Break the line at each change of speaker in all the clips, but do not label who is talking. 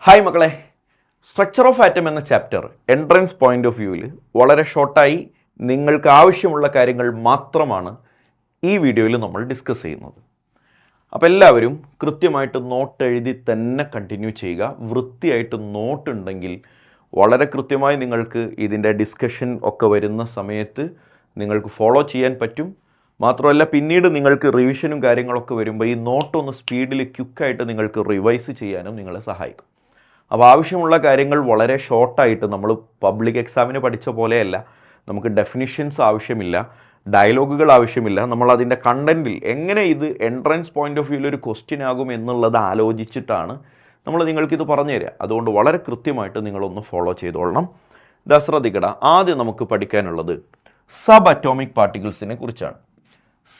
Hi മക്കളെ, structure of atom എന്ന chapter entrance point of വ്യൂവിൽ വളരെ ഷോർട്ടായി നിങ്ങൾക്ക് ആവശ്യമുള്ള കാര്യങ്ങൾ മാത്രമാണ് ഈ വീഡിയോയിൽ നമ്മൾ ഡിസ്കസ് ചെയ്യുന്നത്. അപ്പോൾ എല്ലാവരും കൃത്യമായിട്ട് നോട്ട് എഴുതി തന്നെ കണ്ടിന്യൂ ചെയ്യുക. വൃത്തിയായിട്ട് നോട്ട് ഉണ്ടെങ്കിൽ വളരെ കൃത്യമായി നിങ്ങൾക്ക് ഇതിൻ്റെ ഡിസ്കഷൻ ഒക്കെ വരുന്ന സമയത്ത് നിങ്ങൾക്ക് ഫോളോ ചെയ്യാൻ പറ്റും. മാത്രമല്ല പിന്നീട് നിങ്ങൾക്ക് റിവിഷനും കാര്യങ്ങളൊക്കെ വരുമ്പോൾ ഈ നോട്ടൊന്ന് സ്പീഡിൽ ക്വിക്കായിട്ട് നിങ്ങൾക്ക് റിവൈസ് ചെയ്യാനും നിങ്ങളെ സഹായിക്കും. അപ്പോൾ ആവശ്യമുള്ള കാര്യങ്ങൾ വളരെ ഷോർട്ടായിട്ട് നമ്മൾ പബ്ലിക് എക്സാമിന് പഠിച്ച പോലെയല്ല. നമുക്ക് ഡെഫിനിഷൻസ് ആവശ്യമില്ല, ഡയലോഗുകൾ ആവശ്യമില്ല. നമ്മളതിൻ്റെ കണ്ടൻറ്റിൽ എങ്ങനെ ഇത് എൻട്രൻസ് പോയിൻ്റ് ഓഫ് വ്യൂവിൽ ഒരു ക്വസ്റ്റ്യൻ ആകും എന്നുള്ളത് ആലോചിച്ചിട്ടാണ് നമ്മൾ നിങ്ങൾക്കിത് പറഞ്ഞു തരിക. അതുകൊണ്ട് വളരെ കൃത്യമായിട്ട് നിങ്ങളൊന്ന് ഫോളോ ചെയ്തോളണം. ശ്രദ്ധിക്കട, ആദ്യം നമുക്ക് പഠിക്കാനുള്ളത് സബ് അറ്റോമിക് പാർട്ടിക്കിൾസിനെ കുറിച്ചാണ്.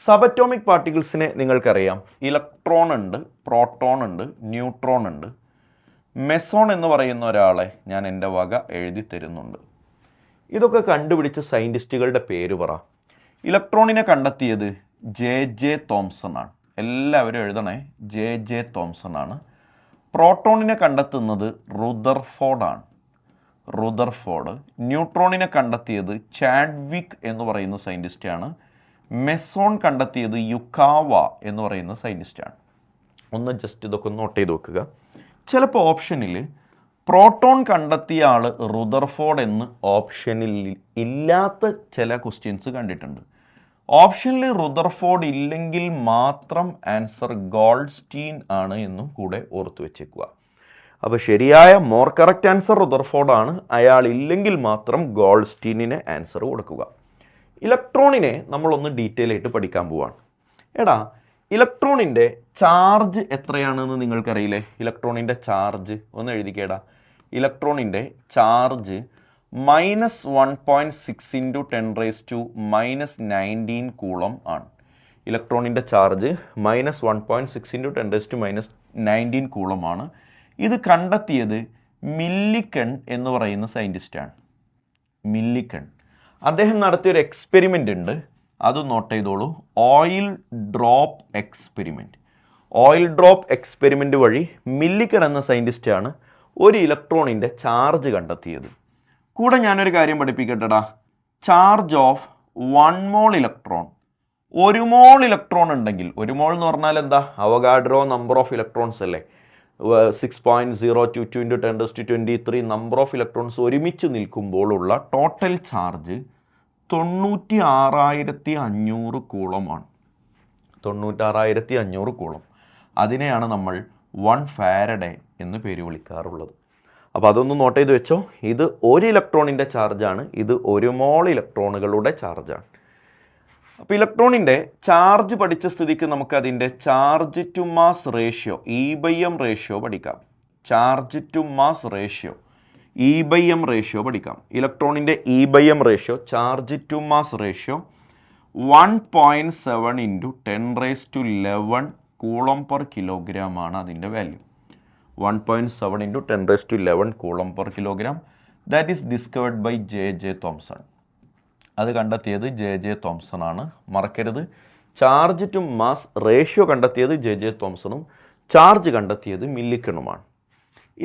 സബ് അറ്റോമിക് പാർട്ടിക്കിൾസിനെ നിങ്ങൾക്കറിയാം, ഇലക്ട്രോൺ ഉണ്ട്, പ്രോട്ടോൺ ഉണ്ട്, ന്യൂട്രോൺ ഉണ്ട്. മെസോൺ എന്ന് പറയുന്ന ഒരാളെ ഞാൻ എൻ്റെ വക എഴുതി തരുന്നുണ്ട്. ഇതൊക്കെ കണ്ടുപിടിച്ച സയൻറ്റിസ്റ്റുകളുടെ പേര് പറ. ഇലക്ട്രോണിനെ കണ്ടെത്തിയത് ജെ തോംസൺ ആണ്. എല്ലാവരും എഴുതണേ, ജെ തോംസൺ ആണ്. പ്രോട്ടോണിനെ കണ്ടെത്തുന്നത് റുദർഫോർഡ് ആണ്, റുദർഫോർഡ്. ന്യൂട്രോണിനെ കണ്ടെത്തിയത് ചാഡ്വിക് എന്ന് പറയുന്ന സയൻറ്റിസ്റ്റാണ്. മെസോൺ കണ്ടെത്തിയത് യുക്കാവ എന്ന് പറയുന്ന സയൻറ്റിസ്റ്റാണ്. ഒന്ന് ജസ്റ്റ് ഇതൊക്കെ നോട്ട് ചെയ്ത് വെക്കുക. ചിലപ്പോൾ ഓപ്ഷനിൽ പ്രോട്ടോൺ കണ്ടെത്തിയ ആൾ റുദർഫോർഡ് എന്ന് ഓപ്ഷനിൽ ഇല്ലാത്ത ചില ക്വസ്റ്റ്യൻസ് കണ്ടിട്ടുണ്ട്. ഓപ്ഷനിൽ റുദർഫോർഡ് ഇല്ലെങ്കിൽ മാത്രം ആൻസർ ഗോൾഡ്സ്റ്റീൻ ആണ് എന്നും കൂടെ ഓർത്തു വെച്ചേക്കുക. അപ്പോൾ ശരിയായ മോർ കറക്റ്റ് ആൻസർ റുദർഫോർഡ് ആണ്. അയാൾ ഇല്ലെങ്കിൽ മാത്രം ഗോൾഡ്സ്റ്റീനിന് ആൻസർ കൊടുക്കുക. ഇലക്ട്രോണിനെ നമ്മളൊന്ന് ഡീറ്റെയിൽ ആയിട്ട് പഠിക്കാൻ പോവാണ്. എടാ, ഇലക്ട്രോണിൻ്റെ ചാർജ് എത്രയാണെന്ന് നിങ്ങൾക്കറിയില്ലേ? ഇലക്ട്രോണിൻ്റെ ചാർജ് ഒന്ന് എഴുതിക്കേടാ. ഇലക്ട്രോണിൻ്റെ ചാർജ് -1.6 × 10⁻⁻19 കൂളം ആണ്. ഇലക്ട്രോണിൻ്റെ ചാർജ് -1.6 × 10⁻⁻19 കൂളം ആണ്. ഇത് കണ്ടെത്തിയത് മില്ലിക്കൺ എന്ന് പറയുന്ന സയൻറ്റിസ്റ്റാണ്. മില്ലിക്കൺ. അദ്ദേഹം നടത്തിയൊരു എക്സ്പെരിമെൻ്റ് ഉണ്ട്, അത് നോട്ട് ചെയ്തോളൂ. Oil drop experiment. Oil drop experiment വഴി മില്ലിക്കൺ എന്ന സയൻറ്റിസ്റ്റാണ് ഒരു ഇലക്ട്രോണിൻ്റെ ചാർജ് കണ്ടെത്തിയത്. കൂടെ ഞാനൊരു കാര്യം പഠിപ്പിക്കട്ടെടാ. Charge of 1 mole electron, 1 mole electron ഉണ്ടെങ്കിൽ, 1 മോൾ എന്ന് പറഞ്ഞാൽ എന്താ? അവഗാഡ്രോ നമ്പർ ഓഫ് ഇലക്ട്രോൺസ് അല്ലേ? 6.022 × 10⁻23 നമ്പർ ഓഫ് ഇലക്ട്രോൺസ് ഒരുമിച്ച് നിൽക്കുമ്പോഴുള്ള ടോട്ടൽ ചാർജ് 96,500 കൂളമാണ്. 96,500 കൂളം. അതിനെയാണ് നമ്മൾ 1 ഫാരഡേ എന്ന് പേര് വിളിക്കാറുള്ളത്. അപ്പോൾ അതൊന്ന് നോട്ട് ചെയ്ത് വെച്ചോ. ഇത് ഒരു ഇലക്ട്രോണിൻ്റെ ചാർജാണ്, ഇത് 1 മോൾ ഇലക്ട്രോണുകളുടെ ചാർജാണ്. അപ്പോൾ ഇലക്ട്രോണിൻ്റെ ചാർജ് പഠിച്ച സ്ഥിതിക്ക് നമുക്ക് അതിൻ്റെ charge to mass ratio, E/m ratio പഠിക്കാം. Charge to mass ratio, E/m ratio പഠിക്കാം. ഇലക്ട്രോണിൻ്റെ E/m ratio, charge to mass ratio 1.7 × 10⁻11 coulomb per kilogram ആണ് അതിൻ്റെ value. 1.7 × 10⁻11 coulomb per kilogram. That is discovered by J Thomson. അത് കണ്ടെത്തിയത് J Thomson ആണ്. മറക്കരുത്, charge to mass ratio കണ്ടെത്തിയത് J തോംസണും ചാർജ് കണ്ടെത്തിയത് മില്ലിക്കണുമാണ്.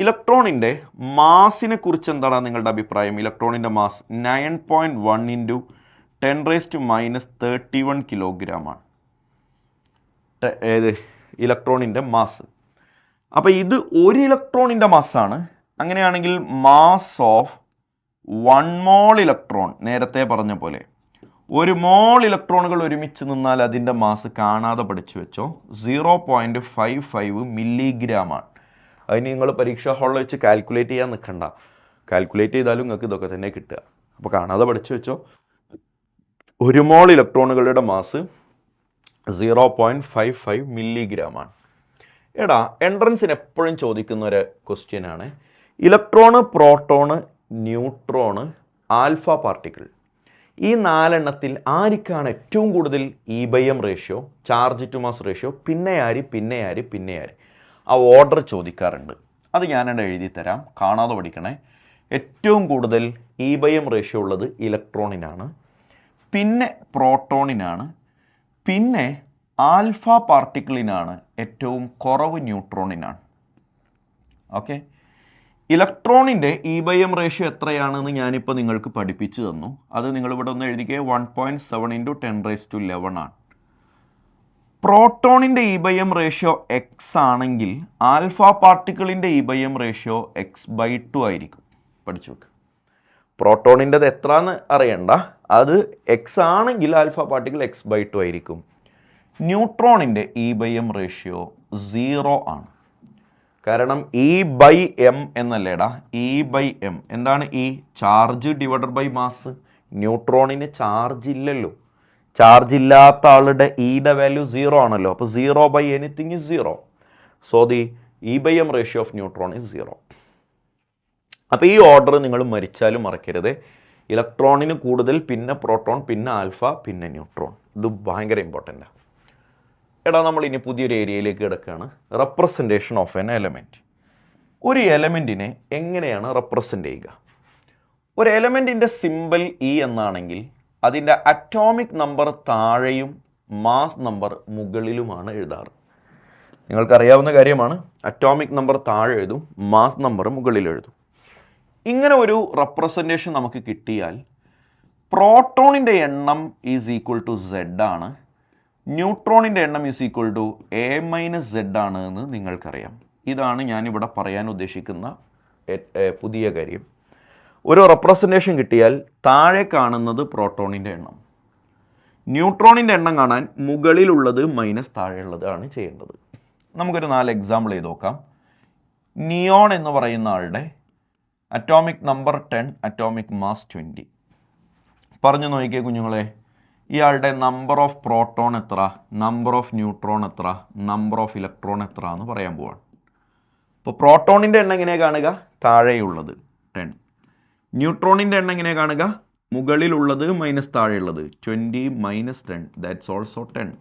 ഇലക്ട്രോണിൻ്റെ മാസിനെ കുറിച്ച് എന്താണ് നിങ്ങളുടെ അഭിപ്രായം? ഇലക്ട്രോണിൻ്റെ മാസ് 9.1 × 10⁻31 കിലോഗ്രാമാണ് ഇലക്ട്രോണിൻ്റെ മാസ്. അപ്പോൾ ഇത് ഒരു ഇലക്ട്രോണിൻ്റെ മാസ്സാണ്. അങ്ങനെയാണെങ്കിൽ മാസ് ഓഫ് 1 മോൾ ഇലക്ട്രോൺ, നേരത്തെ പറഞ്ഞ പോലെ 1 മോൾ ഇലക്ട്രോണുകൾ ഒരുമിച്ച് നിന്നാൽ അതിൻ്റെ മാസ് കാണാതെ പഠിച്ചു വെച്ചോ, 0.55 മില്ലിഗ്രാമാണ്. അതിന് നിങ്ങൾ പരീക്ഷാ ഹാളിൽ വെച്ച് കാൽക്കുലേറ്റ് ചെയ്യാൻ നിൽക്കണ്ട. കാൽക്കുലേറ്റ് ചെയ്താലും നിങ്ങൾക്ക് ഇതൊക്കെ തന്നെ കിട്ടുക. അപ്പോൾ കാണാതെ പഠിച്ചു വെച്ചോ, 1 മോൾ ഇലക്ട്രോണുകളുടെ മാസ് 0.55 മില്ലിഗ്രാമാണ്. എടാ, എൻട്രൻസിന് എപ്പോഴും ചോദിക്കുന്ന ഒരു ക്വസ്റ്റ്യനാണ് electron, proton, neutron, alpha particle. ഈ 4 ആർക്കാണ് ഏറ്റവും കൂടുതൽ E/m ratio, charge to mass ratio, പിന്നെ ആര്? ആ ഓർഡർ ചോദിക്കാറുണ്ട്. അത് ഞാനിവിടെ എഴുതി തരാം, കാണാതെ പഠിക്കണേ. ഏറ്റവും കൂടുതൽ E/m റേഷ്യോ ഉള്ളത് ഇലക്ട്രോണിനാണ്, പിന്നെ പ്രോട്ടോണിനാണ്, പിന്നെ ആൽഫ പാർട്ടിക്കിളിനാണ്, ഏറ്റവും കുറവ് ന്യൂട്രോണിനാണ്. ഓക്കെ, ഇലക്ട്രോണിൻ്റെ E/M റേഷ്യോ എത്രയാണെന്ന് ഞാനിപ്പോൾ നിങ്ങൾക്ക് പഠിപ്പിച്ചു തന്നു. അത് നിങ്ങളിവിടെ ഒന്ന് എഴുതിക്കുക. 1.7 × 10⁻11 ആണ്. പ്രോട്ടോണിൻ്റെ E/M റേഷ്യോ എക്സ് ആണെങ്കിൽ ആൽഫ പാർട്ടിക്കിളിൻ്റെ E/M റേഷ്യോ x/2 ആയിരിക്കും. പഠിച്ചു വെക്കുക. പ്രോട്ടോണിൻ്റെത് എത്രയെന്ന് അറിയണ്ട, അത് എക്സ് ആണെങ്കിൽ ആൽഫ പാർട്ടിക്കിൾ x/2 ആയിരിക്കും. ന്യൂട്രോണിൻ്റെ E/M റേഷ്യോ 0 ആണ്. കാരണം E/m എന്നല്ലേടാ, E/m എന്താണ്? Charge divided by mass. ന്യൂട്രോണിന് ചാർജ് ഇല്ലല്ലോ. ചാർജ് ഇല്ലാത്ത ആളുടെ യുടെ വാല്യൂ 0 ആണല്ലോ. അപ്പോൾ 0/anything is 0. So the E/m ratio of neutron is 0. അപ്പോൾ ഈ ഓർഡർ നിങ്ങൾ മരിച്ചാലും മറക്കരുത്. ഇലക്ട്രോണിന് കൂടുതൽ, പിന്നെ പ്രോട്ടോൺ, പിന്നെ ആൽഫ, പിന്നെ ന്യൂട്രോൺ. ഇത് ഭയങ്കര ഇമ്പോർട്ടൻ്റാണ്. എടാ, നമ്മൾ ഇനി പുതിയൊരു ഏരിയയിലേക്ക് കിടക്കുകയാണ്. Representation of N element. ഒരു എലമെൻറ്റിനെ എങ്ങനെയാണ് റെപ്രസെൻ്റ് ചെയ്യുക? ഒരു എലമെൻറ്റിൻ്റെ സിമ്പൽ E എന്നാണെങ്കിൽ അതിൻ്റെ അറ്റോമിക് നമ്പർ താഴെയും മാസ് നമ്പർ മുകളിലുമാണ് എഴുതാറ്. നിങ്ങൾക്കറിയാവുന്ന കാര്യമാണ്. അറ്റോമിക് നമ്പർ താഴെ എഴുതും, മാസ് നമ്പർ മുകളിൽ എഴുതും. ഇങ്ങനെ ഒരു റെപ്രസെൻറ്റേഷൻ നമുക്ക് കിട്ടിയാൽ പ്രോട്ടോണിൻ്റെ എണ്ണം ഈസ് ഈക്വൽ ടു Z ആണ്, ന്യൂട്രോണിൻ്റെ എണ്ണം ഈസ് ഈക്വൽ ടു A-Z ആണ് എന്ന് നിങ്ങൾക്കറിയാം. ഇതാണ് ഞാനിവിടെ പറയാൻ ഉദ്ദേശിക്കുന്ന പുതിയ കാര്യം. ഒരു റെപ്രസെൻറ്റേഷൻ കിട്ടിയാൽ താഴെ കാണുന്നത് പ്രോട്ടോണിൻ്റെ എണ്ണം, ന്യൂട്രോണിൻ്റെ എണ്ണം കാണാൻ മുകളിലുള്ളത് മൈനസ് താഴെയുള്ളതാണ് ചെയ്യേണ്ടത്. നമുക്കൊരു 4 എക്സാമ്പിൾ ചെയ്ത് നോക്കാം. നിയോൺ എന്ന് പറയുന്ന ആളുടെ അറ്റോമിക് നമ്പർ 10, അറ്റോമിക് മാസ് 20. പറഞ്ഞു നോക്കിയേ കുഞ്ഞുങ്ങളെ, ഇയാളുടെ നമ്പർ ഓഫ് പ്രോട്ടോൺ എത്ര, നമ്പർ ഓഫ് ന്യൂട്രോൺ എത്ര, നമ്പർ ഓഫ് ഇലക്ട്രോൺ എത്ര എന്ന് പറയാൻ പോവാണ്. അപ്പോൾ പ്രോട്ടോണിൻ്റെ എണ്ണം എങ്ങനെ കാണുക? താഴെയുള്ളത് 10. ന്യൂട്രോണിൻ്റെ എണ്ണം എങ്ങനെ കാണുക? മുകളിലുള്ളത് മൈനസ് താഴെയുള്ളത് 20 - 10, ദാറ്റ്സ് ഓൾസോ 10.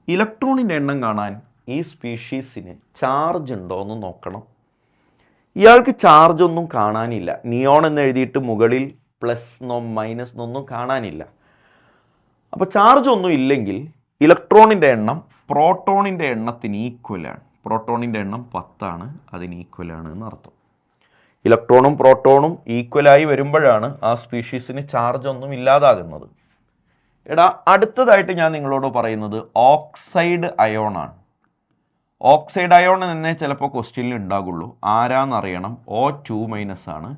ഇലക്ട്രോണിൻ്റെ എണ്ണം കാണാൻ ഈ സ്പീഷീസിന് ചാർജ് ഉണ്ടോ എന്ന് നോക്കണം. ഇയാൾക്ക് ചാർജ് ഒന്നും കാണാനില്ല. നിയോൺ എന്ന് എഴുതിയിട്ട് മുകളിൽ പ്ലസ് മൈനസ് ഒന്നും കാണാനില്ല. അപ്പോൾ ചാർജ് ഒന്നും ഇല്ലെങ്കിൽ ഇലക്ട്രോണിൻ്റെ എണ്ണം പ്രോട്ടോണിൻ്റെ എണ്ണത്തിന് ഈക്വലാണ്. പ്രോട്ടോണിൻ്റെ എണ്ണം 10 ആണ്, അതിന് ഈക്വലാണ് എന്നർത്ഥം. ഇലക്ട്രോണും പ്രോട്ടോണും ഈക്വലായി വരുമ്പോഴാണ് ആ സ്പീഷീസിന് ചാർജ് ഒന്നും ഇല്ലാതാകുന്നത്. എടാ, അടുത്തതായിട്ട് ഞാൻ നിങ്ങളോട് പറയുന്നത് ഓക്സൈഡ് അയോൺ ആണ്. ഓക്സൈഡ് അയോൺ എന്നേ ചിലപ്പോൾ ക്വസ്റ്റ്യനിൽ ഉണ്ടാകുള്ളൂ. ആരാന്നറിയണം. O2- ആണ്.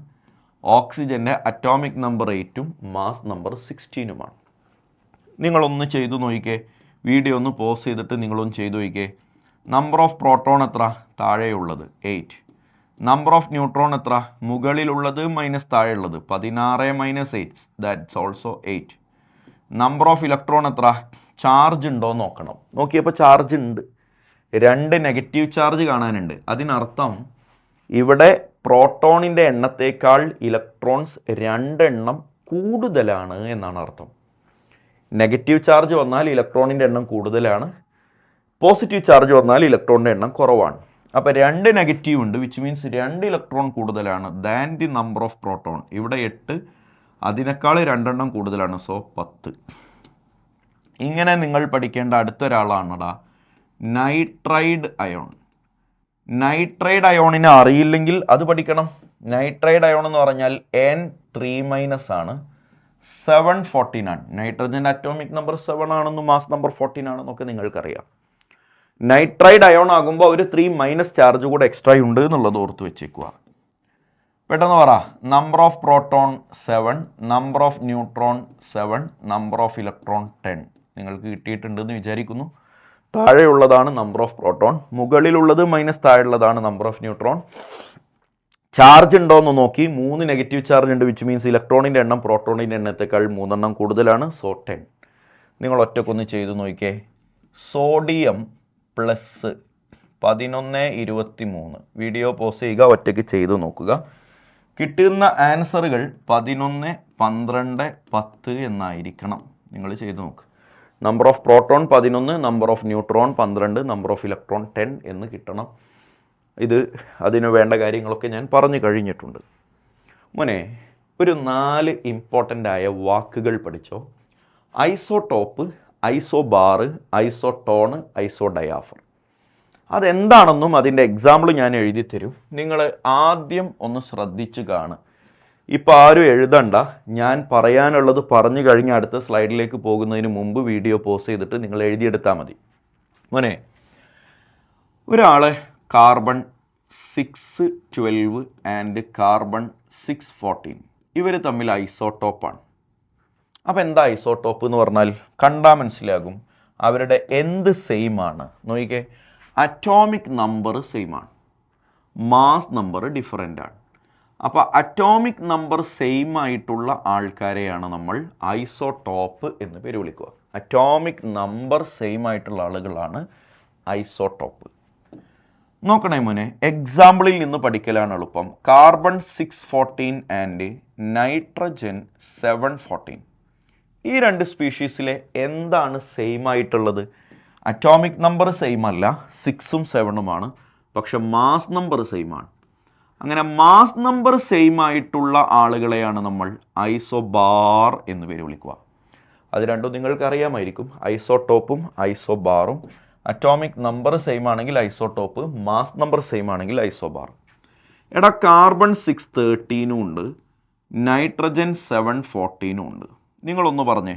ഓക്സിജൻ്റെ അറ്റോമിക് നമ്പർ 8ഉം മാസ് നമ്പർ 16ഉമാണ്. നിങ്ങളൊന്ന് ചെയ്തു നോക്കിക്കേ. വീഡിയോ ഒന്ന് പോസ് ചെയ്തിട്ട് നിങ്ങളൊന്ന് ചെയ്തു നോക്കിക്കേ. നമ്പർ ഓഫ് പ്രോട്ടോൺ എത്ര? താഴെയുള്ളത് 8. നമ്പർ ഓഫ് ന്യൂട്രോൺ എത്ര? മുകളിലുള്ളത് മൈനസ് താഴെയുള്ളത് 16 - 8, that's also 8. Number of electron എത്ര? ചാർജ് ഉണ്ടോ നോക്കണം. നോക്കിയപ്പോൾ ചാർജ് ഉണ്ട്. 2 നെഗറ്റീവ് ചാർജ് കാണാനുണ്ട്. അതിനർത്ഥം ഇവിടെ പ്രോട്ടോണിൻ്റെ എണ്ണത്തേക്കാൾ ഇലക്ട്രോൺസ് 2 എണ്ണം കൂടുതലാണ് എന്നാണ് അർത്ഥം. നെഗറ്റീവ് ചാർജ് വന്നാൽ ഇലക്ട്രോണിൻ്റെ എണ്ണം കൂടുതലാണ്, പോസിറ്റീവ് ചാർജ് വന്നാൽ ഇലക്ട്രോണിൻ്റെ എണ്ണം കുറവാണ്. അപ്പോൾ 2 നെഗറ്റീവ് ഉണ്ട്, വിച്ച് മീൻസ് 2 ഇലക്ട്രോൺ കൂടുതലാണ് than the number of proton. ഇവിടെ 8, അതിനേക്കാൾ 2 എണ്ണം കൂടുതലാണ്, സോ 10. ഇങ്ങനെ നിങ്ങൾ പഠിക്കേണ്ട അടുത്തൊരാളാണടാ നൈട്രൈഡ് അയോൺ. നൈട്രൈഡ് അയോണിനെ അറിയില്ലെങ്കിൽ അത് പഠിക്കണം. നൈട്രൈഡ് അയോൺ എന്ന് പറഞ്ഞാൽ N3- ആണ്, 714 ആണ്. നൈട്രജൻ്റെ അറ്റോമിക് നമ്പർ 7 ആണെന്നും മാസ് നമ്പർ 14 ആണെന്നൊക്കെ നിങ്ങൾക്കറിയാം. നൈട്രൈഡ് അയോൺ ആകുമ്പോൾ ഒരു 3- ചാർജ് കൂടെ എക്സ്ട്രാ ഉണ്ട് എന്നുള്ളത് ഓർത്ത് വെച്ചേക്കുക. പെട്ടെന്ന് പറ. Number of proton 7, number of neutron 7, number of electron 10. നിങ്ങൾക്ക് കിട്ടിയിട്ടുണ്ടെന്ന് വിചാരിക്കുന്നു. താഴെയുള്ളതാണ് നമ്പർ ഓഫ് പ്രോട്ടോൺ, മുകളിലുള്ളത് മൈനസ് താഴെയുള്ളതാണ് നമ്പർ ഓഫ് ന്യൂട്രോൺ. ചാർജ് ഉണ്ടോ എന്ന് നോക്കി. 3 നെഗറ്റീവ് ചാർജ് ഉണ്ട്, വിച്ച് മീൻസ് ഇലക്ട്രോണിൻ്റെ എണ്ണം പ്രോട്ടോണിൻ്റെ എണ്ണത്തേക്കാൾ 3 എണ്ണം കൂടുതലാണ്, സോ 10. നിങ്ങൾ ഒറ്റക്കൊന്ന് ചെയ്ത് നോക്കിക്കേ. Sodium plus 1123. വീഡിയോ പോസ് ചെയ്യുക, ഒറ്റയ്ക്ക് ചെയ്ത് നോക്കുക. കിട്ടുന്ന ആൻസറുകൾ 11, 12, 10 എന്നായിരിക്കണം. നിങ്ങൾ ചെയ്ത് നോക്കുക. Number of proton 11, number of neutron 12, number of electron 10 എന്ന് കിട്ടണം. അതിന് വേണ്ട കാര്യങ്ങളൊക്കെ ഞാൻ പറഞ്ഞു കഴിഞ്ഞിട്ടുണ്ട്. മോനെ, ഒരു 4 ഇമ്പോർട്ടൻ്റ് ആയ വാക്കുകൾ പഠിച്ചോ. Isotope, isobar, isotone, isodiaphere. അതെന്താണെന്നും അതിൻ്റെ എക്സാമ്പിൾ ഞാൻ എഴുതി തരും. നിങ്ങൾ ആദ്യം ഒന്ന് ശ്രദ്ധിച്ച് കാണുക. ഇപ്പോൾ ആരും എഴുതണ്ട, ഞാൻ പറയാനുള്ളത് പറഞ്ഞു കഴിഞ്ഞ് അടുത്ത സ്ലൈഡിലേക്ക് പോകുന്നതിന് മുമ്പ് വീഡിയോ പോസ് ചെയ്തിട്ട് നിങ്ങൾ എഴുതിയെടുത്താൽ മതി. മോനെ, ഒരാൾ കാർബൺ 612 ആൻഡ് കാർബൺ 614 ഇവർ തമ്മിൽ ഐസോട്ടോപ്പാണ്. അപ്പോൾ എന്താ ഐസോട്ടോപ്പ് എന്ന് പറഞ്ഞാൽ കണ്ടാൽ മനസ്സിലാകും അവരുടെ എന്ത് സെയിം ആണ്. നോക്കിക്കേ, അറ്റോമിക് നമ്പർ സെയിം ആണ്, മാസ് നമ്പർ ഡിഫറൻ്റ് ആണ്. അപ്പോൾ അറ്റോമിക് നമ്പർ സെയിം ആയിട്ടുള്ള ആൾക്കാരെയാണ് നമ്മൾ ഐസോട്ടോപ്പ് എന്ന് പേര് വിളിക്കുക. അറ്റോമിക് നമ്പർ സെയിം ആയിട്ടുള്ള ആളുകളാണ് ഐസോട്ടോപ്പ്. നോക്കണേ മോനെ, എക്സാമ്പിളിൽ നിന്ന് പഠിക്കലാണ് എളുപ്പം. കാർബൺ 614 ആൻഡ് നൈട്രജൻ 714 ഈ രണ്ട് സ്പീഷീസിലെ എന്താണ് സെയിം ആയിട്ടുള്ളത്? അറ്റോമിക് നമ്പർ സെയിം അല്ല, 6ഉം 7ഉമാണ്, പക്ഷെ മാസ് നമ്പർ സെയിം ആണ്. അങ്ങനെ മാസ് നമ്പർ സെയിം ആയിട്ടുള്ള ആളുകളെയാണ് നമ്മൾ ഐസോബാർ എന്ന് പേര് വിളിക്കുക. അത് രണ്ടും നിങ്ങൾക്ക് അറിയാമായിരിക്കും, ഐസോട്ടോപ്പും ഐസോബാറും. അറ്റോമിക് നമ്പർ സെയിം ആണെങ്കിൽ ഐസോട്ടോപ്പ്, മാസ് നമ്പർ സെയിം ആണെങ്കിൽ ഐസോബാർ. എടാ, കാർബൺ 613 ഉണ്ട്, നൈട്രജൻ 714 ഉണ്ട്. നിങ്ങളൊന്ന് പറഞ്ഞേ,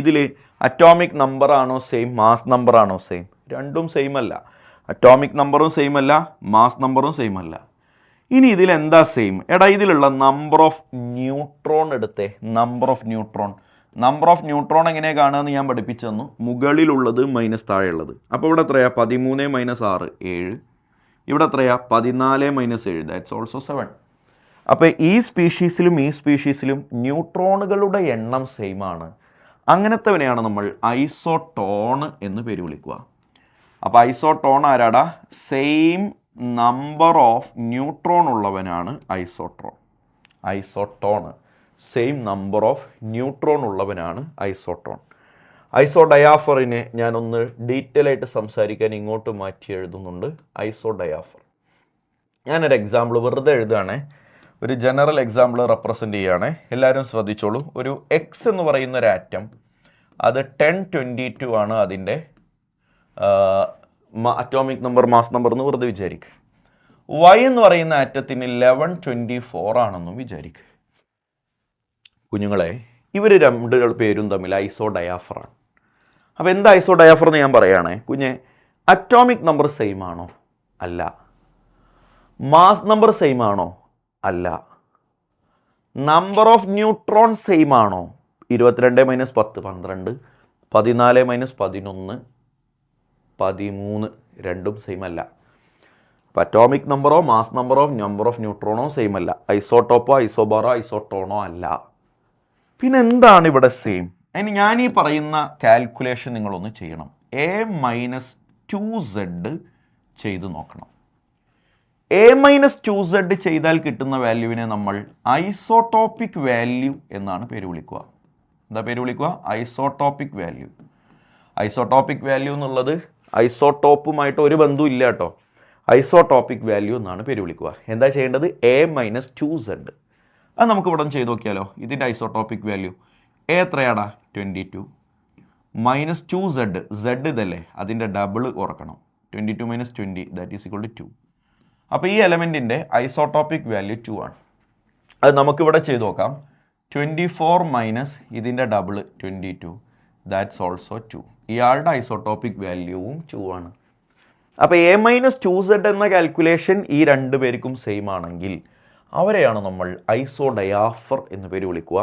ഇതിൽ അറ്റോമിക് നമ്പർ ആണോ സെയിം, മാസ് നമ്പർ ആണോ സെയിം? രണ്ടും സെയിം അല്ല. അറ്റോമിക് നമ്പറും സെയിം അല്ല, മാസ് നമ്പറും സെയിം അല്ല. ഇനി ഇതിലെന്താ സെയിം? എടാ, ഇതിലുള്ള നമ്പർ ഓഫ് ന്യൂട്രോൺ എടുത്തേ. നമ്പർ ഓഫ് ന്യൂട്രോൺ എങ്ങനെ കാണുകയെന്ന് ഞാൻ പഠിപ്പിച്ചു തന്നു. മുകളിലുള്ളത് മൈനസ് താഴെയുള്ളത്. അപ്പോൾ ഇവിടെ എത്രയാ? 13 - 6 7. ഇവിടെ എത്രയാ? 14 - 7 ദാറ്റ്സ് ഓൾസോ 7. അപ്പോൾ ഈ സ്പീഷീസിലും ന്യൂട്രോണുകളുടെ എണ്ണം സെയിം ആണ്. അങ്ങനത്തെവനെയാണ് നമ്മൾ ഐസോട്ടോൺ എന്ന് പേര് വിളിക്കുക. അപ്പോൾ ഐസോട്ടോൺ ആരാടാ? സെയിം നമ്പർ ഓഫ് ന്യൂട്രോൺ ഉള്ളവനാണ് isotone. Same number of neutron ഉള്ളവനാണ് ഐസോട്ടോൺ. ഐസോഡയാഫറിനെ ഞാനൊന്ന് ഡീറ്റെയിൽ ആയിട്ട് സംസാരിക്കാൻ ഇങ്ങോട്ട് മാറ്റി എഴുതുന്നുണ്ട്. ഐസോഡയാഫർ ഞാനൊരു എക്സാമ്പിൾ വെറുതെ എഴുതുകയാണേ, ഒരു ജനറൽ എക്സാമ്പിൾ റെപ്രസെൻ്റ് ചെയ്യുകയാണേ. എല്ലാവരും ശ്രദ്ധിച്ചോളൂ. ഒരു എക്സ് എന്ന് പറയുന്ന ഒരു ആറ്റം, അത് 1022 ആണ് അതിൻ്റെ അറ്റോമിക് നമ്പർ, മാസ് നമ്പർ എന്ന് വെറുതെ വിചാരിക്കുക. വൈ എന്ന് പറയുന്ന ആറ്റത്തിന് 1124 ആണെന്നും വിചാരിക്കുക. കുഞ്ഞുങ്ങളെ, ഇവർ രണ്ട് പേരും തമ്മിൽ ഐസോഡയാഫറാണ്. അപ്പോൾ എന്താ ഐസോഡയാഫർ എന്ന് ഞാൻ പറയുകയാണേ കുഞ്ഞെ, അറ്റോമിക് നമ്പർ സെയിം ആണോ? അല്ല. മാസ് നമ്പർ സെയിം ആണോ? അല്ല. നമ്പർ ഓഫ് ന്യൂട്രോൺ സെയിം ആണോ? 22 - 10 12, 14 - 11 13, രണ്ടും സെയിം അല്ല. അപ്പോൾ അറ്റോമിക് നമ്പറോ മാസ് നമ്പറോ നമ്പർ ഓഫ് ന്യൂട്രോണോ സെയിം അല്ല. ഐസോട്ടോപ്പോ ഐസോബാറോ ഐസോട്ടോണോ അല്ല. പിന്നെ എന്താണ് ഇവിടെ സെയിം? അതിന് ഞാൻ ഈ പറയുന്ന കാൽക്കുലേഷൻ നിങ്ങളൊന്ന് ചെയ്യണം. A-2Z ചെയ്ത് നോക്കണം. A-2Z ചെയ്താൽ കിട്ടുന്ന വാല്യൂവിനെ നമ്മൾ ഐസോട്ടോപ്പിക് വാല്യൂ എന്നാണ് പേര് വിളിക്കുക. എന്താ പേര് വിളിക്കുക? Isotopic value. ഐസോട്ടോപ്പിക് വാല്യൂ എന്നുള്ളത് ഐസോട്ടോപ്പുമായിട്ട് ഒരു ബന്ധവും ഇല്ല കേട്ടോ. ഐസോട്ടോപ്പിക് വാല്യൂ എന്നാണ് പേര് വിളിക്കുക. എന്താ ചെയ്യേണ്ടത്? A-2Z. അത് നമുക്ക് ഇവിടെ ചെയ്ത് നോക്കിയാലോ. ഇതിൻ്റെ isotopic value A എത്രയാടാ? 22 - 2Z. Z ഇതല്ലേ, അതിൻ്റെ ഡബിൾ കുറക്കണം. 22 - 20 ദാറ്റ് ഈസ് ഈക്വൽ ടു 2. അപ്പോൾ ഈ എലമെൻറ്റിൻ്റെ ഐസോട്ടോപ്പിക് വാല്യൂ 2 ആണ്. അത് നമുക്കിവിടെ ചെയ്ത് നോക്കാം. 24 - ഇതിൻ്റെ ഡബിൾ 22 ദാറ്റ്സ് ഓൾസോ 2. ഇയാളുടെ ഐസോട്ടോപ്പിക് വാല്യൂവും 2 ആണ്. അപ്പോൾ A-2Z എന്ന കാൽക്കുലേഷൻ ഈ രണ്ട് പേർക്കും സെയിം ആണെങ്കിൽ അവരെയാണ് നമ്മൾ ഐസോഡയാഫർ എന്ന് പേര് വിളിക്കുക.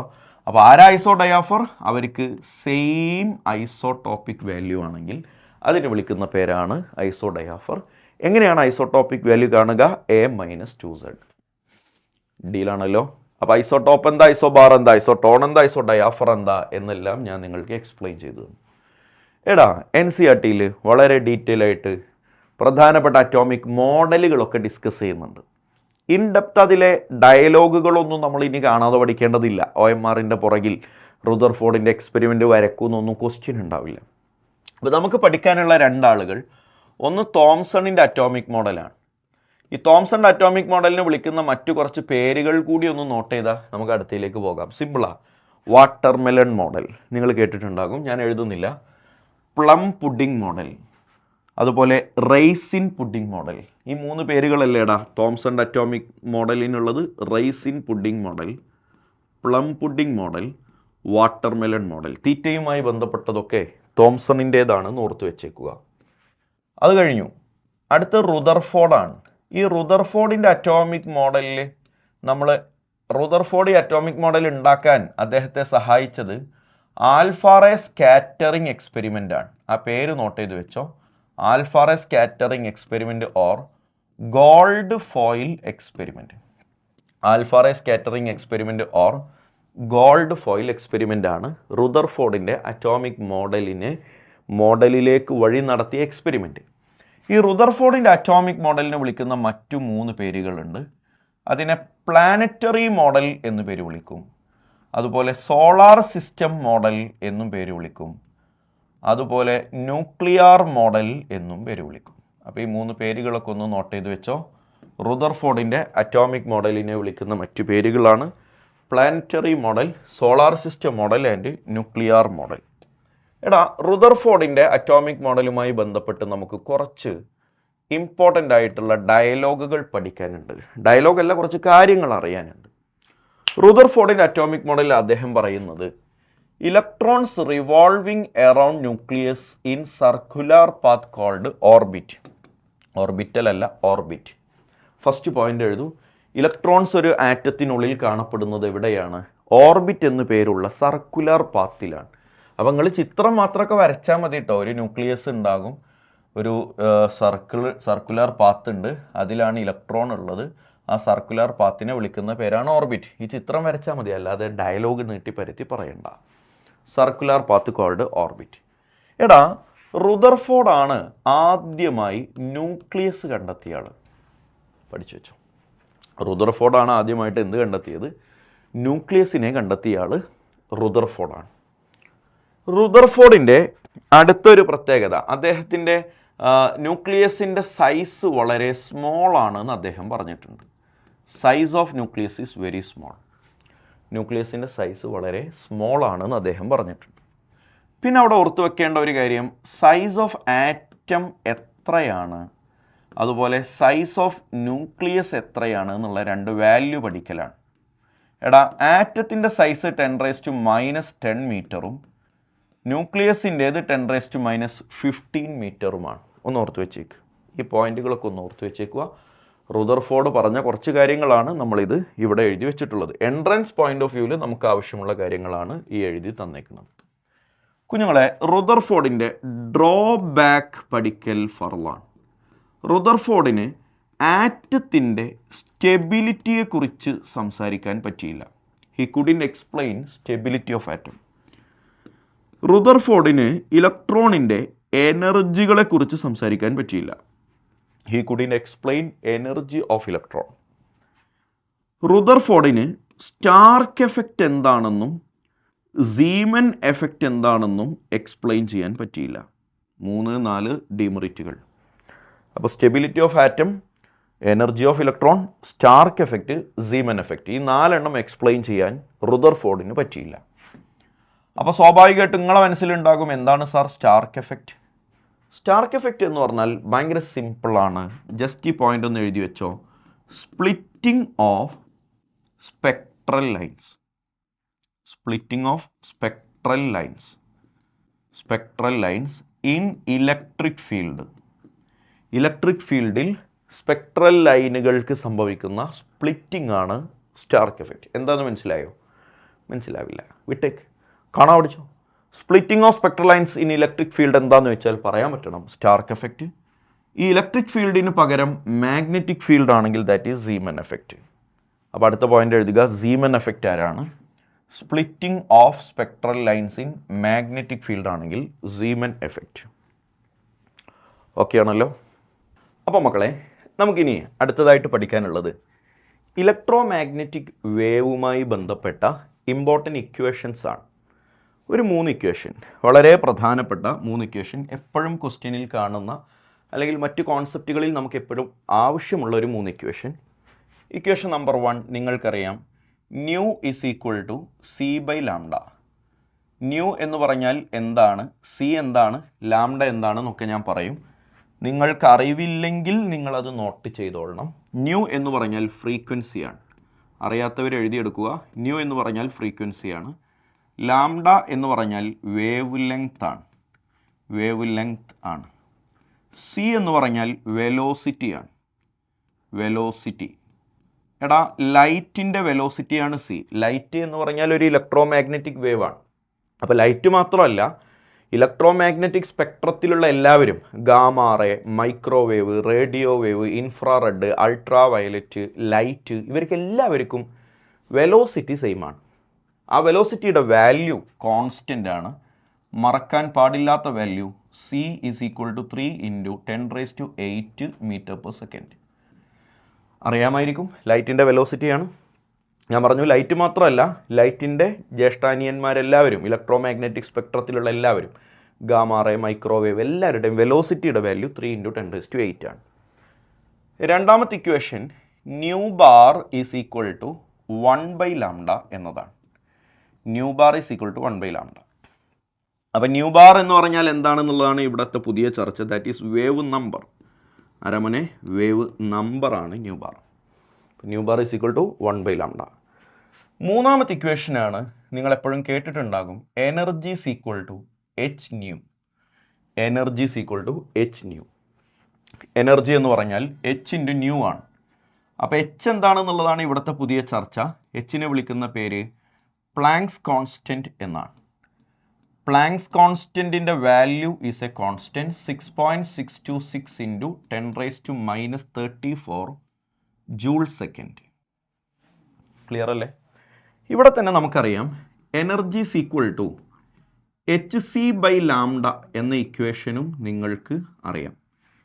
അപ്പോൾ ആരാ ഐസോഡയാഫർ? അവർക്ക് സെയിം ഐസോട്ടോപ്പിക് വാല്യൂ ആണെങ്കിൽ അതിന് വിളിക്കുന്ന പേരാണ് ഐസോഡയാഫർ. എങ്ങനെയാണ് ഐസോട്ടോപ്പിക് വാല്യൂ കാണുക? A-2Z. ഡീലാണല്ലോ. അപ്പോൾ ഐസോട്ടോപ്പ് എന്താ, ഐസോബാർ എന്താ, ഐസോട്ടോൺ എന്താ, ഐസോഡയാഫർ എന്താ എന്നെല്ലാം ഞാൻ നിങ്ങൾക്ക് എക്സ്പ്ലെയിൻ ചെയ്തു. എടാ, NCERT-യിൽ വളരെ ഡീറ്റെയിൽ ആയിട്ട് പ്രധാനപ്പെട്ട അറ്റോമിക് മോഡലുകളൊക്കെ ഡിസ്കസ് ചെയ്യുന്നുണ്ട്. ഇൻഡെപ്ത് അതിലെ ഡയലോഗുകളൊന്നും നമ്മൾ ഇനി കാണാതെ പഠിക്കേണ്ടതില്ല. OMR-ൻ്റെ പുറകിൽ റുദർഫോർഡിൻ്റെ എക്സ്പെരിമെൻറ്റ് വരക്കുമെന്നൊന്നും ക്വസ്റ്റ്യൻ ഉണ്ടാവില്ല. അപ്പോൾ നമുക്ക് പഠിക്കാനുള്ള രണ്ടാളുകൾ, ഒന്ന് തോംസണിൻ്റെ അറ്റോമിക് മോഡലാണ്. ഈ തോംസണിൻ്റെ അറ്റോമിക് മോഡലിനെ വിളിക്കുന്ന മറ്റു കുറച്ച് പേരുകൾ കൂടി ഒന്ന് നോട്ട് ചെയ്താൽ നമുക്ക് അടുത്തയിലേക്ക് പോകാം. സിമ്പിളാണ്. വാട്ടർമെലൺ മോഡൽ നിങ്ങൾ കേട്ടിട്ടുണ്ടാകും, ഞാൻ എഴുതുന്നില്ല. പ്ലം പുഡിംഗ് മോഡൽ, അതുപോലെ റൈസിൻ പുഡിംഗ് മോഡൽ. ഈ 3 പേരുകളല്ലേടാ തോംസന്റെ അറ്റോമിക് മോഡലിനുള്ളത്. Raisin pudding model, plum pudding model, watermelon model. തീറ്റയുമായി ബന്ധപ്പെട്ടതൊക്കെ തോംസണിൻ്റേതാണെന്ന് ഓർത്ത് വെച്ചേക്കുക. അത് കഴിഞ്ഞു. അടുത്ത റുദർഫോർഡാണ്. ഈ റുദർഫോർഡിൻ്റെ അറ്റോമിക് മോഡലിൽ റുദർഫോർഡ് ഈ അറ്റോമിക് മോഡൽ ഉണ്ടാക്കാൻ അദ്ദേഹത്തെ സഹായിച്ചത് ആൽഫാറേ സ്കാറ്ററിംഗ് എക്സ്പെരിമെൻ്റ് ആണ്. ആ പേര് നോട്ട് ചെയ്ത് വെച്ചോ. Alpha ray scattering experiment or gold foil experiment. Alpha ray scattering experiment or gold foil experiment ആണ് റുദർഫോർഡിൻ്റെ അറ്റോമിക് മോഡലിലേക്ക് വഴി നടത്തിയ എക്സ്പെരിമെൻറ്റ്. ഈ റുദർഫോർഡിൻ്റെ അറ്റോമിക് മോഡലിനെ വിളിക്കുന്ന മറ്റു 3 പേരുകളുണ്ട്. അതിനെ പ്ലാനറ്ററി മോഡൽ എന്ന് പേര് വിളിക്കും, അതുപോലെ സോളാർ സിസ്റ്റം മോഡൽ എന്നും പേര് വിളിക്കും, അതുപോലെ ന്യൂക്ലിയർ മോഡൽ എന്നും പേര് വിളിക്കും. അപ്പോൾ ഈ 3 പേരുകളൊക്കെ ഒന്ന് നോട്ട് ചെയ്ത് വെച്ചോ. റുദർഫോർഡിൻ്റെ അറ്റോമിക് മോഡലിനെ വിളിക്കുന്ന മറ്റു പേരുകളാണ് planetary model, solar system model and nuclear model. റുദർഫോർഡിൻ്റെ അറ്റോമിക് മോഡലുമായി ബന്ധപ്പെട്ട് നമുക്ക് കുറച്ച് ഇമ്പോർട്ടൻ്റ് ആയിട്ടുള്ള ഡയലോഗുകൾ പഠിക്കാനുണ്ട്. ഡയലോഗല്ല, കുറച്ച് കാര്യങ്ങൾ അറിയാനുണ്ട്. റുദർഫോർഡിൻ്റെ അറ്റോമിക് മോഡലിൽ അദ്ദേഹം പറയുന്നത് electrons revolving around nucleus in circular path called orbit. Orbital അല്ല, ഓർബിറ്റ്. ഫസ്റ്റ് പോയിന്റ് എഴുതൂ. ഇലക്ട്രോൺസ് ഒരു ആറ്റത്തിനുള്ളിൽ കാണപ്പെടുന്നത് എവിടെയാണ്? ഓർബിറ്റ് എന്ന് പേരുള്ള സർക്കുലർ പാത്തിലാണ്. അപ്പം നിങ്ങൾ ചിത്രം മാത്രമൊക്കെ വരച്ചാൽ മതി കേട്ടോ. ഒരു ന്യൂക്ലിയസ് ഉണ്ടാകും, ഒരു സർക്കുലർ പാത്ത് ഉണ്ട്, അതിലാണ് ഇലക്ട്രോൺ ഉള്ളത്. ആ സർക്കുലർ പാത്തിനെ വിളിക്കുന്ന പേരാണ് ഓർബിറ്റ്. ഈ ചിത്രം വരച്ചാൽ മതി, അല്ലാതെ ഡയലോഗ് നീട്ടിപ്പരത്തി പറയണ്ട. Circular path called orbit. റുദർഫോർഡാണ് ആദ്യമായി ന്യൂക്ലിയസ് കണ്ടെത്തിയ ആൾ. പഠിച്ചു വെച്ചോ. റുദർഫോർഡാണ് ആദ്യമായിട്ട് എന്ത് കണ്ടെത്തിയത്? ന്യൂക്ലിയസിനെ കണ്ടെത്തിയ ആൾ റുദർഫോർഡാണ്. റുദർഫോർഡിൻ്റെ അടുത്തൊരു പ്രത്യേകത, അദ്ദേഹത്തിൻ്റെ ന്യൂക്ലിയസിൻ്റെ സൈസ് വളരെ സ്മോൾ ആണെന്ന് അദ്ദേഹം പറഞ്ഞിട്ടുണ്ട്. Size of nucleus is very small. ന്യൂക്ലിയസിൻ്റെ സൈസ് വളരെ സ്മോൾ ആണെന്ന് അദ്ദേഹം പറഞ്ഞിട്ടുണ്ട്. പിന്നെ അവിടെ ഓർത്തു വെക്കേണ്ട ഒരു കാര്യം, സൈസ് ഓഫ് ആറ്റം എത്രയാണ്, അതുപോലെ സൈസ് ഓഫ് ന്യൂക്ലിയസ് എത്രയാണ് എന്നുള്ള 2 വാല്യൂ പഠിക്കലാണ്. ആറ്റത്തിൻ്റെ സൈസ് 10⁻⁻10 മീറ്ററും ന്യൂക്ലിയസിൻ്റേത് 10⁻⁻15 മീറ്ററുമാണ്. ഒന്ന് ഓർത്ത് വെച്ചേക്ക്. ഈ പോയിന്റുകളൊക്കെ ഒന്ന് ഓർത്ത് വെച്ചേക്കുക. റുദർഫോർഡ് പറഞ്ഞ കുറച്ച് കാര്യങ്ങളാണ് നമ്മളിത് ഇവിടെ എഴുതി വെച്ചിട്ടുള്ളത്. എൻട്രൻസ് പോയിന്റ് ഓഫ് വ്യൂവിൽ നമുക്ക് ആവശ്യമുള്ള കാര്യങ്ങളാണ് ഈ എഴുതി തന്നേക്കുന്നത്. കുഞ്ഞുങ്ങളെ, റുദർഫോർഡിൻ്റെ ഡ്രോബാക്ക് പഠിക്കൽ ഫർളാണ്. റുദർഫോർഡിന് ആറ്റത്തിൻ്റെ സ്റ്റെബിലിറ്റിയെക്കുറിച്ച് സംസാരിക്കാൻ പറ്റിയില്ല. He couldn't explain stability of atom. റുദർഫോർഡിന് ഇലക്ട്രോണിൻ്റെ എനർജികളെക്കുറിച്ച് സംസാരിക്കാൻ പറ്റിയില്ല. He couldn't explain energy of electron. റുദർഫോർഡിന് സ്റ്റാർക്ക് എഫക്റ്റ് എന്താണെന്നും സീമൻ എഫക്റ്റ് എന്താണെന്നും എക്സ്പ്ലെയിൻ ചെയ്യാൻ പറ്റിയില്ല. 3-4 ഡിമെറിറ്റുകൾ. അപ്പോൾ stability of atom, energy of electron, Stark effect, Zeeman effect, ഈ 4 എണ്ണം എക്സ്പ്ലെയിൻ ചെയ്യാൻ റുദർഫോർഡിന് പറ്റിയില്ല. അപ്പോൾ സ്വാഭാവികമായിട്ട് നിങ്ങളെ മനസ്സിലുണ്ടാകും, എന്താണ് sir stark effect? Stark effect എന്ന് പറഞ്ഞാൽ ഭയങ്കര സിമ്പിളാണ്. ജസ്റ്റ് ഈ പോയിന്റ് ഒന്ന് എഴുതി വെച്ചോ. Splitting of spectral lines. Splitting of spectral lines. Spectral lines in electric field. Electric ഫീൽഡിൽ സ്പെക്ട്രൽ ലൈനുകൾക്ക് സംഭവിക്കുന്ന സ്പ്ലിറ്റിംഗ് ആണ് സ്റ്റാർക്ക് എഫക്റ്റ്. എന്താണെന്ന് മനസ്സിലായോ? മനസ്സിലാവില്ല, വിട്ടേക്ക്. കാണാൻ പഠിച്ചോ. Splitting of spectral lines in electric field എന്താണെന്ന് വെച്ചാൽ പറയാൻ പറ്റണം, സ്റ്റാർക്ക് എഫക്റ്റ്. ഈ ഇലക്ട്രിക് ഫീൽഡിന് പകരം മാഗ്നറ്റിക് ഫീൽഡ് ആണെങ്കിൽ ദാറ്റ് ഈസ് സീമൻ എഫക്റ്റ്. അപ്പോൾ അടുത്ത പോയിന്റ് എഴുതുക. സീമൻ എഫക്റ്റ് ആരാണ്? Splitting of spectral lines in magnetic field ആണെങ്കിൽ സീമൻ എഫക്റ്റ്. ഓക്കെ ആണല്ലോ. അപ്പോൾ മക്കളെ, നമുക്കിനി അടുത്തതായിട്ട് പഠിക്കാനുള്ളത് ഇലക്ട്രോ മാഗ്നറ്റിക് വേവുമായി ബന്ധപ്പെട്ട ഇമ്പോർട്ടൻ്റ് ഇക്വേഷൻസ് ആണ്. ഒരു 3 ഇക്വേഷൻ, വളരെ പ്രധാനപ്പെട്ട 3 ഇക്വേഷൻ, എപ്പോഴും ക്വസ്റ്റ്യനിൽ കാണുന്ന അല്ലെങ്കിൽ മറ്റ് കോൺസെപ്റ്റുകളിൽ നമുക്ക് എപ്പോഴും ആവശ്യമുള്ള ഒരു 3 ഇക്വേഷൻ. ഇക്വേഷൻ നമ്പർ 1 നിങ്ങൾക്കറിയാം, nu is equal to c by lambda. Nu എന്ന് പറഞ്ഞാൽ എന്താണ്, സി എന്താണ്, ലാംഡ എന്താണെന്നൊക്കെ ഞാൻ പറയും. നിങ്ങൾക്ക് അറിവില്ലെങ്കിൽ നിങ്ങളത് നോട്ട് ചെയ്തോളണം. ന്യൂ എന്ന് പറഞ്ഞാൽ ഫ്രീക്വൻസിയാണ്. അറിയാത്തവർ എഴുതിയെടുക്കുക. ന്യൂ എന്ന് പറഞ്ഞാൽ ഫ്രീക്വൻസിയാണ്. ലാംഡ എന്ന് പറഞ്ഞാൽ വേവ് ലെങ്ത് ആണ്. വേവ് ലെങ്ത് ആണ്. സി എന്ന് പറഞ്ഞാൽ വെലോസിറ്റിയാണ്. വെലോസിറ്റി. എടാ, ലൈറ്റിൻ്റെ വെലോസിറ്റിയാണ് സി. ലൈറ്റ് എന്ന് പറഞ്ഞാൽ ഒരു ഇലക്ട്രോ മാഗ്നറ്റിക് വേവ് ആണ്. അപ്പോൾ ലൈറ്റ് മാത്രമല്ല, ഇലക്ട്രോ മാഗ്നറ്റിക് സ്പെക്ട്രത്തിലുള്ള എല്ലാവരും gamma ray, microwave, radio wave, infrared, ultra violet, light, ഇവർക്ക് എല്ലാവർക്കും വെലോസിറ്റി സെയിം ആണ്. ആ വെലോസിറ്റിയുടെ വാല്യൂ കോൺസ്റ്റൻ്റ് ആണ്. മറക്കാൻ പാടില്ലാത്ത value c is equal to 3 × 10⁸ metre second. അറിയാമായിരിക്കും, ലൈറ്റിൻ്റെ വെലോസിറ്റിയാണ്. ഞാൻ പറഞ്ഞു ലൈറ്റ് മാത്രമല്ല, ലൈറ്റിൻ്റെ ജ്യേഷ്ഠാനിയന്മാരെല്ലാവരും ഇലക്ട്രോ മാഗ്നറ്റിക് സ്പെക്ട്രത്തിലുള്ള എല്ലാവരും ഗാമാറേ, മൈക്രോവേവ് എല്ലാവരുടെയും വെലോസിറ്റിയുടെ വാല്യൂ 3 × 10⁸ ആണ്. രണ്ടാമത്തെ equation nu bar is equal to 1/λ എന്നതാണ്. Nu bar is equal to 1/λ. അപ്പോൾ ന്യൂ ബാർ എന്ന് പറഞ്ഞാൽ എന്താണെന്നുള്ളതാണ് ഇവിടുത്തെ പുതിയ ചർച്ച. That is wave number. ആരാമനെ? വേവ് നമ്പറാണ് nu bar. Nu bar is equal to 1/λ. മൂന്നാമത്തെ ഇക്വേഷനാണ് നിങ്ങളെപ്പോഴും കേട്ടിട്ടുണ്ടാകും, energy is equal to H nu. Energy is equal to H nu. Energy എന്ന് പറഞ്ഞാൽ എച്ച് ഇൻറ്റു ന്യൂ ആണ്. അപ്പോൾ എച്ച് എന്താണെന്നുള്ളതാണ് ഇവിടുത്തെ പുതിയ ചർച്ച. എച്ചിനെ വിളിക്കുന്ന പേര് പ്ലാങ്ക്സ് കോൺസ്റ്റൻറ്റ് എന്നാണ്. പ്ലാങ്ക്സ് കോൺസ്റ്റൻറ്റിൻ്റെ value is a constant 6.626 × 10⁻⁻34 joule second. Clear അല്ലേ? ഇവിടെ തന്നെ നമുക്കറിയാം energy is equal to hc/λ എന്ന ഇക്വേഷനും നിങ്ങൾക്ക് അറിയാം.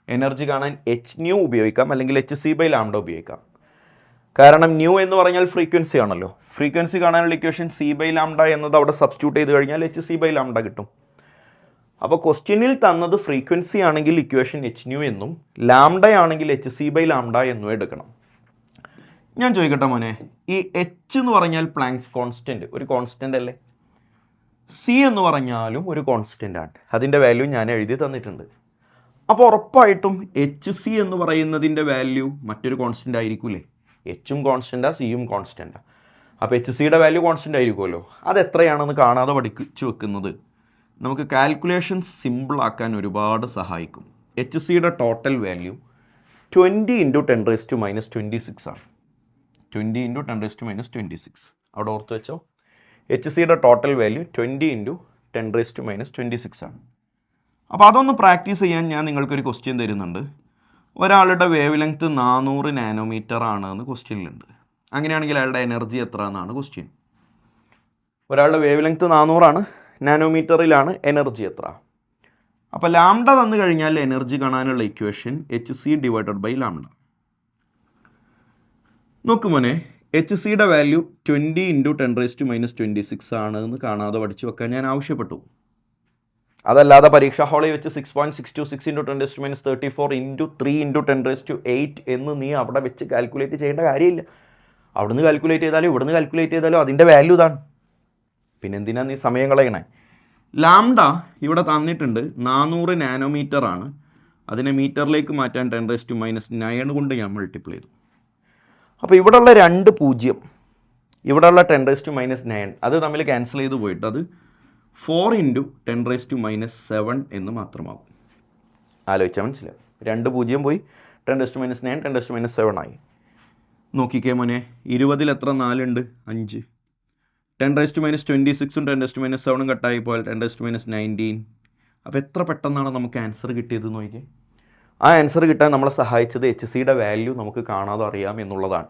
എനർജി കാണാൻ എച്ച് ന്യൂ ഉപയോഗിക്കാം, അല്ലെങ്കിൽ hc/λ ഉപയോഗിക്കാം. കാരണം ന്യൂ എന്ന് പറഞ്ഞാൽ ഫ്രീക്വൻസി ആണല്ലോ. ഫ്രീക്വൻസി കാണാനുള്ള ഇക്വേഷൻ c/λ എന്നത് അവിടെ സബ്സ്റ്റിറ്റ്യൂട്ട് ചെയ്ത് കഴിഞ്ഞാൽ hc/λ കിട്ടും. അപ്പോൾ ക്വസ്റ്റ്യനിൽ തന്നത് ഫ്രീക്വൻസി ആണെങ്കിൽ ഇക്വേഷൻ എച്ച് ന്യൂ എന്നും, ലാംഡയാണെങ്കിൽ hc/λ എന്നും എടുക്കണം. ഞാൻ ചോദിക്കട്ടെ മോനെ, ഈ എച്ച് എന്ന് പറഞ്ഞാൽ പ്ലാങ്ക്സ് കോൺസ്റ്റൻറ്റ് ഒരു കോൺസ്റ്റൻ്റ് അല്ലേ? സി എന്ന് പറഞ്ഞാലും ഒരു കോൺസ്റ്റൻ്റ് ആണ്. അതിൻ്റെ വാല്യൂ ഞാൻ എഴുതി തന്നിട്ടുണ്ട്. അപ്പോൾ ഉറപ്പായിട്ടും എച്ച് സി എന്ന് പറയുന്നതിൻ്റെ വാല്യൂ മറ്റൊരു കോൺസ്റ്റൻ്റ് ആയിരിക്കൂലേ? എച്ചും കോൺസ്റ്റൻ്റാ, സിയും കോൺസ്റ്റൻ്റാ. അപ്പോൾ എച്ച് സിയുടെ വാല്യൂ കോൺസ്റ്റൻ്റ് ആയിരിക്കുമല്ലോ. അതെത്രയാണെന്ന് കാണാതെ പഠിച്ചു വെക്കുന്നത് നമുക്ക് കാൽക്കുലേഷൻ സിമ്പിളാക്കാൻ ഒരുപാട് സഹായിക്കും. എച്ച് സിയുടെ ടോട്ടൽ വാല്യൂ 20 × 10⁻26 ആണ്. 20 × 10⁻26 അവിടെ ഓർത്ത് വെച്ചോ. എച്ച് സിയുടെ ടോട്ടൽ വാല്യൂ 20 × 10⁻26 ആണ്. അപ്പോൾ അതൊന്ന് പ്രാക്ടീസ് ചെയ്യാൻ ഞാൻ നിങ്ങൾക്കൊരു ക്വസ്റ്റ്യൻ തരുന്നുണ്ട്. ഒരാളുടെ വേവ് ലെങ്ത് 400 നാനോമീറ്റർ ആണ് എന്ന് ക്വസ്റ്റ്യനിലുണ്ട്. അങ്ങനെയാണെങ്കിൽ അയാളുടെ എനർജി എത്ര എന്നാണ് ക്വസ്റ്റ്യൻ. ഒരാളുടെ വേവ് ലെങ്ത് 400 ആണ്, നാനോമീറ്ററിലാണ് എനർജി എത്ര? അപ്പോൾ ലാംഡ തന്നു കഴിഞ്ഞാൽ എനർജി കാണാനുള്ള ഇക്വേഷൻ hc/λ. നോക്കുമോനെ, എച്ച് സിയുടെ വാല്യൂ 20 × 10⁻26 ആണ് എന്ന് കാണാതെ പഠിച്ചു വെക്കാൻ ഞാൻ ആവശ്യപ്പെട്ടു. അതല്ലാതെ പരീക്ഷാ ഹാളിൽ വെച്ച് 6.626 × 10⁻34 × 3 × 10⁸ എന്ന് നീ അവിടെ വെച്ച് കാൽക്കുലേറ്റ് ചെയ്യേണ്ട കാര്യമില്ല. അവിടുന്ന് കാൽക്കുലേറ്റ് ചെയ്താലും ഇവിടുന്ന് കാൽക്കുലേറ്റ് ചെയ്താലും അതിൻ്റെ വാല്യൂ ഇതാണ്. പിന്നെ എന്തിനാണ് നീ സമയം കളയണേ? ലാംഡ ഇവിടെ തന്നിട്ടുണ്ട് 400 നാനോമീറ്റർ ആണ്. അതിനെ മീറ്ററിലേക്ക് മാറ്റാൻ 10⁻⁹ കൊണ്ട് ഞാൻ മൾട്ടിപ്ലൈ ചെയ്തു. അപ്പോൾ ഇവിടെയുള്ള 2 0, ഇവിടെയുള്ള 10⁻⁹ അത് തമ്മിൽ ക്യാൻസൽ ചെയ്ത് പോയിട്ട് അത് 4 × 10⁻⁷ എന്ന് മാത്രമാകും. ആലോചിച്ചാൽ മനസ്സിലാവും. 2 0 പോയി 10⁻⁹ 10⁻⁷ ആയി. നോക്കിക്കേ മോനെ, 20ൽ എത്ര 4 ഉണ്ട്? 5. 10⁻26 10⁻⁷ കട്ടായി പോയാൽ 10⁻⁹. അപ്പോൾ എത്ര പെട്ടെന്നാണ് നമുക്ക് ആൻസർ കിട്ടിയത് നോക്കിയേ. ആ ആൻസർ കിട്ടാൻ നമ്മളെ സഹായിച്ചത് എച്ച് സിയുടെ വാല്യൂ നമുക്ക് കാണാതെ അറിയാം എന്നുള്ളതാണ്.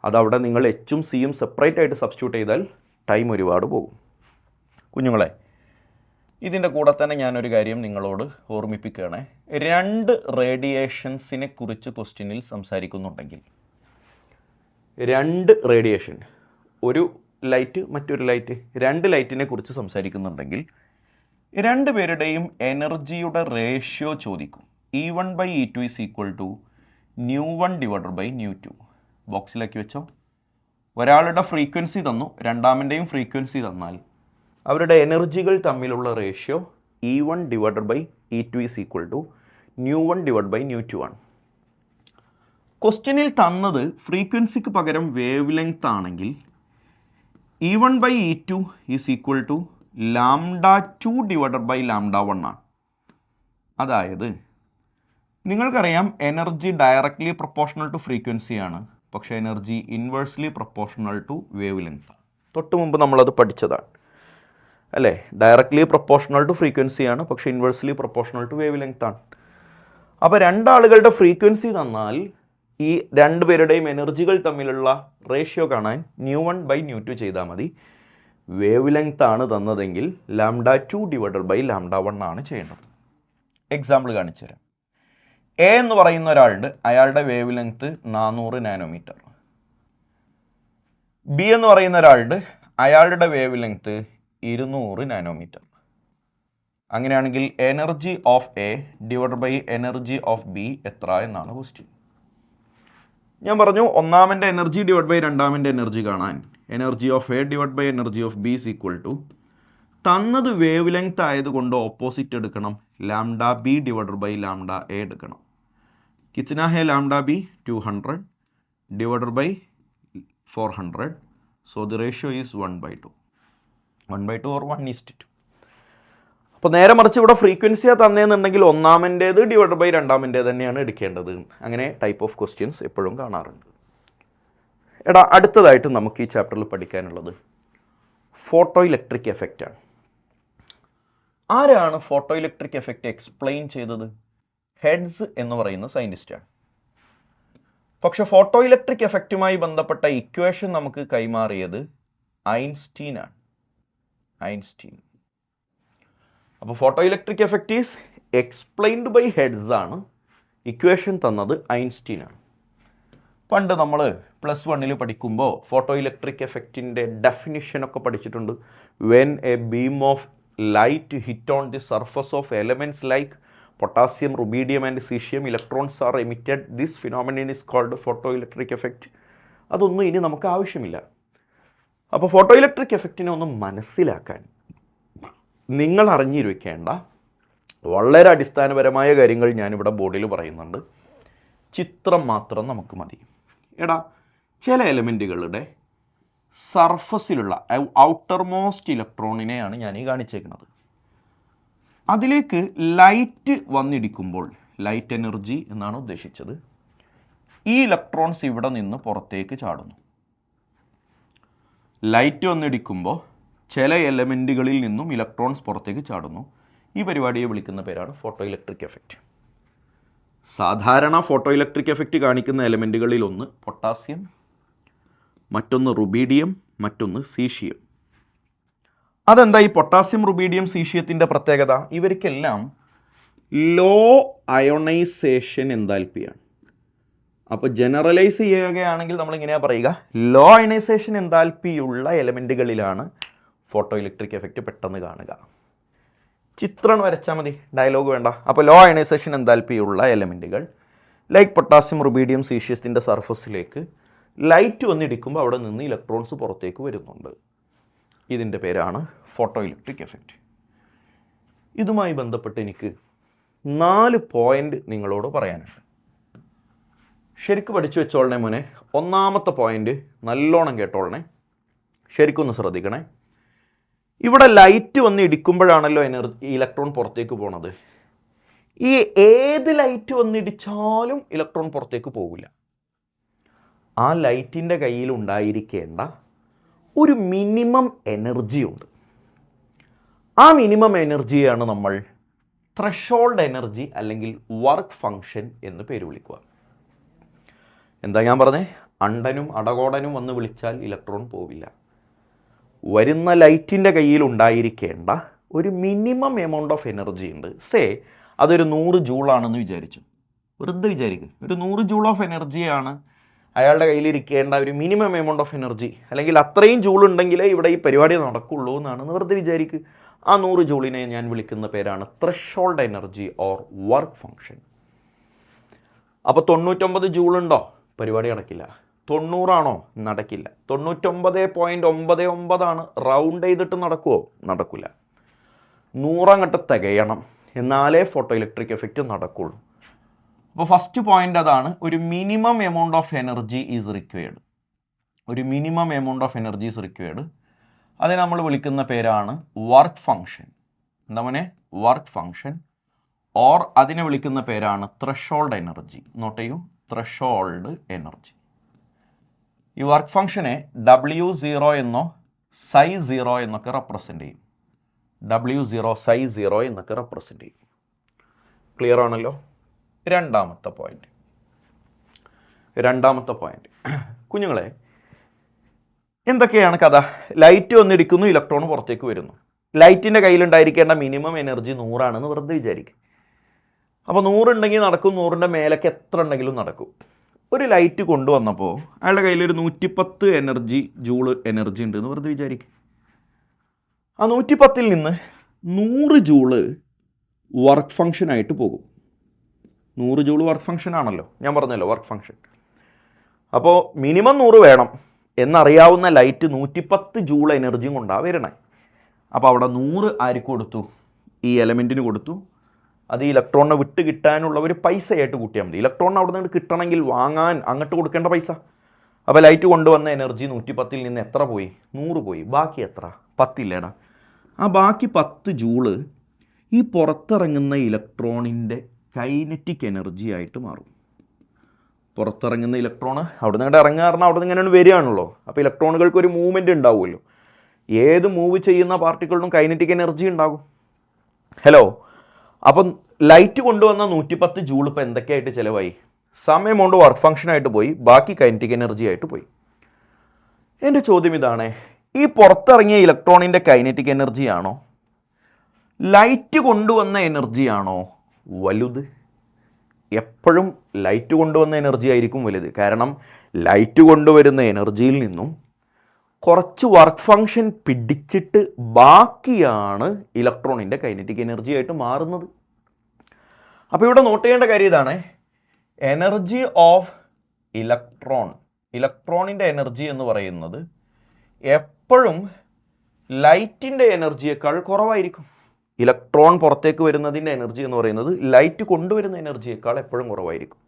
അതവിടെ നിങ്ങൾ എച്ചും സിയും സെപ്പറേറ്റ് ആയിട്ട് സബ്സ്റ്റിറ്റ്യൂട്ട് ചെയ്താൽ ടൈം ഒരുപാട് പോകും. കുഞ്ഞുങ്ങളെ, ഇതിൻ്റെ കൂടെ തന്നെ ഞാനൊരു കാര്യം നിങ്ങളോട് ഓർമ്മിപ്പിക്കുകയാണ്. 2 റേഡിയേഷൻസിനെ കുറിച്ച് ക്വസ്റ്റ്യനിൽ സംസാരിക്കുന്നുണ്ടെങ്കിൽ, 2 റേഡിയേഷൻ, ഒരു ലൈറ്റ് മറ്റൊരു ലൈറ്റ്, 2 ലൈറ്റിനെ കുറിച്ച് സംസാരിക്കുന്നുണ്ടെങ്കിൽ 2 പേരുടെയും എനർജിയുടെ റേഷ്യോ ചോദിക്കും. E1/E2 is equal to ν1/ν2. ബോക്സിലാക്കി വെച്ചോ. ഒരാളുടെ ഫ്രീക്വൻസി തന്നു, രണ്ടാമൻ്റെയും ഫ്രീക്വൻസി തന്നാൽ അവരുടെ എനർജികൾ തമ്മിലുള്ള ratio E1/E2 is equal to ν1 divide by ν2 ആണ്. ക്വസ്റ്റ്യനിൽ തന്നത് ഫ്രീക്വൻസിക്ക് പകരം വേവ് ലെങ്ത് ആണെങ്കിൽ E1 by E2 is equal to λ2 divided by λ1 ആണ്. അതായത് നിങ്ങൾക്കറിയാം എനർജി ഡയറക്റ്റ്ലി പ്രൊപ്പോർഷണൽ ടു ഫ്രീക്വൻസിയാണ്, പക്ഷേ energy inversely proportional to wave length ആണ്. തൊട്ട് മുമ്പ് നമ്മളത് പഠിച്ചതാണ് അല്ലേ? ഡയറക്റ്റ്ലി പ്രൊപ്പോർഷണൽ ടു ഫ്രീക്വൻസിയാണ്, പക്ഷേ inversely proportional to wave length ആണ്. അപ്പോൾ രണ്ടാളുകളുടെ ഫ്രീക്വൻസി തന്നാൽ ഈ രണ്ടുപേരുടെയും എനർജികൾ തമ്മിലുള്ള റേഷ്യോ കാണാൻ ν1 ബൈ ν2 ചെയ്താൽ മതി. വേവ് ലെങ്ത് ആണ് തന്നതെങ്കിൽ λ2 ഡിവൈഡഡ് ബൈ λ1 ആണ് ചെയ്യേണ്ടത്. എക്സാമ്പിൾ കാണിച്ചു തരാം. എ എന്ന് പറയുന്ന ഒരാളുണ്ട്, അയാളുടെ വേവ് ലെങ്ത് 400 നാനോമീറ്റർ. ബി എന്ന് പറയുന്ന ഒരാളുണ്ട്, അയാളുടെ വേവ് ലെങ്ത് 200 നാനോമീറ്റർ. അങ്ങനെയാണെങ്കിൽ energy of A divide by energy of B എത്ര എന്നാണ് ക്വസ്റ്റ്യൻ. ഞാൻ പറഞ്ഞു ഒന്നാമൻ്റെ എനർജി ഡിവൈഡ് ബൈ രണ്ടാമൻ്റെ എനർജി കാണാൻ energy of A divide by energy of B is equal to തന്നത് വേവ് ലെങ്ത് ആയതുകൊണ്ട് ഓപ്പോസിറ്റ് എടുക്കണം, λb ഡിവൈഡ് ബൈ λa എടുക്കണം. कितना है lambda B 200 divided by 400, so the ratio is 1/2 or 1:2. അപ്പോൾ നേരെ മറിച്ച് ഇവിടെ ഫ്രീക്വൻസിയാണ് തന്നേന്നുണ്ടെങ്കിൽ ഒന്നാമൻ്റേത് ഡിവൈഡ് ബൈ രണ്ടാമൻ്റേത് തന്നെയാണ് എടുക്കേണ്ടത്. അങ്ങനെ ടൈപ്പ് ഓഫ് ക്വസ്റ്റ്യൻസ് എപ്പോഴും കാണാറുണ്ട്. എടാ അടുത്തതായിട്ട് നമുക്ക് ഈ ചാപ്റ്ററിൽ പഠിക്കാനുള്ളത് ഫോട്ടോ ഇലക്ട്രിക് എഫക്റ്റാണ്. ആരാണ് ഫോട്ടോ ഇലക്ട്രിക് എഫക്റ്റ് എക്സ്പ്ലെയിൻ ചെയ്തത്? ഹെഡ്സ് എന്ന് പറയുന്ന സയൻറ്റിസ്റ്റാണ്. പക്ഷെ ഫോട്ടോ ഇലക്ട്രിക് എഫക്റ്റുമായി ബന്ധപ്പെട്ട ഇക്വേഷൻ നമുക്ക് കൈമാറിയത് ഐൻസ്റ്റീൻ ആണ്. ഐൻസ്റ്റീൻ. അപ്പോൾ photo electric effect is explained by Hertz ആണ്, ഇക്വേഷൻ തന്നത് ഐൻസ്റ്റീൻ ആണ്. പണ്ട് നമ്മൾ +1 പഠിക്കുമ്പോൾ ഫോട്ടോ ഇലക്ട്രിക് എഫക്റ്റിൻ്റെ ഡെഫിനിഷനൊക്കെ പഠിച്ചിട്ടുണ്ട്. When a beam of light hit on the surface of elements like potassium, rubidium and caesium, electrons are emitted. This phenomenon is called photo electric effect. അതൊന്നും ഇനി നമുക്ക് ആവശ്യമില്ല. അപ്പോൾ ഫോട്ടോ ഇലക്ട്രിക് എഫക്റ്റിനെ ഒന്ന് മനസ്സിലാക്കാൻ നിങ്ങൾ അറിഞ്ഞിരിക്കേണ്ട വളരെ അടിസ്ഥാനപരമായ കാര്യങ്ങൾ ഞാനിവിടെ ബോർഡിൽ പറയുന്നുണ്ട്. ചിത്രം മാത്രം നമുക്ക് മതി. എടാ ചില എലമെൻറ്റുകളുടെ സർഫസിലുള്ള ഔട്ടർ മോസ്റ്റ് ഇലക്ട്രോണിനെയാണ് ഞാൻ ഈ കാണിച്ചേക്കുന്നത്. അതിലേക്ക് ലൈറ്റ് വന്നിടിക്കുമ്പോൾ, ലൈറ്റ് എനർജി എന്നാണ് ഉദ്ദേശിച്ചത്, ഈ ഇലക്ട്രോൺസ് ഇവിടെ നിന്ന് പുറത്തേക്ക് ചാടുന്നു. ലൈറ്റ് വന്നിടിക്കുമ്പോൾ ചില എലമെൻറ്റുകളിൽ നിന്നും ഇലക്ട്രോൺസ് പുറത്തേക്ക് ചാടുന്നു. ഈ പരിപാടിയെ വിളിക്കുന്ന പേരാണ് ഫോട്ടോ ഇലക്ട്രിക് എഫക്റ്റ്. സാധാരണ ഫോട്ടോ ഇലക്ട്രിക് എഫക്റ്റ് കാണിക്കുന്ന എലമെൻറ്റുകളിൽ ഒന്ന് പൊട്ടാസ്യം, മറ്റൊന്ന് റുബീഡിയം, മറ്റൊന്ന് സീഷ്യം. അതെന്താ ഈ പൊട്ടാസ്യം, റുബീഡിയം, സീഷ്യത്തിൻ്റെ പ്രത്യേകത? ഇവർക്കെല്ലാം ലോ അയോണൈസേഷൻ എൻതാൽപ്പിയാണ്. അപ്പോൾ ജനറലൈസ് ചെയ്യുകയാണെങ്കിൽ നമ്മളിങ്ങനെയാണ് പറയുക, ലോ അയണൈസേഷൻ എൻതാൽപ്പിയുള്ള എലമെൻറ്റുകളിലാണ് ഫോട്ടോ ഇലക്ട്രിക് എഫക്റ്റ് പെട്ടെന്ന് കാണുക. ചിത്രം വരച്ചാൽ മതി, ഡയലോഗ് വേണ്ട. അപ്പോൾ ലോ അയണൈസേഷൻ എൻതാൽപ്പിയുള്ള എലമെൻറ്റുകൾ ലൈക്ക് പൊട്ടാസ്യം, റുബീഡിയം, സീഷ്യത്തിൻ്റെ സർഫസിലേക്ക് ലൈറ്റ് വന്നിടിക്കുമ്പോൾ അവിടെ നിന്ന് ഇലക്ട്രോൺസ് പുറത്തേക്ക് വരുന്നുണ്ട്. ഇതിൻ്റെ പേരാണ് ഫോട്ടോ ഇലക്ട്രിക് എഫക്റ്റ്. ഇതുമായി ബന്ധപ്പെട്ട് എനിക്ക് 4 പോയിൻ്റ് നിങ്ങളോട് പറയാനുണ്ട്. ശരിക്കും പഠിച്ചു വെച്ചോളണേ മോനെ. ഒന്നാമത്തെ പോയിൻ്റ് നല്ലോണം കേട്ടോളണേ, ശരിക്കൊന്ന് ശ്രദ്ധിക്കണേ. ഇവിടെ ലൈറ്റ് വന്ന് ഇടിക്കുമ്പോഴാണല്ലോ ഇലക്ട്രോൺ പുറത്തേക്ക് പോണത്. ഈ ഏത് ലൈറ്റ് വന്നിടിച്ചാലും ഇലക്ട്രോൺ പുറത്തേക്ക് പോകില്ല. ആ ലൈറ്റിൻ്റെ കയ്യിൽ ഉണ്ടായിരിക്കേണ്ട ഒരു മിനിമം എനർജി ഉണ്ട്. ആ മിനിമം എനർജിയാണ് നമ്മൾ ത്രെഷോൾഡ് എനർജി അല്ലെങ്കിൽ വർക്ക് ഫങ്ഷൻ എന്ന് പേര് വിളിക്കുക. എന്താ ഞാൻ പറഞ്ഞേ? അണ്ടനും അടകോടനും വന്ന് വിളിച്ചാൽ ഇലക്ട്രോൺ പോവില്ല. വരുന്ന ലൈറ്റിൻ്റെ കയ്യിൽ ഉണ്ടായിരിക്കേണ്ട ഒരു മിനിമം എമൗണ്ട് ഓഫ് എനർജി ഉണ്ട്. സേ അതൊരു 100 ജൂളാണെന്ന് വിചാരിച്ചു. വെറുതെ വിചാരിക്കും, ഒരു 100 ജൂൾ ഓഫ് എനർജിയാണ് അയാളുടെ കയ്യിലിരിക്കേണ്ട ഒരു മിനിമം എമൗണ്ട് ഓഫ് എനർജി, അല്ലെങ്കിൽ അത്രയും ജൂൾ ഉണ്ടെങ്കിലേ ഇവിടെ ഈ പരിപാടി നടക്കുള്ളൂ എന്നാണെന്ന് വെറുതെ വിചാരിക്കുക. ആ 100 ജൂളിനെ ഞാൻ വിളിക്കുന്ന പേരാണ് threshold energy or work function. അപ്പോൾ 99 ജൂളുണ്ടോ? പരിപാടി നടക്കില്ല. 90 ആണോ? നടക്കില്ല. 99.99 റൗണ്ട് ചെയ്തിട്ട് നടക്കുമോ? നടക്കില്ല. 100 അങ്ങോട്ട് തികയണം. എന്നാലേ ഫോട്ടോ ഇലക്ട്രിക് എഫക്റ്റ് നടക്കുള്ളൂ. അപ്പോൾ ഫസ്റ്റ് പോയിൻ്റ് അതാണ്, ഒരു minimum amount of energy is required. ഒരു minimum amount of energy is required. അതിനെ നമ്മൾ വിളിക്കുന്ന പേരാണ് വർക്ക് ഫങ്ഷൻ. എന്താ മോനെ? Work function. ഓർ അതിനെ വിളിക്കുന്ന പേരാണ് ത്രഷോൾഡ് എനർജി. നോട്ട് ചെയ്യൂ, ത്രഷോൾഡ് എനർജി. ഈ വർക്ക് ഫങ്ഷനെ W0 എന്നോ ψ0 എന്നൊക്കെ റെപ്രസെൻ്റ് ചെയ്യും. W0 ψ0 എന്നൊക്കെ റെപ്രസെൻ്റ് ചെയ്യും. ക്ലിയർ ആണല്ലോ? രണ്ടാമത്തെ പോയിന്റ് കുഞ്ഞുങ്ങളെ, എന്തൊക്കെയാണ് കഥ? ലൈറ്റ് വന്നിടിക്കുന്നു, ഇലക്ട്രോൺ പുറത്തേക്ക് വരുന്നു. ലൈറ്റിൻ്റെ കയ്യിലുണ്ടായിരിക്കേണ്ട മിനിമം എനർജി 100 വെറുതെ വിചാരിക്കും. അപ്പോൾ 100 ഉണ്ടെങ്കിൽ നടക്കും, 100ൻ്റെ മേലൊക്കെ എത്ര ഉണ്ടെങ്കിലും നടക്കും. ഒരു ലൈറ്റ് കൊണ്ടുവന്നപ്പോൾ അയാളുടെ കയ്യിലൊരു 110 ജൂൾ എനർജി ഉണ്ടെന്ന് വെറുതെ വിചാരിക്കും. ആ 110ൽ നിന്ന് 100 ജൂള് വർക്ക് ഫങ്ഷനായിട്ട് പോകും. 100 ജൂൾ വർക്ക് ഫങ്ഷൻ ആണല്ലോ, ഞാൻ പറഞ്ഞല്ലോ വർക്ക് ഫങ്ഷൻ. അപ്പോൾ മിനിമം 100 വേണം എന്നറിയാവുന്ന ലൈറ്റ് 110 ജൂൾ എനർജിയും കൊണ്ടാണ് വരണേ. അപ്പോൾ അവിടെ 100 ആർക്ക് കൊടുത്തു? ഈ എലമെൻറ്റിന് കൊടുത്തു. അത് ഈ ഇലക്ട്രോണിനെ വിട്ട് കിട്ടാനുള്ള ഒരു പൈസയായിട്ട് കൂട്ടിയാൽ മതി. ഇലക്ട്രോണിന് അവിടെ നിന്ന് കിട്ടണമെങ്കിൽ വാങ്ങാൻ അങ്ങോട്ട് കൊടുക്കേണ്ട പൈസ. അപ്പോൾ ലൈറ്റ് കൊണ്ടുവന്ന എനർജി 110ൽ നിന്ന് എത്ര പോയി? 100 പോയി. ബാക്കി എത്ര? 10 ഇല്ലേടാ. ആ ബാക്കി 10 ജൂള് ഈ പുറത്തിറങ്ങുന്ന ഇലക്ട്രോണിൻ്റെ കൈനറ്റിക് എനർജി ആയിട്ട് മാറും. പുറത്തിറങ്ങുന്ന ഇലക്ട്രോൺ അവിടെ നിന്ന് ഇറങ്ങുക പറഞ്ഞാൽ അവിടെ നിന്ന് ഇങ്ങനെയാണ് വരികയാണല്ലോ. അപ്പോൾ ഇലക്ട്രോണുകൾക്ക് ഒരു മൂവ്മെൻറ്റ് ഉണ്ടാവുമല്ലോ. ഏത് മൂവ് ചെയ്യുന്ന പാർട്ടിക്കിളിനും കൈനറ്റിക് എനർജി ഉണ്ടാകും. ഹലോ, അപ്പം ലൈറ്റ് കൊണ്ടുവന്ന 110 ജൂൾ ഇപ്പോൾ എന്തൊക്കെയായിട്ട് ചിലവായി? സം എമൗണ്ട് വർക്ക് ഫങ്ഷനായിട്ട് പോയി, ബാക്കി കൈനറ്റിക് എനർജി ആയിട്ട് പോയി. എൻ്റെ ചോദ്യം ഇതാണ്, ഈ പുറത്തിറങ്ങിയ ഇലക്ട്രോണിൻ്റെ കൈനറ്റിക് എനർജിയാണോ ലൈറ്റ് കൊണ്ടുവന്ന എനർജിയാണോ വലുത്? എപ്പോഴും ലൈറ്റ് കൊണ്ടുവന്ന എനർജി ആയിരിക്കും വലുത്. കാരണം ലൈറ്റ് കൊണ്ടുവരുന്ന എനർജിയിൽ നിന്നും കുറച്ച് വർക്ക് ഫങ്ഷൻ പിടിച്ചിട്ട് ബാക്കിയാണ് ഇലക്ട്രോണിൻ്റെ കൈനറ്റിക് എനർജി ആയിട്ട് മാറുന്നത്. അപ്പോൾ ഇവിടെ നോട്ട് ചെയ്യേണ്ട കാര്യം ഇതാണ്, എനർജി ഓഫ് ഇലക്ട്രോണിൻ്റെ എനർജി എന്ന് പറയുന്നത് എപ്പോഴും ലൈറ്റിൻ്റെ എനർജിയേക്കാൾ കുറവായിരിക്കും. ഇലക്ട്രോൺ പുറത്തേക്ക് വരുന്നതിൻ്റെ എനർജി എന്ന് പറയുന്നത് ലൈറ്റ് കൊണ്ടുവരുന്ന എനർജിയേക്കാൾ എപ്പോഴും കുറവായിരിക്കും.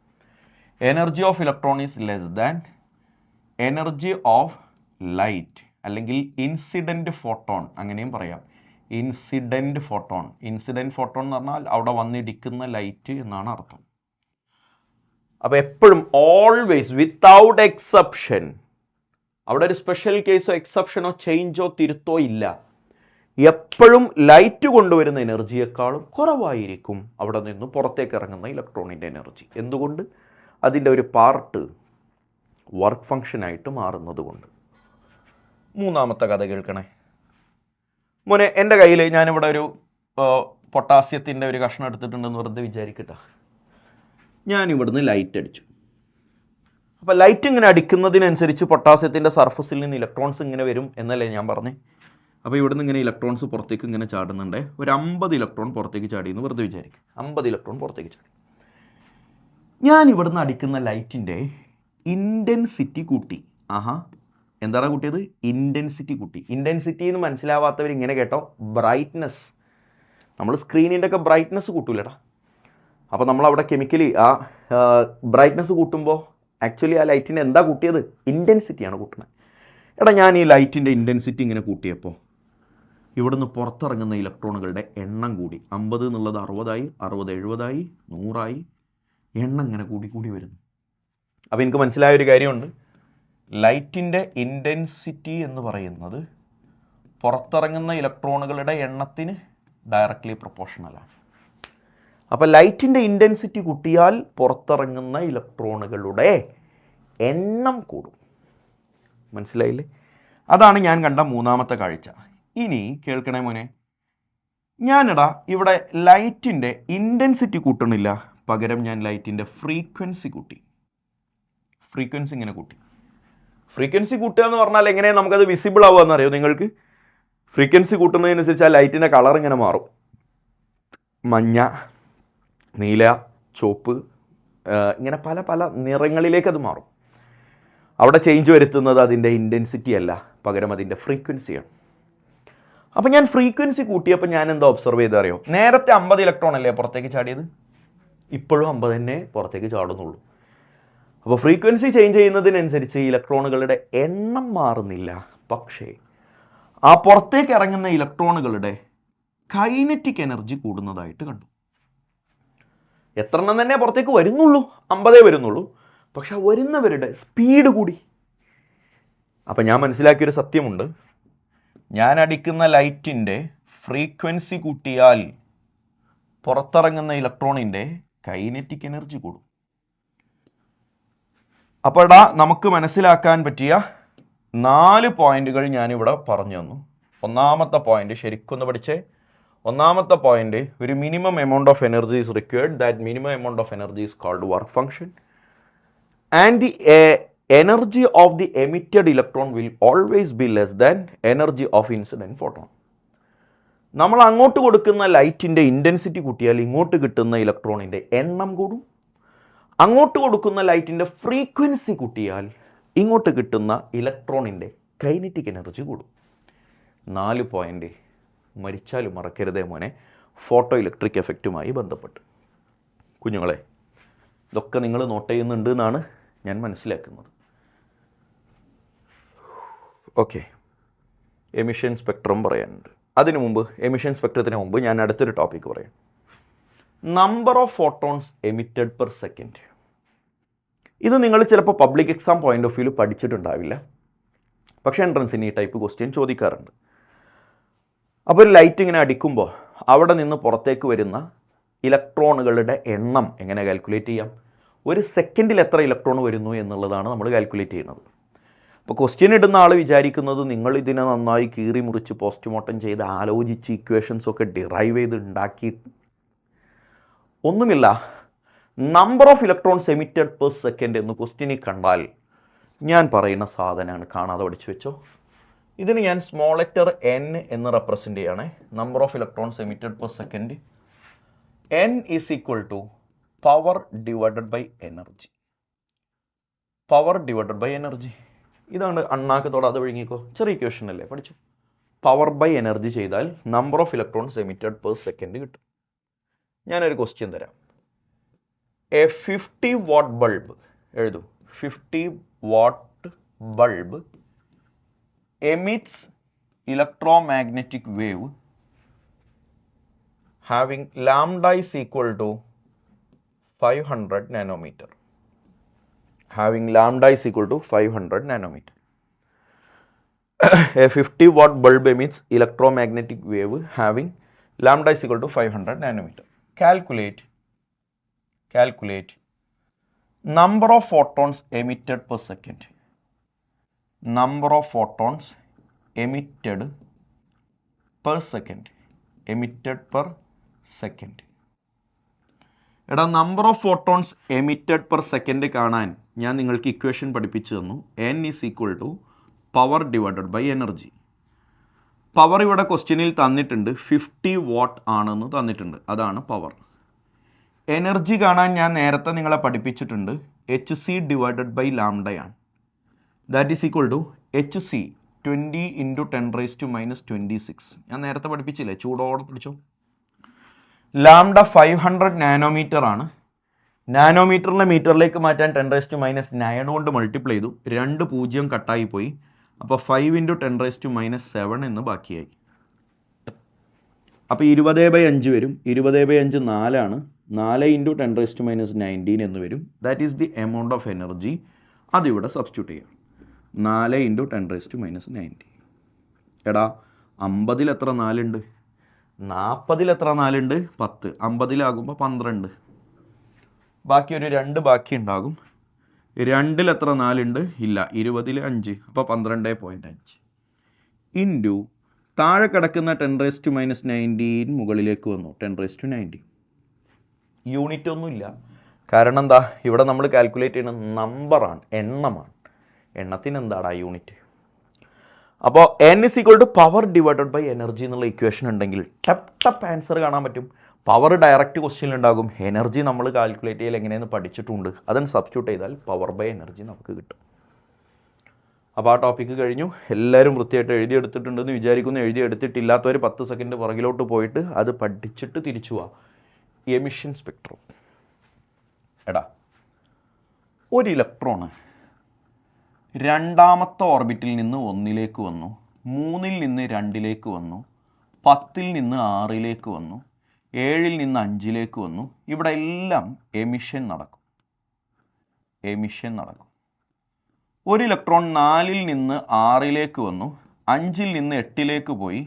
Energy of electron is less than energy of light, അല്ലെങ്കിൽ ഇൻസിഡൻറ്റ് ഫോട്ടോൺ, അങ്ങനെയും പറയാം. ഇൻസിഡൻറ്റ് ഫോട്ടോൺ എന്ന് പറഞ്ഞാൽ അവിടെ വന്നിടിക്കുന്ന ലൈറ്റ് എന്നാണ് അർത്ഥം. അപ്പോൾ എപ്പോഴും ഓൾവേസ് വിത്തൗട്ട് എക്സെപ്ഷൻ, അവിടെ ഒരു സ്പെഷ്യൽ കേസോ എക്സെപ്ഷനോ ചേഞ്ചോ തിരുത്തോ ഇല്ല. എപ്പോഴും ലൈറ്റ് കൊണ്ടുവരുന്ന എനർജിയേക്കാളും കുറവായിരിക്കും അവിടെ നിന്ന് പുറത്തേക്ക് ഇറങ്ങുന്ന ഇലക്ട്രോണിൻ്റെ എനർജി. എന്തുകൊണ്ട്? അതിൻ്റെ ഒരു പാർട്ട് വർക്ക് ഫങ്ഷനായിട്ട് മാറുന്നത് കൊണ്ട്. മൂന്നാമത്തെ കഥ കേൾക്കണേ മോനെ. എൻ്റെ കയ്യിൽ ഞാനിവിടെ ഒരു പൊട്ടാസ്യത്തിൻ്റെ ഒരു കഷ്ണം എടുത്തിട്ടുണ്ടെന്ന് വെറുതെ വിചാരിക്കട്ടെ. ഞാനിവിടുന്ന് ലൈറ്റ് അടിച്ചു. അപ്പോൾ ലൈറ്റ് ഇങ്ങനെ അടിക്കുന്നതിനനുസരിച്ച് പൊട്ടാസ്യത്തിൻ്റെ സർഫസിൽ നിന്ന് ഇലക്ട്രോൺസ് ഇങ്ങനെ വരും എന്നല്ലേ ഞാൻ പറഞ്ഞേ. അപ്പോൾ ഇവിടുന്ന് ഇങ്ങനെ ഇലക്ട്രോൺസ് പുറത്തേക്ക് ഇങ്ങനെ ചാടുന്നുണ്ട്. ഒരു 50 ഇലക്ട്രോൺ പുറത്തേക്ക് ചാടി എന്ന് വെറുതെ വിചാരിക്കും. 50 ഇലക്ട്രോൺ പുറത്തേക്ക് ചാടി. ഞാൻ ഇവിടുന്ന് അടിക്കുന്ന ലൈറ്റിൻ്റെ ഇൻറ്റൻസിറ്റി കൂട്ടി. എന്താണ് കൂട്ടിയത്? ഇൻറ്റൻസിറ്റി കൂട്ടി. ഇൻറ്റൻസിറ്റി എന്ന് മനസ്സിലാവാത്തവർ ഇങ്ങനെ കേട്ടോ, ബ്രൈറ്റ്നസ്. നമ്മൾ സ്ക്രീനിൻ്റെ ഒക്കെ ബ്രൈറ്റ്നസ് കൂട്ടൂലടാ. അപ്പോൾ നമ്മളവിടെ കെമിക്കലി ആ ബ്രൈറ്റ്നസ് കൂട്ടുമ്പോൾ ആക്ച്വലി ആ ലൈറ്റിൻ്റെ എന്താ കൂട്ടിയത്? ഇൻറ്റൻസിറ്റിയാണ് കൂട്ടുന്നത്. എടാ, ഞാൻ ഈ ലൈറ്റിൻ്റെ ഇൻറ്റൻസിറ്റി ഇങ്ങനെ കൂട്ടിയപ്പോൾ ഇവിടുന്ന് പുറത്തിറങ്ങുന്ന ഇലക്ട്രോണുകളുടെ എണ്ണം കൂടി. 50 എന്നുള്ളത് 60 70 100 എണ്ണം ഇങ്ങനെ കൂടി വരുന്നു. അപ്പോൾ എനിക്ക് മനസ്സിലായൊരു കാര്യമുണ്ട്, ലൈറ്റിൻ്റെ ഇൻറ്റൻസിറ്റി എന്ന് പറയുന്നത് പുറത്തിറങ്ങുന്ന ഇലക്ട്രോണുകളുടെ എണ്ണത്തിന് ഡയറക്റ്റ്ലി പ്രൊപ്പോർഷണലാണ്. അപ്പോൾ ലൈറ്റിൻ്റെ ഇൻറ്റൻസിറ്റി കൂട്ടിയാൽ പുറത്തിറങ്ങുന്ന ഇലക്ട്രോണുകളുടെ എണ്ണം കൂടും. മനസ്സിലായില്ലേ? അതാണ് ഞാൻ കണ്ട മൂന്നാമത്തെ കാഴ്ച. ഇനി കേൾക്കണേ മോനെ, ഞാനിടാ ഇവിടെ ലൈറ്റിൻ്റെ ഇൻറ്റൻസിറ്റി കൂട്ടണില്ല, പകരം ഞാൻ ലൈറ്റിൻ്റെ ഫ്രീക്വൻസി കൂട്ടി. ഫ്രീക്വൻസി ഇങ്ങനെ കൂട്ടി. ഫ്രീക്വൻസി കൂട്ടുക എന്ന് പറഞ്ഞാൽ എങ്ങനെ നമുക്കത് വിസിബിൾ ആവുക എന്നറിയോ നിങ്ങൾക്ക്? ഫ്രീക്വൻസി കൂട്ടുന്നതിനനുസരിച്ച് ആ ലൈറ്റിൻ്റെ കളർ ഇങ്ങനെ മാറും. മഞ്ഞ, നീല, ചുവപ്പ്, ഇങ്ങനെ പല പല നിറങ്ങളിലേക്ക് അത് മാറും. അവിടെ ചേഞ്ച് വരുത്തുന്നത് അതിൻ്റെ ഇൻറ്റൻസിറ്റി അല്ല, പകരം അതിൻ്റെ ഫ്രീക്വൻസിയാണ്. അപ്പോൾ ഞാൻ ഫ്രീക്വൻസി കൂട്ടിയപ്പോൾ ഞാൻ എന്താ ഒബ്സർവ് ചെയ്തറിയോ, നേരത്തെ 50 ഇലക്ട്രോൺ അല്ലേ പുറത്തേക്ക് ചാടിയത്, ഇപ്പോഴും 50 തന്നെ പുറത്തേക്ക് ചാടുന്നുള്ളൂ. അപ്പോൾ ഫ്രീക്വൻസി ചേഞ്ച് ചെയ്യുന്നതിനനുസരിച്ച് ഇലക്ട്രോണുകളുടെ എണ്ണം മാറുന്നില്ല, പക്ഷേ ആ പുറത്തേക്ക് ഇറങ്ങുന്ന ഇലക്ട്രോണുകളുടെ കൈനറ്റിക് എനർജി കൂടുന്നതായിട്ട് കണ്ടു. എത്ര എണ്ണം തന്നെ പുറത്തേക്ക് വരുന്നുള്ളൂ, 50 വരുന്നുള്ളൂ, പക്ഷെ വരുന്നവരുടെ സ്പീഡ് കൂടി. അപ്പം ഞാൻ മനസ്സിലാക്കിയൊരു സത്യമുണ്ട്, ഞാൻ അടിക്കുന്ന ലൈറ്റിൻ്റെ ഫ്രീക്വൻസി കൂട്ടിയാൽ പുറത്തിറങ്ങുന്ന ഇലക്ട്രോണിൻ്റെ കൈനറ്റിക് എനർജി കൂടും. അപ്പോൾ നമുക്ക് മനസ്സിലാക്കാൻ പറ്റിയ 4 പോയിന്റുകൾ ഞാനിവിടെ പറഞ്ഞു തന്നു. ഒന്നാമത്തെ പോയിന്റ് ശരിക്കൊന്ന് പഠിച്ചേ. ഒന്നാമത്തെ പോയിന്റ്, ഒരു minimum amount of energy is required. That minimum amount of energy is called work function. And the energy of the emitted electron will always be less than energy of incident photon. നമ്മൾ അങ്ങോട്ട് കൊടുക്കുന്ന ലൈറ്റിൻ്റെ intensity കൂട്ടിയാൽ ഇങ്ങോട്ട് കിട്ടുന്ന ഇലക്ട്രോണിൻ്റെ എണ്ണം കൂടും. അങ്ങോട്ട് കൊടുക്കുന്ന ലൈറ്റിൻ്റെ ഫ്രീക്വൻസി കൂട്ടിയാൽ ഇങ്ങോട്ട് കിട്ടുന്ന ഇലക്ട്രോണിൻ്റെ കൈനറ്റിക് എനർജി കൂടും. 4 പോയിന്റ് മരിച്ചാലും മറക്കരുതേ മോനെ, ഫോട്ടോ ഇലക്ട്രിക് എഫക്റ്റുമായി ബന്ധപ്പെട്ട്. കുഞ്ഞുങ്ങളെ, ഇതൊക്കെ നിങ്ങൾ നോട്ട് ചെയ്യുന്നുണ്ട് എന്നാണ് ഞാൻ മനസ്സിലാക്കുന്നത്. ഓക്കെ, എമിഷൻ സ്പെക്ട്രം പറയാനുണ്ട്. അതിനു മുമ്പ്, എമിഷൻ സ്പെക്ട്രത്തിന് മുമ്പ് ഞാൻ അടുത്തൊരു ടോപ്പിക്ക് പറയാം. Number of photons emitted per second. ഇത് നിങ്ങൾ ചിലപ്പോൾ പബ്ലിക് എക്സാം പോയിന്റ് ഓഫ് വ്യൂവിൽ പഠിച്ചിട്ടുണ്ടാവില്ല, പക്ഷേ എൻട്രൻസിന് ഈ ടൈപ്പ് ക്വസ്റ്റ്യൻ ചോദിക്കാറുണ്ട്. അപ്പോൾ ഒരു ലൈറ്റ് ഇങ്ങനെ അടിക്കുമ്പോൾ അവിടെ നിന്ന് പുറത്തേക്ക് വരുന്ന ഇലക്ട്രോണുകളുടെ എണ്ണം എങ്ങനെ കാൽക്കുലേറ്റ് ചെയ്യാം? ഒരു സെക്കൻഡിൽ എത്ര ഇലക്ട്രോൺ വരുന്നു എന്നുള്ളതാണ് നമ്മൾ കാൽക്കുലേറ്റ് ചെയ്യുന്നത്. അപ്പോൾ ക്വസ്റ്റ്യൻ ഇടുന്ന ആൾ വിചാരിക്കുന്നത് നിങ്ങൾ ഇതിനെ നന്നായി കീറി മുറിച്ച് പോസ്റ്റ്മോർട്ടം ചെയ്ത് ആലോചിച്ച് ഇക്വേഷൻസൊക്കെ ഡിറൈവ് ചെയ്ത് ഉണ്ടാക്കി ഒന്നുമില്ല. Number of electrons emitted per second എന്ന് ക്വസ്റ്റ്യനിൽ കണ്ടാൽ ഞാൻ പറയുന്ന സാധനമാണ്, കാണാതെ പഠിച്ചു വെച്ചോ. ഇതിന് ഞാൻ സ്മോൾ ലെറ്റർ n എന്ന് റെപ്രസെൻ്റ് ചെയ്യണേ. Number of electrons emitted per second, n is equal to power divided by energy. Power divided by energy, ഇതാണ് അണ്ണാക്കത്തോടെ അത് വിഴുങ്ങിക്കോ, ചെറിയ ഇക്വേഷൻ അല്ലേ, പഠിച്ചു. പവർ ബൈ എനർജി ചെയ്താൽ number of electrons emitted per second കിട്ടും. ഞാനൊരു ക്വസ്റ്റ്യൻ തരാം. എ 50 watt ബൾബ്, എഴുതൂ, 50 watt bulb emits electromagnetic wave having lambda is equal to 500 nanometer. Having lambda is equal to 500 nanometer. A 50 watt bulb emits electromagnetic wave having lambda is equal to 500 nanometer. Calculate number of photons emitted per second. Number of photons emitted per second. Emitted per second. എടാ, number of photons emitted per second കാണാൻ ഞാൻ നിങ്ങൾക്ക് equation പഠിപ്പിച്ചു തന്നു. n is equal to power divided by energy. Power ഇവിടെ ക്വസ്റ്റ്യനിൽ തന്നിട്ടുണ്ട്, 50 what ആണെന്ന് തന്നിട്ടുണ്ട്, അതാണ് പവർ. എനർജി കാണാൻ ഞാൻ നേരത്തെ നിങ്ങളെ പഠിപ്പിച്ചിട്ടുണ്ട്, hc ഡിവൈഡഡ് ബൈ ലാംഡയാണ്. That is equal to hc 20 × 10⁻²6. ഞാൻ നേരത്തെ പഠിപ്പിച്ചില്ലേ, ചൂടോടെ പഠിച്ചോ. ലാംഡ 500 നാനോമീറ്റർ ആണ്. നാനോമീറ്ററിനെ മീറ്ററിലേക്ക് മാറ്റാൻ 10⁻9 കൊണ്ട് മൾട്ടിപ്ലൈ ചെയ്തു, 2 0 കട്ടായി പോയി. അപ്പോൾ 5 × 10⁻7 എന്ന് ബാക്കിയായി. അപ്പോൾ 20/5 വരും. 20/5 4 4 × 10⁻19 എന്ന് വരും. That is the amount of energy. അതിവിടെ സബ്സ്റ്റിറ്റ്യൂട്ട് ചെയ്യാം. 4 × 10⁻19. എടാ, 50-ൽ എത്ര 4 ഉണ്ട്? 40-ൽ എത്ര 4 ഉണ്ട്? 10. 50-ലാകുമ്പോൾ 12. ബാക്കി ഒരു 2 ബാക്കി ഉണ്ടാകും. 2-ൽ എത്ര 4 ഉണ്ട്? ഇല്ല. 20-ൽ 5. അപ്പോൾ 12.5 ഇൻറ്റു താഴെ കിടക്കുന്ന 10⁻19 മുകളിലേക്ക് വന്നു, 10⁻90. യൂണിറ്റ് ഒന്നുമില്ല. കാരണം എന്താ, ഇവിടെ നമ്മൾ കാൽക്കുലേറ്റ് ചെയ്യുന്ന നമ്പറാണ്, എണ്ണമാണ്. എണ്ണത്തിന് എന്താടാ യൂണിറ്റ്? അപ്പോൾ n is equal to power divided by energy എന്നുള്ള ഇക്വേഷൻ ഉണ്ടെങ്കിൽ ടപ്പ് ആൻസർ കാണാൻ പറ്റും. പവർ ഡയറക്റ്റ് ക്വസ്റ്റ്യൻ ഉണ്ടാകും. എനർജി നമ്മൾ കാൽക്കുലേറ്റ് ചെയ്യൽ എങ്ങനെയെന്ന് പഠിച്ചിട്ടുണ്ട്. അതിന് സബ്സ്റ്റിറ്റ്യൂട്ട് ചെയ്താൽ പവർ ബൈ എനർജി നമുക്ക് കിട്ടും. അപ്പോൾ ആ ടോപ്പിക്ക് കഴിഞ്ഞു. എല്ലാവരും വൃത്തിയായിട്ട് എഴുതിയെടുത്തിട്ടുണ്ടെന്ന് വിചാരിക്കുന്നു. എഴുതിയെടുത്തിട്ടില്ലാത്തവർ 10 സെക്കൻഡ് പുറകിലോട്ട് പോയിട്ട് അത് പഠിച്ചിട്ട് തിരിച്ചു പോവാം. Emission spectrum. എടാ, ഒരു ഇലക്ട്രോണ് രണ്ടാമത്തെ ഓർബിറ്റിൽ നിന്ന് 1 വന്നു, 3 നിന്ന് 2 വന്നു, 10 നിന്ന് 6 വന്നു, 7 നിന്ന് 5 വന്നു. ഇവിടെ എല്ലാം എമിഷൻ നടക്കും. ഒരു ഇലക്ട്രോൺ 4 നിന്ന് 6 വന്നു, 5 നിന്ന് 8 പോയി,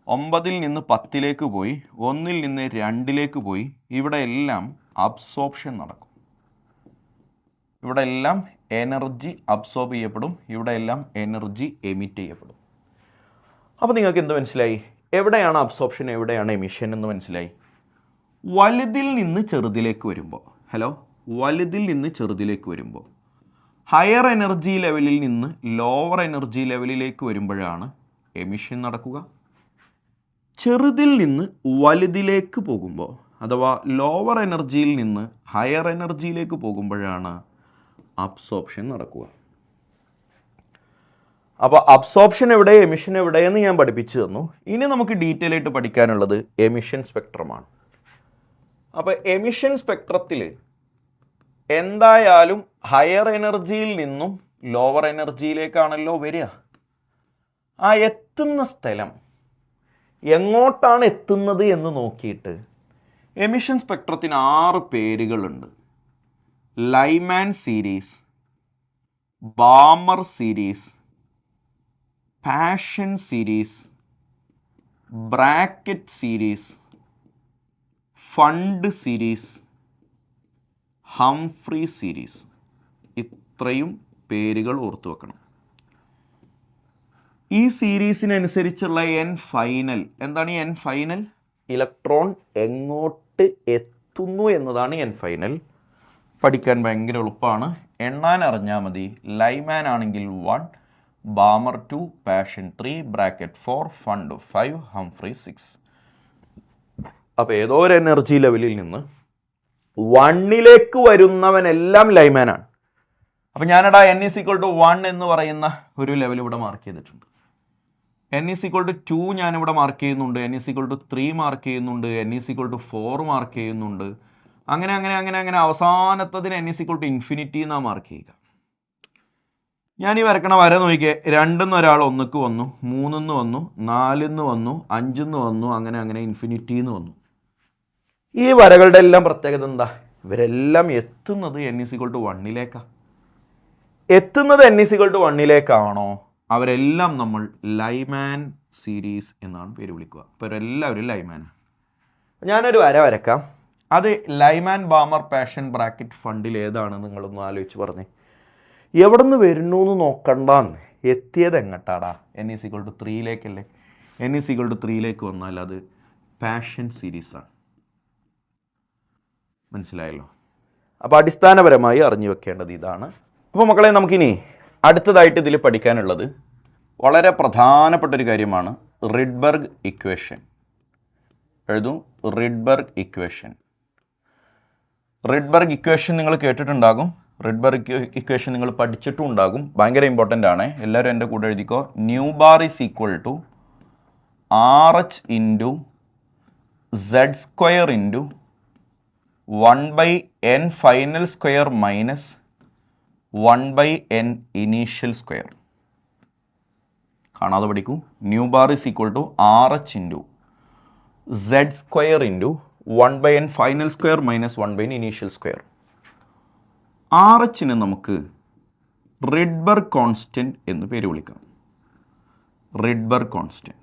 9 നിന്ന് 10 പോയി, 1 നിന്ന് 2 പോയി. ഇവിടെ എല്ലാം അബ്സോർപ്ഷൻ നടക്കും. ഇവിടെ എല്ലാം എനർജി അബ്സോർബ് ചെയ്യപ്പെടും, ഇവിടെ എല്ലാം എനർജി എമിറ്റ് ചെയ്യപ്പെടും. അപ്പോൾ നിങ്ങൾക്ക് എന്ത് മനസ്സിലായി? എവിടെയാണ് അബ്സോർപ്ഷൻ, എവിടെയാണ് എമിഷൻ എന്ന് മനസ്സിലായി. വലുതിൽ നിന്ന് ചെറുതിലേക്ക് വരുമ്പോൾ ഹയർ എനർജി ലെവലിൽ നിന്ന് ലോവർ എനർജി ലെവലിലേക്ക് വരുമ്പോഴാണ് എമിഷൻ നടക്കുക. ചെറുതിൽ നിന്ന് വലുതിലേക്ക് പോകുമ്പോൾ, അഥവാ ലോവർ എനർജിയിൽ നിന്ന് ഹയർ എനർജിയിലേക്ക് പോകുമ്പോഴാണ് അബ്സോർപ്ഷൻ നടക്കുക. അപ്പോൾ അബ്സോർപ്ഷൻ എവിടെ, എമിഷൻ എവിടെയെന്ന് ഞാൻ പഠിപ്പിച്ചു തന്നു. ഇനി നമുക്ക് ഡീറ്റെയിൽ ആയിട്ട് പഠിക്കാനുള്ളത് എമിഷൻ സ്പെക്ട്രമാണ്. അപ്പോൾ എമിഷൻ സ്പെക്ട്രത്തിൽ എന്തായാലും ഹയർ എനർജിയിൽ നിന്നും ലോവർ എനർജിയിലേക്കാണല്ലോ വരിക. ആ എത്തുന്ന സ്ഥലം എങ്ങോട്ടാണ് എത്തുന്നത് എന്ന് നോക്കിയിട്ട് എമിഷൻ സ്പെക്ട്രത്തിന് 6 പേരുകളുണ്ട്. Lyman series, Balmer series, passion series, bracket series, fund series, Humphrey series. ഇത്രയും പേരുകൾ ഓർത്തു വെക്കണം. ഈ സീരീസിനനുസരിച്ചുള്ള എൻ ഫൈനൽ എന്താണ്? എൻ ഫൈനൽ ഇലക്ട്രോൺ എങ്ങോട്ട് എത്തുന്നു എന്നതാണ് എൻ ഫൈനൽ. പഠിക്കാൻ ഭയങ്കര എളുപ്പമാണ്, എണ്ണാൻ അറിഞ്ഞാൽ മതി. ലൈമാൻ ആണെങ്കിൽ 1, Balmer 2, passion 3, bracket 4, fund 5, Humphrey 6. അപ്പോൾ ഏതോ ഒരു എനർജി ലെവലിൽ നിന്ന് 1 വരുന്നവനെല്ലാം ലൈമാനാണ്. അപ്പോൾ ഞാനിടാ n=1 എന്ന് പറയുന്ന ഒരു ലെവൽ ഇവിടെ മാർക്ക് ചെയ്തിട്ടുണ്ട്. n=2 ഞാനിവിടെ മാർക്ക് ചെയ്യുന്നുണ്ട്, n=3 മാർക്ക് ചെയ്യുന്നുണ്ട്, n=4 മാർക്ക് ചെയ്യുന്നുണ്ട്. അങ്ങനെ അവസാനത്തതിന് n=ഇൻഫിനിറ്റി എന്നാണ് മാർക്ക് ചെയ്യുക. ഞാൻ ഈ വരക്കണ വര നോക്കിയേ. 2 ഒരാൾ 1 വന്നു, 3 വന്നു, 4 വന്നു, 5 വന്നു, അങ്ങനെ ഇൻഫിനിറ്റി വന്നു. ഈ വരകളുടെ എല്ലാം പ്രത്യേകത എന്താ? ഇവരെല്ലാം എത്തുന്നത് n=1 എത്തുന്നത് n=1 അവരെല്ലാം നമ്മൾ ലൈമാൻ സീരീസ് എന്നാണ് പേര് വിളിക്കുക. അപ്പോൾ ഇവരെല്ലാവരും ലൈമാനാണ്. ഞാനൊരു വര വരക്കാം. അത് ലൈമാൻ, ബാമർ, പാഷൻ, ബ്രാക്കറ്റ്, ഫണ്ടിൽ ഏതാണ് നിങ്ങളൊന്ന് ആലോചിച്ച് പറഞ്ഞേ. എവിടെ നിന്ന് വരുന്നു എന്ന് നോക്കണ്ടെന്ന്. എത്തിയത് എങ്ങോട്ടാടാ? n=3 n=3 വന്നാൽ അത് പാഷൻ സീരീസാണ്. മനസ്സിലായല്ലോ? അപ്പോൾ അടിസ്ഥാനപരമായി അറിഞ്ഞു വെക്കേണ്ടത് ഇതാണ്. അപ്പോൾ മക്കളെ, നമുക്കിനി അടുത്തതായിട്ട് ഇതിൽ പഠിക്കാനുള്ളത് വളരെ പ്രധാനപ്പെട്ടൊരു കാര്യമാണ്. റിഡ്ബർഗ് ഇക്വേഷൻ. എഴുതും, റിഡ്ബർഗ് ഇക്വേഷൻ നിങ്ങൾ കേട്ടിട്ടുണ്ടാകും. റിഡ്ബർഗ് ഇക്വേഷൻ നിങ്ങൾ പഠിച്ചിട്ടും ഉണ്ടാകും. ഭയങ്കര ഇമ്പോർട്ടൻ്റ് ആണ്. എല്ലാവരും എൻ്റെ കൂടെ എഴുതിക്കോ. Nu bar = RH into Z² into 1/n final square minus 1/n initial square. കാണാതെ പഠിക്കൂ. Nu bar RH into Z² into 1/n final square minus 1/n initial square. RH-ന് നമുക്ക് റിഡ്ബർഗ് കോൺസ്റ്റൻറ്റ് എന്ന് പേര് വിളിക്കാം. Rydberg constant.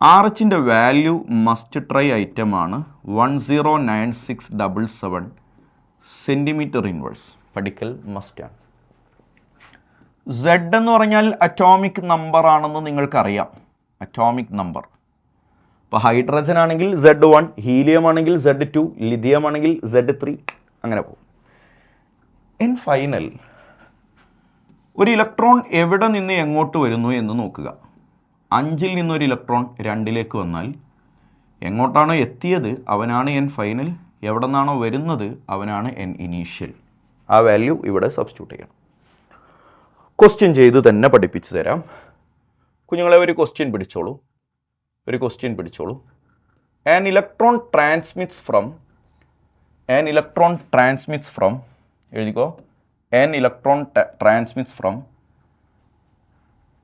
RH-ൻ്റെ വാല്യൂ മസ്റ്റ് ട്രൈ ഐറ്റമാണ് 109677 centimetre inverse. പഠിക്കൽ മസ്റ്റാണ്. Z എന്ന് പറഞ്ഞാൽ അറ്റോമിക് നമ്പർ ആണെന്ന് നിങ്ങൾക്കറിയാം. Atomic number. ഇപ്പോൾ ഹൈഡ്രജൻ ആണെങ്കിൽ Z1, ഹീലിയം ആണെങ്കിൽ Z2, ലിഥിയം ആണെങ്കിൽ Z3, അങ്ങനെ പോകും. എൻ ഫൈനൽ ഒരു ഇലക്ട്രോൺ എവിടെ നിന്ന് എങ്ങോട്ട് വരുന്നു എന്ന് നോക്കുക. 5-ൽ നിന്നൊരു ഇലക്ട്രോൺ 2-ലേക്ക് വന്നാൽ എങ്ങോട്ടാണോ എത്തിയത് അവനാണ് എൻ ഫൈനൽ. എവിടെ നിന്നാണോ വരുന്നത് അവനാണ് എൻ ഇനീഷ്യൽ. ആ വാല്യൂ ഇവിടെ സബ്സ്റ്റിറ്റ്യൂട്ട് ചെയ്യണം. ക്വസ്റ്റ്യൻ ചെയ്ത് തന്നെ പഠിപ്പിച്ചു തരാം. കുഞ്ഞുങ്ങളെ ഒരു question പിടിച്ചോളൂ. An electron transmits from എഴുതിക്കോ. An electron transmits from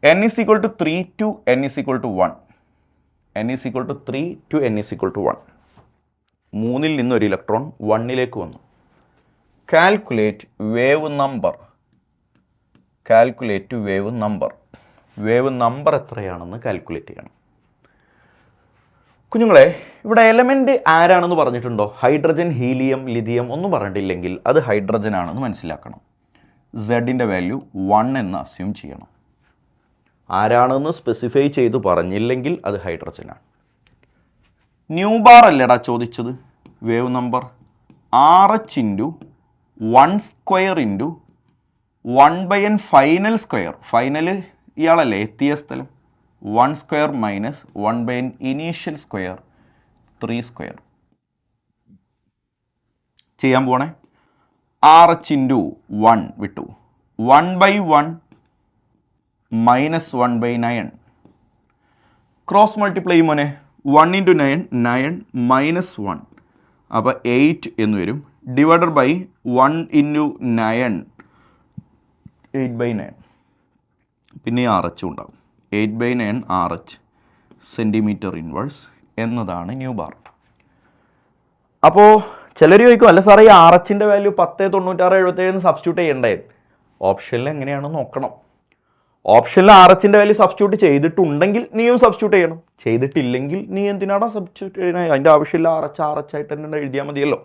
n is equal to 3 to n is equal to 1. n is equal to 3 to n is equal to 1. 3-ൽ നിന്ന് ഒരു ഇലക്ട്രോൺ 1-ലേക്ക് വന്നു. Calculate wave number. Wave number എത്രയാണെന്ന് calculate ചെയ്യണം. കുഞ്ഞുങ്ങളെ, ഇവിടെ element ആരാണെന്ന് പറഞ്ഞിട്ടുണ്ടോ? ഹൈഡ്രജൻ, ഹീലിയം, ലിഥിയം ഒന്നും പറഞ്ഞിട്ടില്ലെങ്കിൽ അത് ഹൈഡ്രജൻ ആണെന്ന് മനസ്സിലാക്കണം. സെഡിൻ്റെ വാല്യൂ 1 എന്ന് അസ്യൂം ചെയ്യണം. ആരാണെന്ന് സ്പെസിഫൈ ചെയ്ത് പറഞ്ഞില്ലെങ്കിൽ അത് ഹൈഡ്രജനാണ്. ന്യൂ ബാർ അല്ലേടാ ചോദിച്ചത്? Wave number RH into 1 square into 1/n final square. Final ഇയാളല്ലേ എത്തിയ സ്ഥലം. 1 square minus 1/n initial square 3 square. ചെയ്യാൻ പോണേ. RH ഇൻറ്റു 1 വിട്ടു. 1/1 മൈനസ് 1/9. ക്രോസ് മൾട്ടിപ്ലൈ മോനെ. 1 ഇൻറ്റു 9 9 മൈനസ് 1 അപ്പോൾ 8 എന്ന് വരും. Divided by 1 into 9 8/9. പിന്നെ RH ഉണ്ടാവും. 8/9 RH സെൻറ്റിമീറ്റർ ഇൻവേഴ്സ് എന്നതാണ് ന്യൂ ബാർ. അപ്പോൾ ചിലർ ചോദിക്കും, അല്ല സാറേ ഈ RH വാല്യൂ 10 96 77 സബ്സ്റ്റിറ്റ്യൂട്ട് ചെയ്യണ്ടേ? ഓപ്ഷനിൽ എങ്ങനെയാണെന്ന് നോക്കണം. ഓപ്ഷനിൽ RH വാല്യൂ സബ്സ്റ്റിറ്റ്യൂട്ട് ചെയ്തിട്ടുണ്ടെങ്കിൽ നീയും സബ്സ്റ്റിറ്റ്യൂട്ട് ചെയ്യണം. ചെയ്തിട്ടില്ലെങ്കിൽ നീ എന്തിനാടാ സബ്സ്റ്റിറ്റ്യൂട്ട് ചെയ്യണേ? അതിൻ്റെ ആവശ്യമില്ല. RH ആയിട്ട് തന്നെ എഴുതിയാൽ മതിയല്ലോ.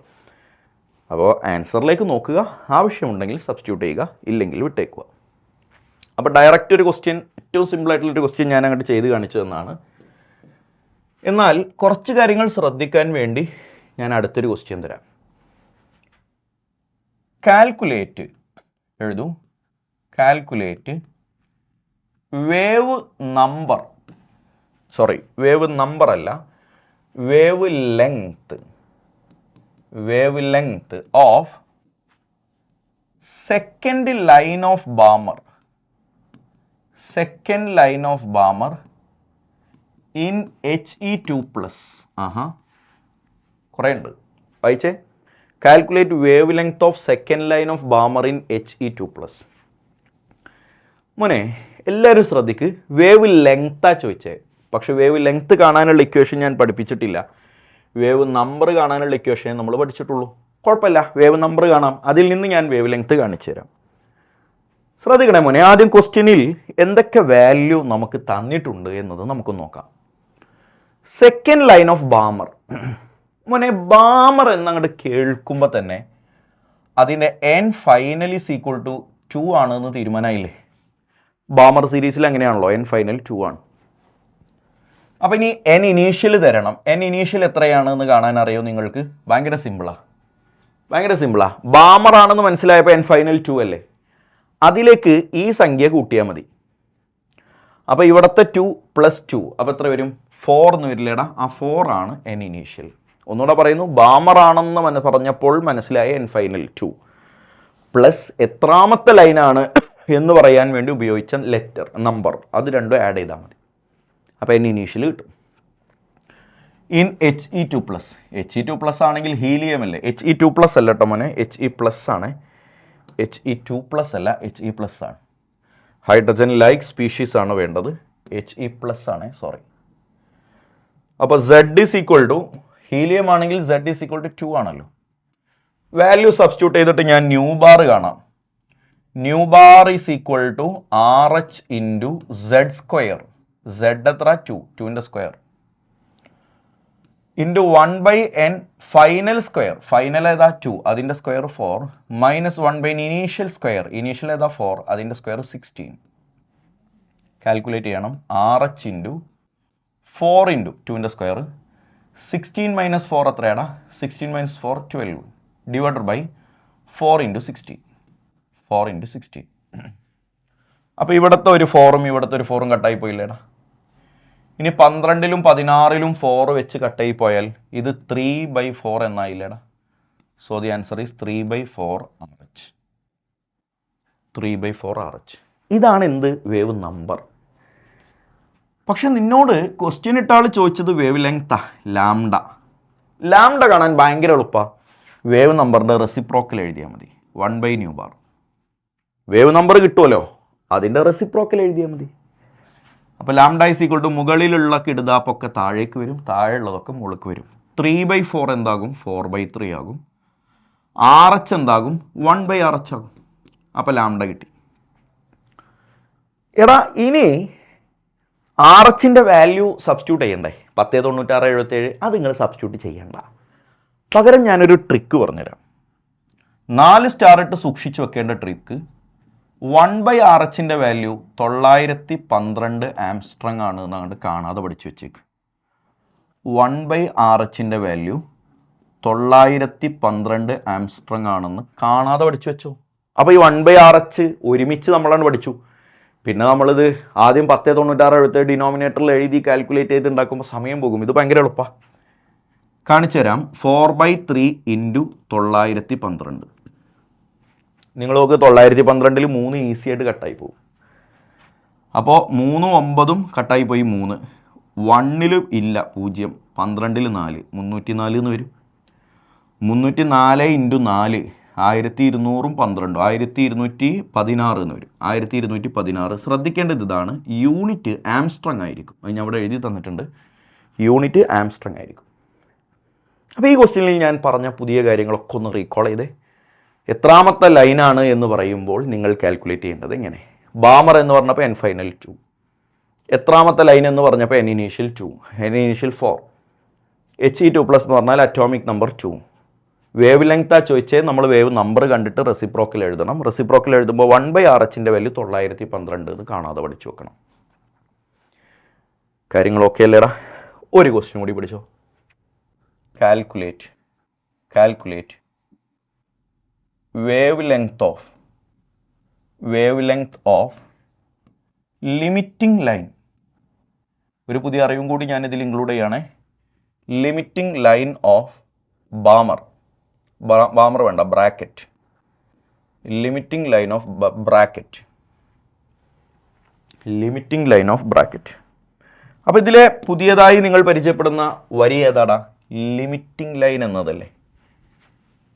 അപ്പോൾ ആൻസറിലേക്ക് നോക്കുക. ആവശ്യമുണ്ടെങ്കിൽ സബ്സ്റ്റിറ്റ്യൂട്ട് ചെയ്യുക, ഇല്ലെങ്കിൽ വിട്ടേക്കുക. അപ്പോൾ ഡയറക്റ്റ് ഒരു ക്വസ്റ്റ്യൻ, ഏറ്റവും സിമ്പിളായിട്ടുള്ളൊരു ക്വസ്റ്റ്യൻ ഞാൻ അങ്ങോട്ട് ചെയ്ത് കാണിച്ചു തന്നാണ്. എന്നാൽ കുറച്ച് കാര്യങ്ങൾ ശ്രദ്ധിക്കാൻ വേണ്ടി ഞാൻ അടുത്തൊരു ക്വസ്റ്റ്യൻ തരാം. കാൽക്കുലേറ്റ് എഴുതൂ. കാൽക്കുലേറ്റ് വേവ് നമ്പർ അല്ല, wave length of second line of Balmer in He2+. കുറേ ഉണ്ട്, വായിച്ചേ. Calculate wave length of second line of Balmer in He2+. മോനെ എല്ലാവരും ശ്രദ്ധിക്ക്. വേവ് ലെങ്താ ചോദിച്ചേ. പക്ഷെ വേവ് ലെങ്ത് കാണാനുള്ള ഇക്വേഷൻ ഞാൻ പഠിപ്പിച്ചിട്ടില്ല. വേവ് നമ്പർ കാണാനുള്ള ഇക്വേഷനെ നമ്മൾ പഠിച്ചിട്ടുള്ളൂ. കുഴപ്പമില്ല, വേവ് നമ്പർ കാണാം. അതിൽ നിന്ന് ഞാൻ വേവ് ലെങ്ത് കാണിച്ചു തരാം. ശ്രദ്ധിക്കണേ മോനെ. ആദ്യം ക്വസ്റ്റ്യനിൽ എന്തൊക്കെ വാല്യൂ നമുക്ക് തന്നിട്ടുണ്ട് എന്നത് നമുക്ക് നോക്കാം. Second line of Balmer. മോനെ ബാമർ എന്നങ്ങോട്ട് കേൾക്കുമ്പോൾ തന്നെ അതിൻ്റെ n final is equal to 2 ആണെന്ന് തീരുമാനമായില്ലേ? ബാമർ സീരീസിൽ അങ്ങനെയാണല്ലോ, n ഫൈനൽ 2 ആണ്. അപ്പോൾ ഇനി n ഇനീഷ്യൽ തരണം. n ഇനീഷ്യൽ എത്രയാണെന്ന് കാണാൻ അറിയോ നിങ്ങൾക്ക്? ഭയങ്കര സിമ്പിളാ. ബാമർ ആണെന്ന് മനസ്സിലായപ്പോൾ n ഫൈനൽ 2 അല്ലേ? അതിലേക്ക് ഈ സംഖ്യ കൂട്ടിയാൽ മതി. അപ്പോൾ ഇവിടുത്തെ 2 + 2 അപ്പോൾ എത്ര വരും? 4 എന്ന് വരില്ലേടാ. ആ 4 ആണ് n ഇനീഷ്യൽ. ഒന്നുകൂടെ പറയുന്നു, ബാമർ ആണെന്ന് പറഞ്ഞപ്പോൾ മനസ്സിലായ n ഫൈനൽ 2 പ്ലസ് എത്രാമത്തെ ലൈനാണ് എന്ന് പറയാൻ വേണ്ടി ഉപയോഗിച്ച നമ്പർ, അത് രണ്ടും ആഡ് ചെയ്താൽ മതി. അപ്പോൾ n ഇനീഷ്യൽ കിട്ടും. In He2+. ആണെങ്കിൽ ഹീലിയം അല്ലേ? He2+ അല്ല കേട്ടോ മോനെ, He+ ആണ്. He2+ അല്ല, He+ ആണ്. ഹൈഡ്രജൻ ലൈക്ക് സ്പീഷീസ് ആണ് വേണ്ടത്. He+ ആണ്, സോറി. അപ്പോൾ Z is equal to, helium ആണെങ്കിൽ Z ഈസ് ഈക്വൽ ടു 2 ആണല്ലോ. വാല്യൂ സബ്സ്റ്റിറ്റ്യൂട്ട് ചെയ്തിട്ട് ഞാൻ ന്യൂ ബാർ കാണാം. Nu bar is equal to RH into Z square. Z എത്ര? 2ൻ്റെ square into 1/n final square. Final ഏതാ? 2, അതിൻ്റെ square 4 minus 1/n initial square. Initial ഏതാ? 4, അതിൻ്റെ സ്ക്വയർ 16. കാൽക്കുലേറ്റ് ചെയ്യണം. RH ഇൻറ്റു 4 ഇൻറ്റു 2ൻ്റെ സ്ക്വയർ 16 മൈനസ് 4 എത്രയാടാ? 16 minus 4 12 divided by 4 into 16. 4 into 16. അപ്പോൾ ഇവിടുത്തെ ഒരു 4ഉം ഇവിടുത്തെ ഒരു 4ഉം കട്ടായി പോയില്ലേടാ. ഇനി 12ലും 16ലും 4 വെച്ച് കട്ടായി പോയാൽ ഇത് 3/4 എന്നായില്ലേടാ. So the answer is 3/4 RH. 3/4 RH. ഇതാണ് എന്ത് വേവ് നമ്പർ. പക്ഷെ നിന്നോട് ക്വസ്റ്റ്യൻ ഇട്ട ആൾ ചോദിച്ചത് വേവ് ലെങ്താ, ലാംഡ. ലാംഡ കാണാൻ ഭയങ്കര എളുപ്പമാണ്. വേവ് നമ്പറിൻ്റെ റെസിപ്രോക്കൽ എഴുതിയാൽ മതി, 1/μ. വേവ് നമ്പർ കിട്ടുമല്ലോ, അതിൻ്റെ റെസിപ്രോക്കൽ എഴുതിയാൽ മതി. അപ്പോൾ ലാംഡ ഈസ് ഈക്വൽ ടു മുകളിലുള്ള കിടുതാപ്പൊക്കെ താഴേക്ക് വരും, താഴെയുള്ളതൊക്കെ മുകളിലേക്ക് വരും. 3/4 എന്താകും? 4/3 ആകും. RH എന്താകും? 1/RH ആകും. അപ്പോൾ ലാംഡ കിട്ടി. എടാ ഇനി RH വാല്യൂ സബ്സ്റ്റിറ്റ്യൂട്ട് ചെയ്യണ്ടേ? 1096/77 അത് നിങ്ങൾ സബ്സ്റ്റിറ്റ്യൂട്ട് ചെയ്യണ്ട. പകരം ഞാനൊരു ട്രിക്ക് പറഞ്ഞുതരാം. 4 സ്റ്റാർ ഇട്ട് സൂക്ഷിച്ച് വെക്കേണ്ട ട്രിക്ക്, 1/RH വാല്യൂ 912 ആംസ്ട്രങ് ആണ് എന്നങ്ങോട്ട് കാണാതെ പഠിച്ചു വെച്ചേക്ക്. 1/RH വാല്യൂ 912 ആംസ്ട്രങ് ആണെന്ന് കാണാതെ പഠിച്ചു വെച്ചോ. അപ്പോൾ ഈ 1/RH ഒരുമിച്ച് നമ്മളാണ് പഠിച്ചു. പിന്നെ നമ്മളിത് ആദ്യം 1096/77 ഡിനോമിനേറ്ററിൽ എഴുതി കാൽക്കുലേറ്റ് ചെയ്ത് ഉണ്ടാക്കുമ്പോൾ സമയം പോകും. ഇത് ഭയങ്കര എളുപ്പമാണ്. കാണിച്ചു തരാം. 4/3 × 912. നിങ്ങൾ നോക്ക്, 912 3 ഈസി ആയിട്ട് കട്ടായി പോകും. അപ്പോൾ 3 9 കട്ടായി പോയി 3. 1 ഇല്ല 0, 12 4, 304 എന്ന് വരും. 304 × 4 1200 1216 എന്ന് വരും. 1216. ശ്രദ്ധിക്കേണ്ടത് ഇതാണ്, യൂണിറ്റ് ആംസ്ട്രങ് ആയിരിക്കും. അത് ഞാൻ അവിടെ എഴുതി തന്നിട്ടുണ്ട്. യൂണിറ്റ് ആംസ്ട്രങ് ആയിരിക്കും. അപ്പോൾ ഈ ക്വസ്റ്റ്യനിൽ ഞാൻ പറഞ്ഞ പുതിയ കാര്യങ്ങളൊക്കെ ഒന്ന് റീകോൾ ചെയ്തേ. എത്രാമത്തെ ലൈനാണ് എന്ന് പറയുമ്പോൾ നിങ്ങൾ കാൽക്കുലേറ്റ് ചെയ്യേണ്ടത് ഇങ്ങനെ. ബാമർ എന്ന് പറഞ്ഞപ്പോൾ n ഫൈനൽ 2. എത്രാമത്തെ ലൈൻ എന്ന് പറഞ്ഞപ്പോൾ n initial 2, n initial 4. He2+ എന്ന് പറഞ്ഞാൽ അറ്റോമിക് നമ്പർ 2. വേവ് ലെങ്താ ചോദിച്ചേ, നമ്മൾ വേവ് നമ്പർ കണ്ടിട്ട് റെസിപ്രോക്കൽ എഴുതണം. റെസിപ്രോക്കൽ എഴുതുമ്പോൾ 1/RH വാല്യൂ 912 എന്ന് കാണാതെ പഠിച്ചു വെക്കണം. കാര്യങ്ങളൊക്കെ അല്ലേടാ? ഒരു ക്വസ്റ്റ്യൻ കൂടി പഠിച്ചോ. Calculate wave length of limiting line. ഒരു പുതിയ അറിവും കൂടി ഞാനിതിൽ ഇൻക്ലൂഡ് ചെയ്യണേ. ലിമിറ്റിംഗ് ലൈൻ ഓഫ് ബാമർ വേണ്ട, Brackett. Limiting line of Brackett. അപ്പോൾ ഇതിലെ പുതിയതായി നിങ്ങൾ പരിചയപ്പെടുന്ന വരി ഏതാടാ? ലിമിറ്റിംഗ് ലൈൻ എന്നതല്ലേ.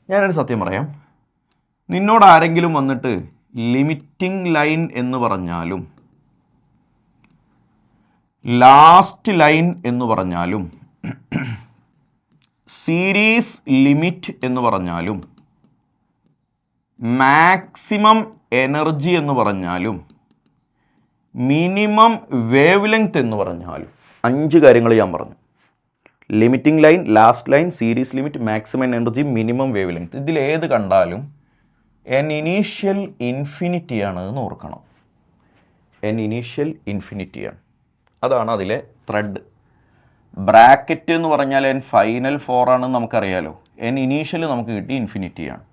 ഞാനൊരു സത്യം പറയാം. നിന്നോട് ആരെങ്കിലും വന്നിട്ട് ലിമിറ്റിംഗ് ലൈൻ എന്ന് പറഞ്ഞാലും ലാസ്റ്റ് ലൈൻ എന്ന് പറഞ്ഞാലും സീരീസ് ലിമിറ്റ് എന്ന് പറഞ്ഞാലും മാക്സിമം എനർജി എന്ന് പറഞ്ഞാലും മിനിമം വേവ് ലെങ്ത് എന്ന് പറഞ്ഞാലും 5 കാര്യങ്ങൾ ഞാൻ പറഞ്ഞു. Limiting line, last line, series limit, maximum energy, minimum wave length. ഇതിലേത് കണ്ടാലും n ഇനീഷ്യൽ ഇൻഫിനിറ്റി ആണ് എന്ന് ഓർക്കണം. n ഇനീഷ്യൽ ഇൻഫിനിറ്റി ആണ്. അതാണ് അതിലെ ത്രെഡ്. ബ്രാക്കറ്റ് എന്ന് പറഞ്ഞാൽ n ഫൈനൽ 4 ആണെന്ന് നമുക്കറിയാലോ. n ഇനീഷ്യൽ നമുക്ക് കിട്ടി ഇൻഫിനിറ്റിയാണ്.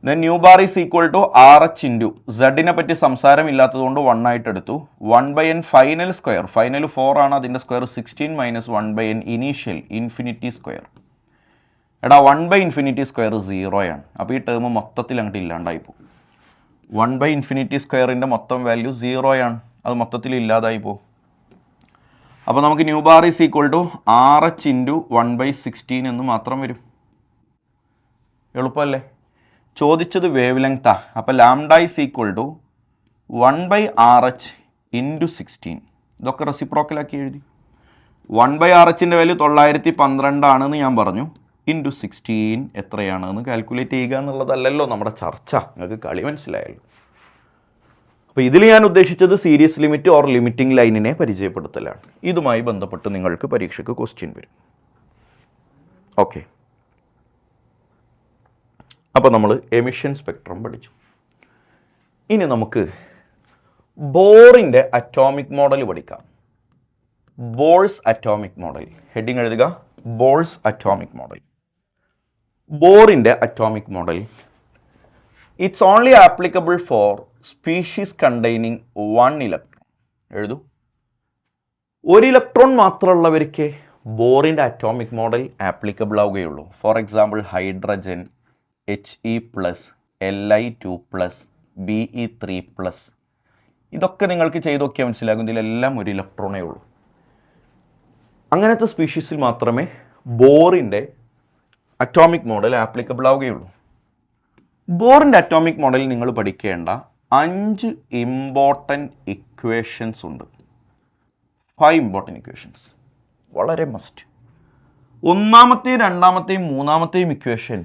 Then nu bar is equal to RH into സെഡിനെ പറ്റി സംസാരമില്ലാത്തതുകൊണ്ട് 1 ആയിട്ട് എടുത്തു. 1/n ഫൈനൽ സ്ക്വയർ, ഫൈനൽ 4 ആണ്, അതിൻ്റെ square 16 minus 1/n initial infinity square. എടാ 1/∞ സ്ക്വയർ 0 ആണ്. അപ്പോൾ ഈ ടേം മൊത്തത്തിൽ അങ്ങോട്ട് ഇല്ലാണ്ടായിപ്പോൾ. 1/∞ സ്ക്വയറിൻ്റെ മൊത്തം വാല്യൂ 0 ആണ്. അത് മൊത്തത്തിൽ ഇല്ലാതായി പോകും. അപ്പോൾ നമുക്ക് nu bar is equal to RH into 1/16 എന്ന് മാത്രം വരും. എളുപ്പമല്ലേ? ചോദിച്ചത് വേവ് ലെങ്താ. അപ്പോൾ lambda is equal to 1/RH into 16. ഇതൊക്കെ റെസിപ്രോക്കലാക്കി എഴുതി. 1/RH വാല്യൂ 912 ആണെന്ന് ഞാൻ പറഞ്ഞു. ഇൻറ്റു 16 എത്രയാണെന്ന് കാൽക്കുലേറ്റ് ചെയ്യുക എന്നുള്ളതല്ലല്ലോ നമ്മുടെ ചർച്ച. നിങ്ങൾക്ക് കളി മനസ്സിലായല്ലോ. അപ്പോൾ ഇതിൽ ഞാൻ ഉദ്ദേശിച്ചത് സീരീസ് ലിമിറ്റ് ഓർ ലിമിറ്റിംഗ് ലൈനിനെ പരിചയപ്പെടുത്തലാണ്. ഇതുമായി ബന്ധപ്പെട്ട് നിങ്ങൾക്ക് പരീക്ഷയ്ക്ക് ക്വസ്റ്റ്യൻ വരും. ഓക്കെ, അപ്പോൾ നമ്മൾ എമിഷൻ സ്പെക്ട്രം പഠിച്ചു. ഇനി നമുക്ക് ബോറിൻ്റെ അറ്റോമിക് മോഡൽ പഠിക്കാം. Bohr's atomic model. ഹെഡിങ് എഴുതുക, ബോൾസ് അറ്റോമിക് മോഡൽ. ബോറിൻ്റെ atomic model. It's only applicable for species containing 1 electron. എഴുതൂ. 1 ഇലക്ട്രോൺ മാത്രമുള്ളവർക്ക് ബോറിൻ്റെ അറ്റോമിക് മോഡൽ ആപ്ലിക്കബിൾ ആവുകയുള്ളൂ. For example hydrogen, He+, Li2+, Be3+, ഇതൊക്കെ നിങ്ങൾക്ക് ചെയ്ത് നോക്കിയാൽ മനസ്സിലാകും ഇതിലെല്ലാം ഒരു ഇലക്ട്രോണേ ഉള്ളൂ. അങ്ങനത്തെ സ്പീഷീസിൽ മാത്രമേ ബോറിൻ്റെ അറ്റോമിക് മോഡൽ ആപ്ലിക്കബിൾ ആവുകയുള്ളൂ. ബോറിൻ്റെ അറ്റോമിക് മോഡലിൽ നിങ്ങൾ പഠിക്കേണ്ട 5 ഇമ്പോർട്ടൻറ്റ് ഇക്വേഷൻസ് ഉണ്ട്. 5 ഇമ്പോർട്ടൻറ്റ് ഇക്വേഷൻസ് വളരെ മസ്റ്റ്. ഒന്നാമത്തെയും രണ്ടാമത്തെയും മൂന്നാമത്തെയും ഇക്വേഷൻ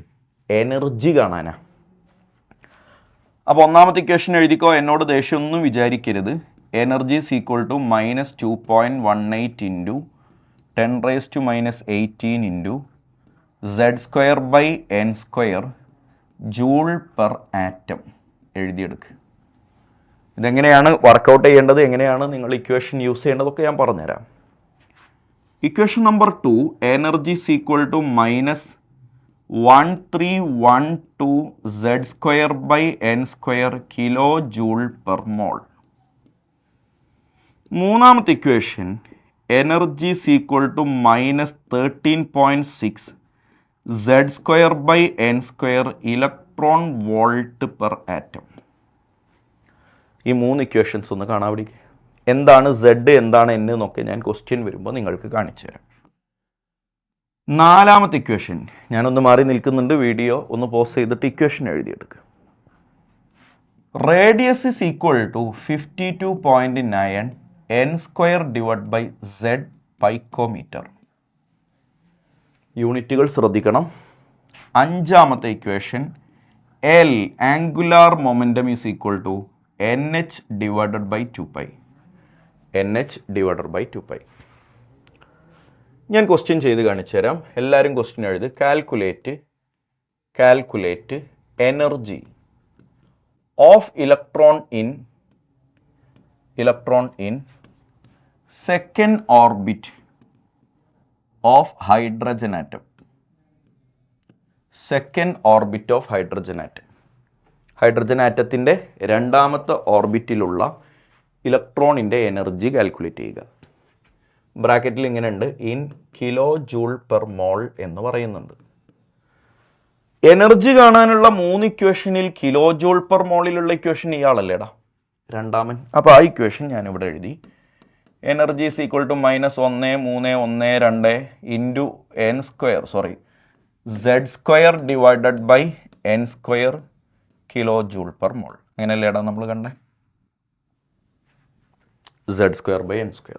എനർജി കാണാനാണ്. അപ്പോൾ ഒന്നാമത്തെ ഇക്വേഷൻ എഴുതിക്കോ, എന്നോട് ദേഷ്യമൊന്നും വിചാരിക്കരുത്. Energy is equal to -2.18 into 10⁻⁻18 into Z²/n² joule per atom എഴുതിയെടുക്കുക. ഇതെങ്ങനെയാണ് വർക്കൗട്ട് ചെയ്യേണ്ടത്, എങ്ങനെയാണ് നിങ്ങൾ ഇക്വേഷൻ യൂസ് ചെയ്യേണ്ടതൊക്കെ ഞാൻ പറഞ്ഞുതരാം. Equation number 2, energy is equal to -1312 Z²/n² kilo joule per mole. മൂന്നാമത്തെ equation energy is equal to -13.6 Z²/n² electron volt per atom. ഈ 3 ഇക്വേഷൻസ് ഒന്ന് കാണാൻ പഠിക്കുക. എന്താണ് Z, എന്താണ് N എന്നൊക്കെ ഞാൻ ക്വസ്റ്റ്യൻ വരുമ്പോൾ നിങ്ങൾക്ക് കാണിച്ചു തരാം. നാലാമത്തെ ഇക്വേഷൻ, ഞാനൊന്ന് മാറി നിൽക്കുന്നുണ്ട്, വീഡിയോ ഒന്ന് പോസ് ചെയ്തിട്ട് ഇക്വേഷൻ എഴുതിയെടുക്കുക. Radius is equal to 52.9 n²/z picometre. യൂണിറ്റുകൾ ശ്രദ്ധിക്കണം. അഞ്ചാമത്തെ equation L angular momentum is equal to NH/2π. NH/2π. ഞാൻ ക്വസ്റ്റ്യൻ ചെയ്ത് കാണിച്ചു തരാം. എല്ലാവരും ക്വസ്റ്റ്യൻ എഴുതി. Calculate energy of electron in second orbit of hydrogen atom. Second orbit of hydrogen atom. Hydrogen ആറ്റത്തിൻ്റെ രണ്ടാമത്തെ ഓർബിറ്റിലുള്ള ഇലക്ട്രോണിൻ്റെ എനർജി കാൽക്കുലേറ്റ് ചെയ്യുക. ബ്രാക്കറ്റിൽ ഇങ്ങനെ ഉണ്ട്, in kilo joule per mole എന്ന് പറയുന്നുണ്ട്. എനർജി കാണാനുള്ള 3 ഇക്വേഷനിൽ കിലോ ജൂൾ പെർ മോളിലുള്ള ഇക്വേഷൻ ഇയാളല്ലേടാ രണ്ടാമൻ. അപ്പോൾ ആ ഇക്വേഷൻ ഞാനിവിടെ എഴുതി. Energy is equal to -1312 into Z²/n² kilo joule per mole. അങ്ങനെയല്ലേടാ നമ്മൾ കണ്ടേ, Z²/n².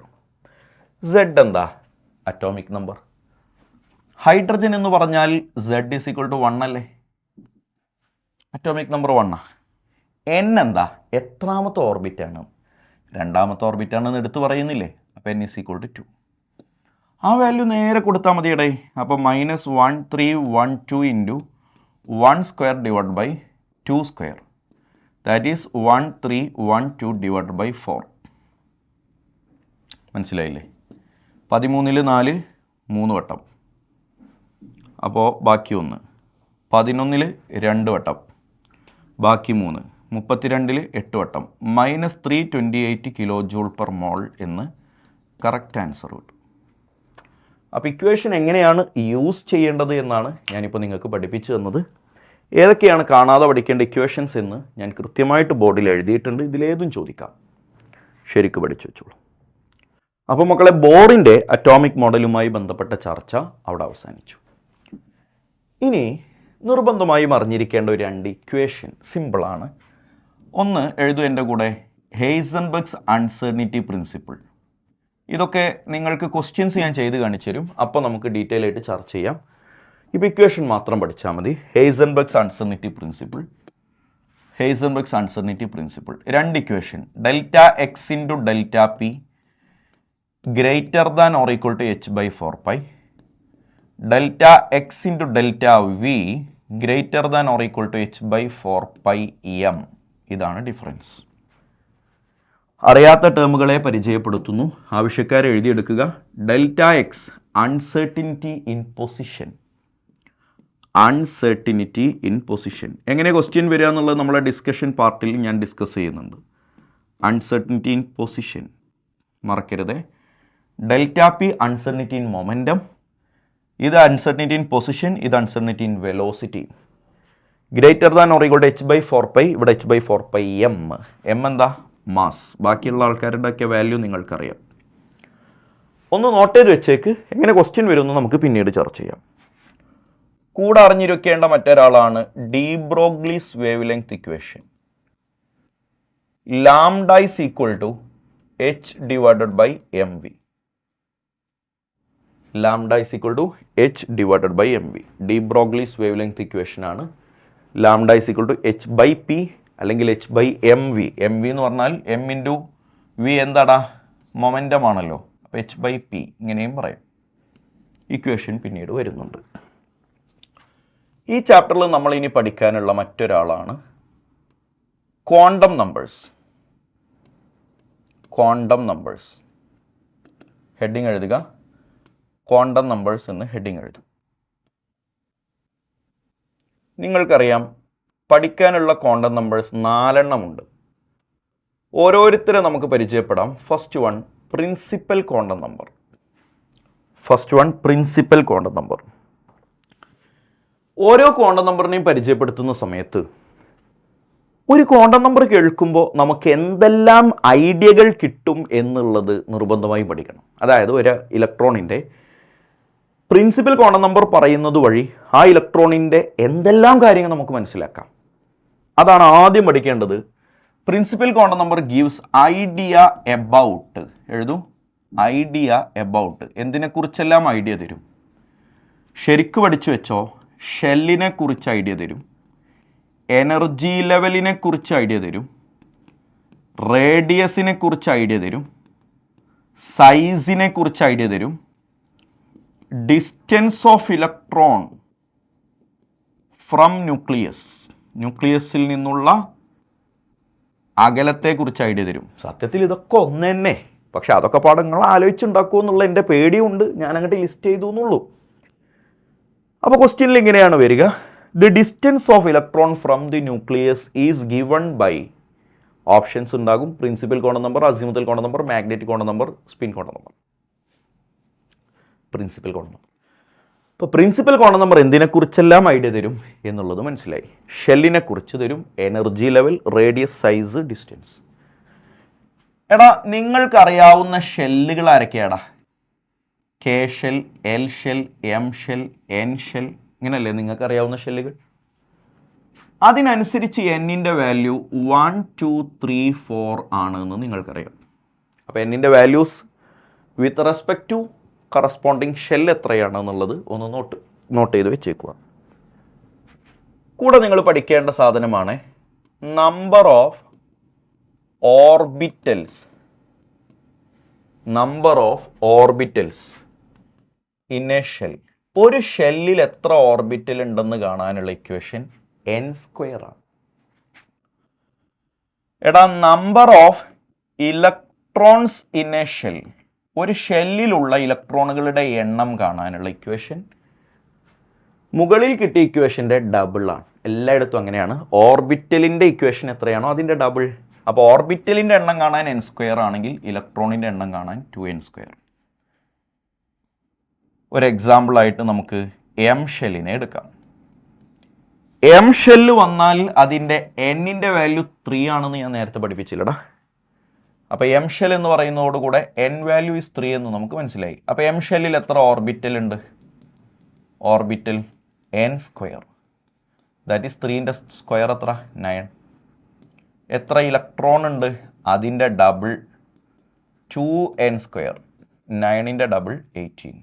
Z എന്താ? Atomic number. ഹൈഡ്രജൻ എന്ന് പറഞ്ഞാൽ Z ഈസ് ഈക്വൽ ടു 1 അല്ലേ? Atomic number 1. N എന്താ? എത്രാമത്തെ ഓർബിറ്റാണ്? രണ്ടാമത്തെ ഓർബിറ്റാണെന്ന് എടുത്ത് പറയുന്നില്ലേ? അപ്പോൾ N ഈസ് ഈക്വൽ ടു 2. ആ വാല്യൂ നേരെ കൊടുത്താൽ മതിയടേ. അപ്പോൾ -1312 ഇൻറ്റു 1² / 2². That is 1312 / 4. മനസ്സിലായില്ലേ? 13ൽ 4 3 വട്ടം, അപ്പോൾ ബാക്കി 1. 11ൽ 2 വട്ടം, ബാക്കി 3. 32ൽ 8 വട്ടം. -328 കിലോ ജൂൾ പെർ മോൾ എന്ന് കറക്റ്റ് ആൻസർ കിട്ടും. അപ്പോൾ ഇക്വേഷൻ എങ്ങനെയാണ് യൂസ് ചെയ്യേണ്ടത് എന്നാണ് ഞാനിപ്പോൾ നിങ്ങൾക്ക് പഠിപ്പിച്ചു തന്നത്. ഏതൊക്കെയാണ് കാണാതെ പഠിക്കേണ്ട ഇക്വേഷൻസ് എന്ന് ഞാൻ കൃത്യമായിട്ട് ബോർഡിൽ എഴുതിയിട്ടുണ്ട്. ഇതിലേതും ചോദിക്കാം, ശരിക്കും പഠിച്ചു വെച്ചോളൂ. അപ്പോൾ മക്കളെ, ബോറിൻ്റെ അറ്റോമിക് മോഡലുമായി ബന്ധപ്പെട്ട ചർച്ച അവിടെ അവസാനിച്ചു. ഇനി നിർബന്ധമായും അറിഞ്ഞിരിക്കേണ്ട ഒരു 2 ഇക്വേഷൻ സിമ്പിളാണ്. ഒന്ന് എഴുതൂ എൻ്റെ കൂടെ, ഹെയ്സൻബർഗ്സ് അൺസർണിറ്റി പ്രിൻസിപ്പിൾ. ഇതൊക്കെ നിങ്ങൾക്ക് ക്വസ്റ്റ്യൻസ് ഞാൻ ചെയ്ത് കാണിച്ചു തരും, അപ്പോൾ നമുക്ക് ഡീറ്റെയിൽ ആയിട്ട് ചർച്ച ചെയ്യാം. ഇപ്പോൾ ഇക്വേഷൻ മാത്രം പഠിച്ചാൽ മതി. Heisenberg's uncertainty principle. 2 equation, Δx into Δp greater than or equal to h/4π. Δx into Δv greater than or equal to h/4πm. ഇതാണ് ഡിഫറൻസ്. അറിയാത്ത ടേമുകളെ പരിചയപ്പെടുത്തുന്നു, ആവശ്യക്കാരെ എഴുതിയെടുക്കുക. Δx uncertainty in position. എങ്ങനെ ക്വസ്റ്റ്യൻ വരിക എന്നുള്ളത് നമ്മളെ ഡിസ്കഷൻ പാർട്ടിൽ ഞാൻ ഡിസ്കസ് ചെയ്യുന്നുണ്ട്. അൺസർട്ടിനിറ്റി ഇൻ പൊസിഷൻ മറക്കരുത്. Δp അൺസർട്ടിനിറ്റി ഇൻ മൊമെൻറ്റം, ഇത് അൺസർട്ടിനിറ്റി ഇൻ പൊസിഷൻ, ഇത് uncertainty in velocity. Greater than or equal to h/4π, ഇവിടെ h/4πm. m എന്താ? മാസ്. ബാക്കിയുള്ള ആൾക്കാരുടെയൊക്കെ വാല്യൂ നിങ്ങൾക്കറിയാം. ഒന്ന് നോട്ട് ചെയ്ത് വെച്ചേക്ക്. എങ്ങനെ ക്വസ്റ്റ്യൻ വരുമെന്ന് നമുക്ക് പിന്നീട് ചർച്ച ചെയ്യാം. കൂടെ അറിഞ്ഞിരിക്കേണ്ട മറ്റൊരാളാണ് de Broglie's wave length equation. Lambda is equal to h divided by mv. Lambda is equal to h divided by mv. De Broglie's wave length equation ആണ്. Lambda is equal to h by p അല്ലെങ്കിൽ h by mv. mv എന്ന് പറഞ്ഞാൽ m into V എന്താടാ, momentum ആണല്ലോ. അപ്പോൾ h by p ഇങ്ങനെയും പറയാം. Equation പിന്നീട് വരുന്നുണ്ട്. ഈ ചാപ്റ്ററിൽ നമ്മൾ ഇനി പഠിക്കാനുള്ള മറ്റൊരാളാണ് quantum numbers. Quantum numbers heading എഴുതുക. ക്വാണ്ടം നമ്പേഴ്സ് എന്ന് ഹെഡിങ് എഴുതും. നിങ്ങൾക്കറിയാം പഠിക്കാനുള്ള ക്വാണ്ടം നമ്പേഴ്സ് 4 എണ്ണമുണ്ട്. ഓരോരുത്തരെ നമുക്ക് പരിചയപ്പെടാം. First one principal quantum number. Principal quantum number. ഓരോ ക്വാണ്ടം നമ്പറിനെയും പരിചയപ്പെടുത്തുന്ന സമയത്ത് ഒരു ക്വാണ്ടം നമ്പർ കേൾക്കുമ്പോൾ നമുക്ക് എന്തെല്ലാം ഐഡിയകൾ കിട്ടും എന്നുള്ളത് നിർബന്ധമായും പഠിക്കണം. അതായത് ഒരു ഇലക്ട്രോണിൻ്റെ പ്രിൻസിപ്പൽ ക്വാണ്ടം നമ്പർ പറയുന്നത് വഴി ആ ഇലക്ട്രോണിൻ്റെ എന്തെല്ലാം കാര്യങ്ങൾ നമുക്ക് മനസ്സിലാക്കാം. അതാണ് ആദ്യം പഠിക്കേണ്ടത്. Principal quantum number gives idea about. എഴുതൂ, ഐഡിയ എബൌട്ട്. എന്തിനെക്കുറിച്ചെല്ലാം ഐഡിയ തരും? ശരിക്കും പഠിച്ചു വെച്ചോ. ഷെല്ലിനെ കുറിച്ച് ഐഡിയ തരും, എനർജി ലെവലിനെ കുറിച്ച് ഐഡിയ തരും, റേഡിയസിനെ കുറിച്ച് ഐഡിയ തരും, സൈസിനെ കുറിച്ച് ഐഡിയ തരും, distance of electron from nucleus, ന്യൂക്ലിയസിൽ നിന്നുള്ള അകലത്തെക്കുറിച്ച് ഐഡിയ തരും. സത്യത്തിൽ ഇതൊക്കെ ഒന്ന് തന്നെ, പക്ഷെ അതൊക്കെ പാഠങ്ങൾ ആലോചിച്ചുണ്ടാക്കുമോ എന്നുള്ള എൻ്റെ പേടിയുണ്ട്. ഞാൻ അങ്ങോട്ട് ലിസ്റ്റ് ചെയ്തു എന്നുള്ളൂ. അപ്പോൾ ക്വസ്റ്റ്യനിൽ ഇങ്ങനെയാണ് വരിക. The distance of electron from the nucleus is given by. Options ഉണ്ടാകും. Principal quantum number, azimuthal quantum number, magnetic quantum number, spin quantum number. Principal quantum number. ഇപ്പോൾ പ്രിൻസിപ്പൽ ക്വാണ്ടം നമ്പർ എന്തിനെക്കുറിച്ചെല്ലാം ഐഡിയ തരും എന്നുള്ളത് മനസ്സിലായി. ഷെല്ലിനെ കുറിച്ച് തരും, energy level, radius, size, distance. എടാ നിങ്ങൾക്കറിയാവുന്ന ഷെല്ലുകൾ ആരൊക്കെയാടാ? K shell, L shell, M shell, N shell, ഇങ്ങനെയല്ലേ നിങ്ങൾക്കറിയാവുന്ന ഷെല്ലുകൾ? അതിനനുസരിച്ച് എന്നിൻ്റെ വാല്യൂ 1, 2, 3, 4 ആണ് എന്ന് നിങ്ങൾക്കറിയാം. അപ്പോൾ എന്നിൻ്റെ values with respect to corresponding shell എത്രയാണ് എന്നുള്ളത് ഒന്ന് നോട്ട് ചെയ്ത് വെച്ചേക്കുക. കൂടെ നിങ്ങൾ പഠിക്കേണ്ട സാധനമാണ് number of orbitals. Number of orbitals in A shell. ഒരു ഷെല്ലിൽ എത്ര ഓർബിറ്റൽ ഉണ്ടെന്ന് കാണാനുള്ള ഇക്വേഷൻ n² ആണ്. എടാ number of electrons in A shell. ഒരു ഷെല്ലിലുള്ള ഇലക്ട്രോണുകളുടെ എണ്ണം കാണാനുള്ള ഇക്വേഷൻ മുകളിൽ കിട്ടിയ ഇക്വേഷൻ്റെ ഡബിളാണ്. എല്ലായിടത്തും അങ്ങനെയാണ്. ഓർബിറ്റലിൻ്റെ ഇക്വേഷൻ എത്രയാണോ അതിൻ്റെ ഡബിൾ. അപ്പോൾ ഓർബിറ്റലിൻ്റെ എണ്ണം കാണാൻ n² ആണെങ്കിൽ ഇലക്ട്രോണിൻ്റെ എണ്ണം കാണാൻ 2n². ഒരു എക്സാമ്പിളായിട്ട് നമുക്ക് എം ഷെല്ലിനെ എടുക്കാം. എം ഷെല്ല് വന്നാൽ അതിൻ്റെ എന്നിൻ്റെ വാല്യൂ 3 ആണെന്ന് ഞാൻ നേരത്തെ പഠിപ്പിച്ചില്ലടാ. അപ്പോൾ എം ഷെൽ എന്ന് പറയുന്നതോടുകൂടെ n വാല്യൂ ഈസ് 3 എന്ന് നമുക്ക് മനസ്സിലായി. അപ്പോൾ എം ഷെല്ലിൽ എത്ര ഓർബിറ്റൽ ഉണ്ട്? Orbital n². ദാറ്റ് ഈസ് 3ൻ്റെ സ്ക്വയർ എത്ര? 9. എത്ര ഇലക്ട്രോൺ ഉണ്ട്? അതിൻ്റെ ഡബിൾ 2n². 9ൻ്റെ ഡബിൾ 18.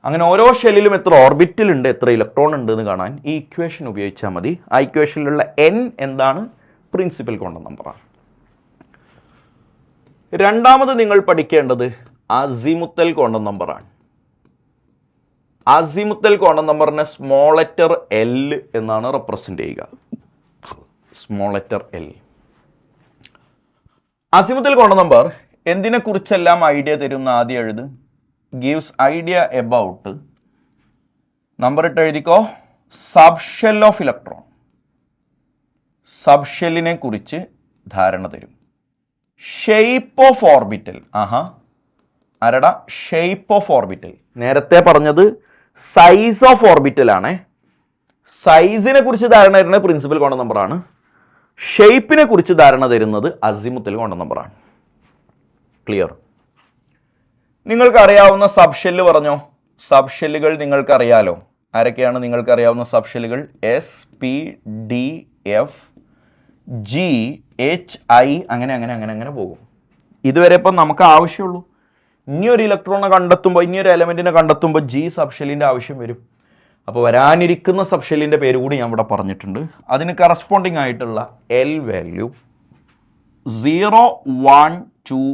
അങ്ങനെ ഓരോ ഷെല്ലിലും എത്ര ഓർബിറ്റൽ ഉണ്ട്, എത്ര ഇലക്ട്രോൺ ഉണ്ട് എന്ന് കാണാൻ ഈ ഇക്വേഷൻ ഉപയോഗിച്ചാൽ മതി. ആ ഇക്വേഷനിലുള്ള n എന്താണ്? പ്രിൻസിപ്പൽ ക്വാണ്ടം നമ്പറാണ്. രണ്ടാമത് നിങ്ങൾ പഠിക്കേണ്ടത് അസിമുത്തൽ ക്വാണ്ടം നമ്പറാണ്. അസിമുത്തൽ ക്വാണ്ടം നമ്പറിനെ സ്മോൾ ലെറ്റർ L എന്നാണ് റെപ്രസെൻ്റ് ചെയ്യുക. Small letter L. Azimuthal quantum number എന്തിനെക്കുറിച്ചെല്ലാം ഐഡിയ തരുന്ന ആദ്യം എഴുത്. Gives idea about. നമ്പർ ഇട്ട് എഴുതിക്കോ. Subshell of electron. സബ്ഷെല്ലിനെ കുറിച്ച് ധാരണ തരും. Shape of orbital. ആരടാ? Shape of orbital. നേരത്തെ പറഞ്ഞത് സൈസ് ഓഫ് ഓർബിറ്റൽ ആണ്. സൈസിനെ കുറിച്ച് ധാരണ തരുന്നത് പ്രിൻസിപ്പൽ ക്വാണ്ടം നമ്പറാണ്. ഷേപ്പിനെ കുറിച്ച് ധാരണ തരുന്നത് അസിമുത്തിൽ കോണ്ടം നമ്പറാണ്. ക്ലിയർ? നിങ്ങൾക്കറിയാവുന്ന സബ് ഷെല്ല് പറഞ്ഞോ. സബ് ഷെല്ലുകൾ നിങ്ങൾക്കറിയാലോ. ആരൊക്കെയാണ് നിങ്ങൾക്കറിയാവുന്ന സബ് ഷെല്ലുകൾ? S, P, D, F, G, H, I, അങ്ങനെ അങ്ങനെ അങ്ങനെ അങ്ങനെ പോകും. ഇതുവരെ ഇപ്പം നമുക്ക് ആവശ്യമുള്ളൂ. ഇനിയൊരു ഇലക്ട്രോണിനെ കണ്ടെത്തുമ്പോൾ, ഇനിയൊരു എലമെൻറ്റിനെ കണ്ടെത്തുമ്പോൾ ജി സബ് ഷെല്ലിൻ്റെ ആവശ്യം വരും. അപ്പോൾ വരാനിരിക്കുന്ന സബ് ഷെല്ലിൻ്റെ പേര് കൂടി ഞാൻ ഇവിടെ പറഞ്ഞിട്ടുണ്ട്. അതിന് കറസ്പോണ്ടിങ് ആയിട്ടുള്ള L value 0, 1, 2,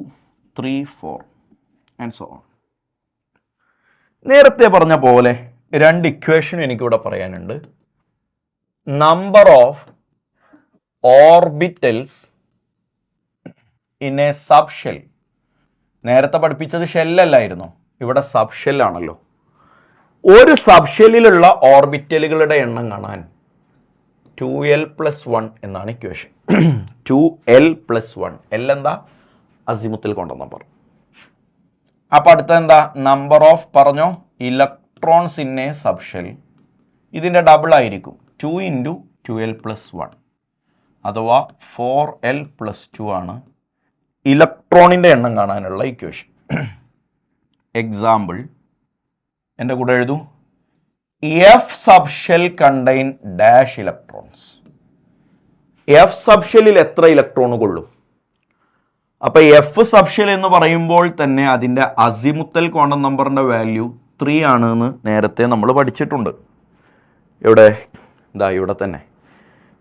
3, 4 and so on. നേരത്തെ പറഞ്ഞ പോലെ രണ്ട് ഇക്വേഷനും എനിക്കിവിടെ പറയാനുണ്ട്. Number of orbitals in A sub shell. നേരത്തെ പഠിപ്പിച്ചത് ഷെല്ലല്ലായിരുന്നോ? ഇവിടെ സബ് ഷെല്ലാണല്ലോ. ഒരു സബ് ഷെല്ലിലുള്ള ഓർബിറ്റലുകളുടെ എണ്ണം കാണാൻ 2l+1 എന്നാണ് ഇക്വേഷൻ. 2l+1. എൽ എന്താ? അസിമുത്തിൽ കോണ്ടം നമ്പർ. അപ്പം അടുത്ത എന്താ? നമ്പർ ഓഫ് പറഞ്ഞോ, electrons in A sub shell. ഇതിൻ്റെ ഡബിൾ ആയിരിക്കും 2 × 2l+1 അഥവാ 4l+2 ആണ് ഇലക്ട്രോണിൻ്റെ എണ്ണം കാണാനുള്ള ഇക്വേഷൻ. എക്സാമ്പിൾ എൻ്റെ കൂടെ എഴുതൂ. F sub shell contain dash electrons. F sub ഷെല്ലിൽ എത്ര ഇലക്ട്രോണുകൾ ഉള്ളൂ? അപ്പോൾ എഫ് സബ് ഷെൽ എന്ന് പറയുമ്പോൾ തന്നെ അതിൻ്റെ അസിമുത്തൽ ക്വാണ്ടം നമ്പറിൻ്റെ വാല്യൂ 3 ആണെന്ന് നേരത്തെ നമ്മൾ പഠിച്ചിട്ടുണ്ട്. ഇവിടെ ഇതാ ഇവിടെ തന്നെ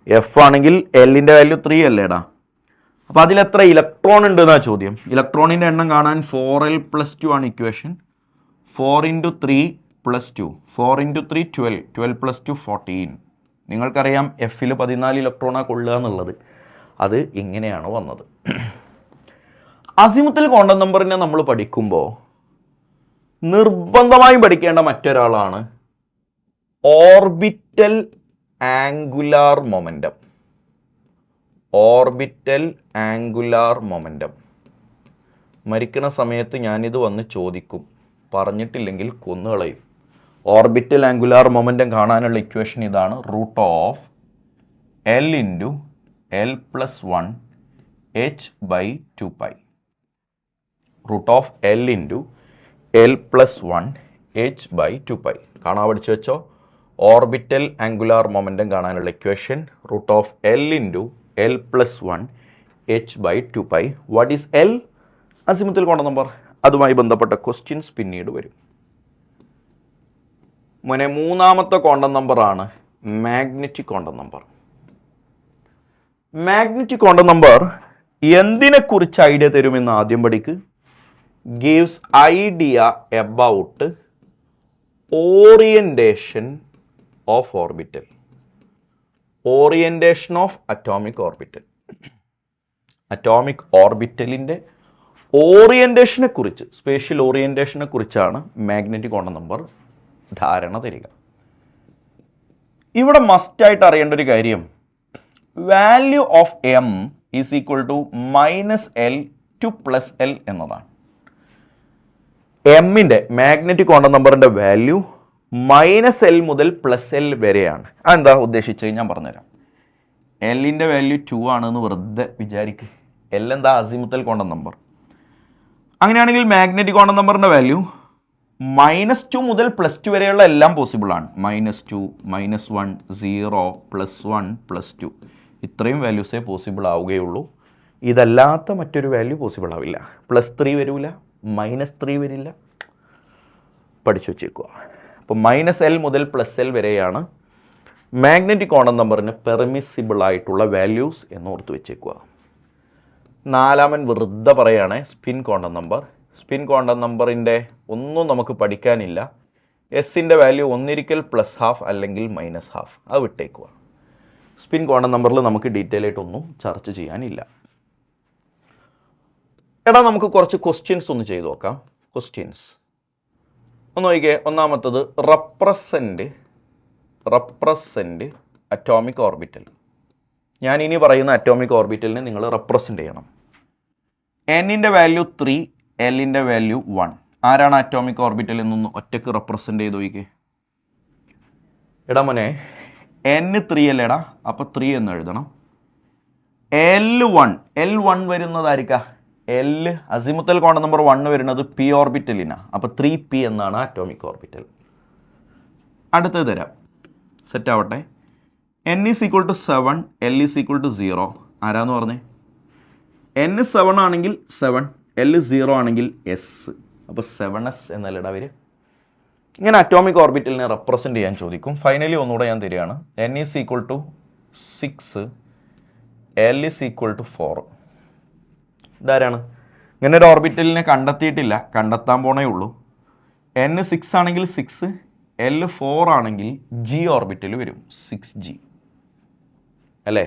എഫ് ആണെങ്കിൽ എല്ലിൻ്റെ വാല്യൂ 3 അല്ലേടാ. അപ്പോൾ അതിലെത്ര ഇലക്ട്രോൺ ഉണ്ട് എന്നാ ചോദ്യം. ഇലക്ട്രോണിൻ്റെ എണ്ണം കാണാൻ 4l+2 ആണ് ഇക്വേഷൻ. 4 × 3 + 2, 4 × 3 12, 12+2 14. നിങ്ങൾക്കറിയാം എഫിൽ 14 ഇലക്ട്രോണാണ് കൊള്ളുക എന്നുള്ളത്. അത് ഇങ്ങനെയാണ് വന്നത്. അസിമുത്തൽ ക്വാണ്ടം നമ്പറിനെ നമ്മൾ പഠിക്കുമ്പോൾ നിർബന്ധമായും പഠിക്കേണ്ട മറ്റൊരാളാണ് orbital angular momentum. Orbital angular momentum. മരിക്കണ സമയത്ത് ഞാനിത് വന്ന് ചോദിക്കും, പറഞ്ഞിട്ടില്ലെങ്കിൽ കൊന്നുകളയും. ഓർബിറ്റൽ ആംഗുലാർ മൊമെൻറ്റം കാണാനുള്ള ഇക്വേഷൻ ഇതാണ്. √L × l+1 h/2π. √L × l+1 h/2π. കാണാൻ പഠിച്ചു വെച്ചോ. ഓർബിറ്റൽ ആംഗുലാർ മൊമെൻറ്റം കാണാനുള്ള equation √L × l+1 h/2π. What is L? Azimuthal quantum number. അതുമായി ബന്ധപ്പെട്ട ക്വസ്റ്റ്യൻസ് പിന്നീട് വരും. മോനെ മൂന്നാമത്തെ ക്വാണ്ടം നമ്പറാണ് magnetic quantum number. Magnetic quantum number എന്തിനെക്കുറിച്ച് ഐഡിയ തരുമെന്ന് ആദ്യം പഠിക്ക്. Gives idea about orientation of orbital. Orientation of atomic orbital. Atomic ഓർബിറ്റലിൻ്റെ ഓറിയൻറ്റേഷനെ കുറിച്ച്, സ്പേഷ്യൽ ഓറിയൻറ്റേഷനെ കുറിച്ചാണ് മാഗ്നറ്റിക് ക്വാണ്ടം നമ്പർ ധാരണ തരിക. ഇവിടെ മസ്റ്റായിട്ട് അറിയേണ്ട ഒരു കാര്യം, value of m is equal to -L to +L എന്നതാണ്. എമ്മിൻ്റെ മാഗ്നറ്റിക് ക്വാണ്ടം നമ്പറിൻ്റെ വാല്യൂ -L മുതൽ +L വരെയാണ്. അതെന്താ ഉദ്ദേശിച്ചത് ഞാൻ പറഞ്ഞുതരാം. എല്ലിൻ്റെ വാല്യൂ 2 ആണെന്ന് വെറുതെ വിചാരിക്കുക. എൽ എന്താ? Azimuthal quantum number. അങ്ങനെയാണെങ്കിൽ മാഗ്നറ്റിക് ക്വാണ്ടം നമ്പറിൻ്റെ വാല്യൂ -2 മുതൽ +2 വരെയുള്ള എല്ലാം പോസിബിൾ ആണ്. -2, -1, 0, +1, +2 ഇത്രയും വാല്യൂസേ പോസിബിൾ ആവുകയുള്ളൂ. ഇതല്ലാത്ത മറ്റൊരു വാല്യൂ പോസിബിൾ ആവില്ല. +3 വരില്ല, -3 വരില്ല. പഠിച്ചു വച്ചേക്കുക. അപ്പോൾ -L മുതൽ +L വരെയാണ് മാഗ്നറ്റിക് ക്വാണ്ടം നമ്പറിന് പെർമിസിബിൾ ആയിട്ടുള്ള വാല്യൂസ് എന്ന് ഓർത്ത് വെച്ചേക്കുക. നാലാമൻ വെറുതെ പറയുകയാണ് spin quantum number. Spin quantum നമ്പറിൻ്റെ ഒന്നും നമുക്ക് പഠിക്കാനില്ല. എസിൻ്റെ വാല്യൂ ഒന്നിരിക്കൽ +½ അല്ലെങ്കിൽ -½ അത് വിട്ടേക്കുക. സ്പിൻ ക്വാണ്ടം നമ്പറിൽ നമുക്ക് ഡീറ്റെയിൽ ആയിട്ടൊന്നും ചർച്ച ചെയ്യാനില്ല. എടാ നമുക്ക് കുറച്ച് ക്വസ്റ്റ്യൻസ് ഒന്ന് ചെയ്തു നോക്കാം. ക്വസ്റ്റ്യൻസ് ഒന്ന് നോക്കിക്കേ. ഒന്നാമത്തത് റെപ്രസെൻറ്റ് അറ്റോമിക് ഓർബിറ്റൽ. ഞാൻ ഇനി പറയുന്ന അറ്റോമിക് ഓർബിറ്റലിനെ നിങ്ങൾ റെപ്രസെൻ്റ് ചെയ്യണം. എന്നിൻ്റെ വാല്യൂ 3, എല്ലിൻ്റെ വാല്യൂ 1. ആരാണ് അറ്റോമിക് ഓർബിറ്റൽ എന്നൊന്ന് ഒറ്റക്ക് റെപ്രസെൻ്റ് ചെയ്ത് നോക്കിക്കേ. എടാ മോനെ n 3 അല്ലേടാ, അപ്പോൾ 3 എന്ന് എഴുതണം. L1 വരുന്നതായിരിക്കാം അസിമുത്തൽ കോണ നമ്പർ 1 വരുന്നത് പി ഓർബിറ്റലിനാണ്. അപ്പോൾ 3p എന്നാണ് ആറ്റോമിക് ഓർബിറ്റൽ. അടുത്തത് തരാം, സെറ്റ് ആവട്ടെ. n = 7, l = 0. ആരാന്ന് പറഞ്ഞേ? n 7 ആണെങ്കിൽ 7, l 0 ആണെങ്കിൽ s. അപ്പോൾ 7s എന്നല്ലടാ വരും. ഇങ്ങനെ അറ്റോമിക് ഓർബിറ്റലിനെ റെപ്രസെൻ്റ് ചെയ്യാൻ ചോദിക്കും. ഫൈനലി ഒന്നുകൂടെ ഞാൻ തരികയാണ്. n = 6, l = 4. ഇതാരാണ്? ഇങ്ങനെ ഒരു ഓർബിറ്റലിനെ കണ്ടെത്തിയിട്ടില്ല, കണ്ടെത്താൻ പോണേ ഉള്ളൂ. n 6 ആണെങ്കിൽ 6, l 4 ആണെങ്കിൽ g ഓർബിറ്റൽ വരും, 6g അല്ലേ?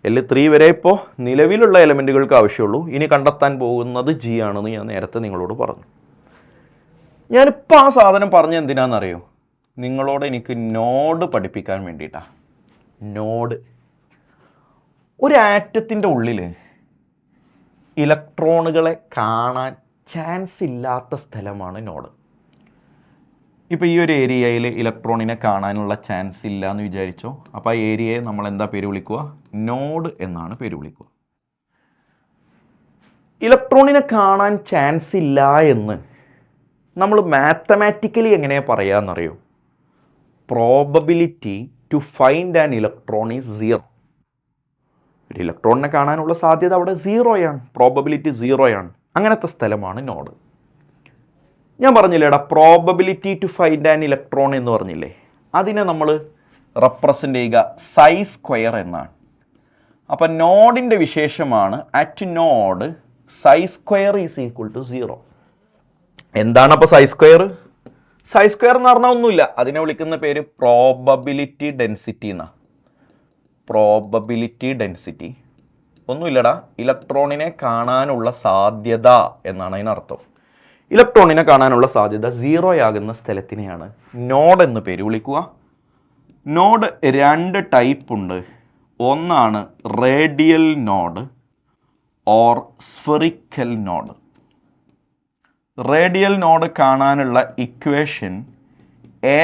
l 3 വരെ ഇപ്പോൾ നിലവിലുള്ള എലമെൻറ്റുകൾക്ക് ആവശ്യമുള്ളൂ. ഇനി കണ്ടെത്താൻ പോകുന്നത് g ആണെന്ന് ഞാൻ നേരത്തെ നിങ്ങളോട് പറഞ്ഞു. ഞാനിപ്പോൾ ആ സാധനം പറഞ്ഞ എന്തിനാണെന്നറിയോ? നിങ്ങളോട് എനിക്ക് നോഡ് പഠിപ്പിക്കാൻ വേണ്ടിയിട്ടാണ്. നോഡ്, ഒരു ആറ്റത്തിൻ്റെ ഉള്ളിൽ ഇലക്ട്രോണുകളെ കാണാൻ ചാൻസ് ഇല്ലാത്ത സ്ഥലമാണ് നോഡ്. ഇപ്പോൾ ഈ ഒരു ഏരിയയിൽ ഇലക്ട്രോണിനെ കാണാനുള്ള ചാൻസ് ഇല്ല എന്ന് വിചാരിച്ചോ. അപ്പോൾ ആ ഏരിയയെ നമ്മൾ എന്താ പേര് വിളിക്കുക? നോഡ് എന്നാണ് പേര് വിളിക്കുക. ഇലക്ട്രോണിനെ കാണാൻ ചാൻസ് ഇല്ല എന്ന് നമ്മൾ മാത്തമാറ്റിക്കലി എങ്ങനെയാണ് പറയാമെന്നറിയോ? Probability to find an electron is 0. ഒരു ഇലക്ട്രോണിനെ കാണാനുള്ള സാധ്യത അവിടെ 0യാണ്, പ്രോബബിലിറ്റി 0യാണ്. അങ്ങനത്തെ സ്ഥലമാണ് നോഡ്. ഞാൻ പറഞ്ഞില്ലേടാ, probability to find an electron എന്ന് പറഞ്ഞില്ലേ, അതിനെ നമ്മൾ റെപ്രസെൻ്റ് ചെയ്യുക σ² എന്നാണ്. അപ്പം നോഡിൻ്റെ വിശേഷമാണ് അറ്റ് നോഡ് σ² = 0. എന്താണ് അപ്പോൾ σ²? σ² എന്ന് പറഞ്ഞാൽ ഒന്നുമില്ല, അതിനെ വിളിക്കുന്ന പേര് പ്രോബബിലിറ്റി ഡെൻസിറ്റി എന്നാണ്. പ്രോബബിലിറ്റി ഡെൻസിറ്റി ഒന്നുമില്ലടാ, ഇലക്ട്രോണിനെ കാണാനുള്ള സാധ്യത എന്നാണ് അതിനർത്ഥം. ഇലക്ട്രോണിനെ കാണാനുള്ള സാധ്യത 0 ആകുന്ന സ്ഥലത്തിനെയാണ് നോഡ് എന്ന് പേര് വിളിക്കുക. നോഡ് 2 ടൈപ്പ് ഉണ്ട്. ഒന്നാണ് radial node or spherical node. Radial node കാണാനുള്ള ഇക്വേഷൻ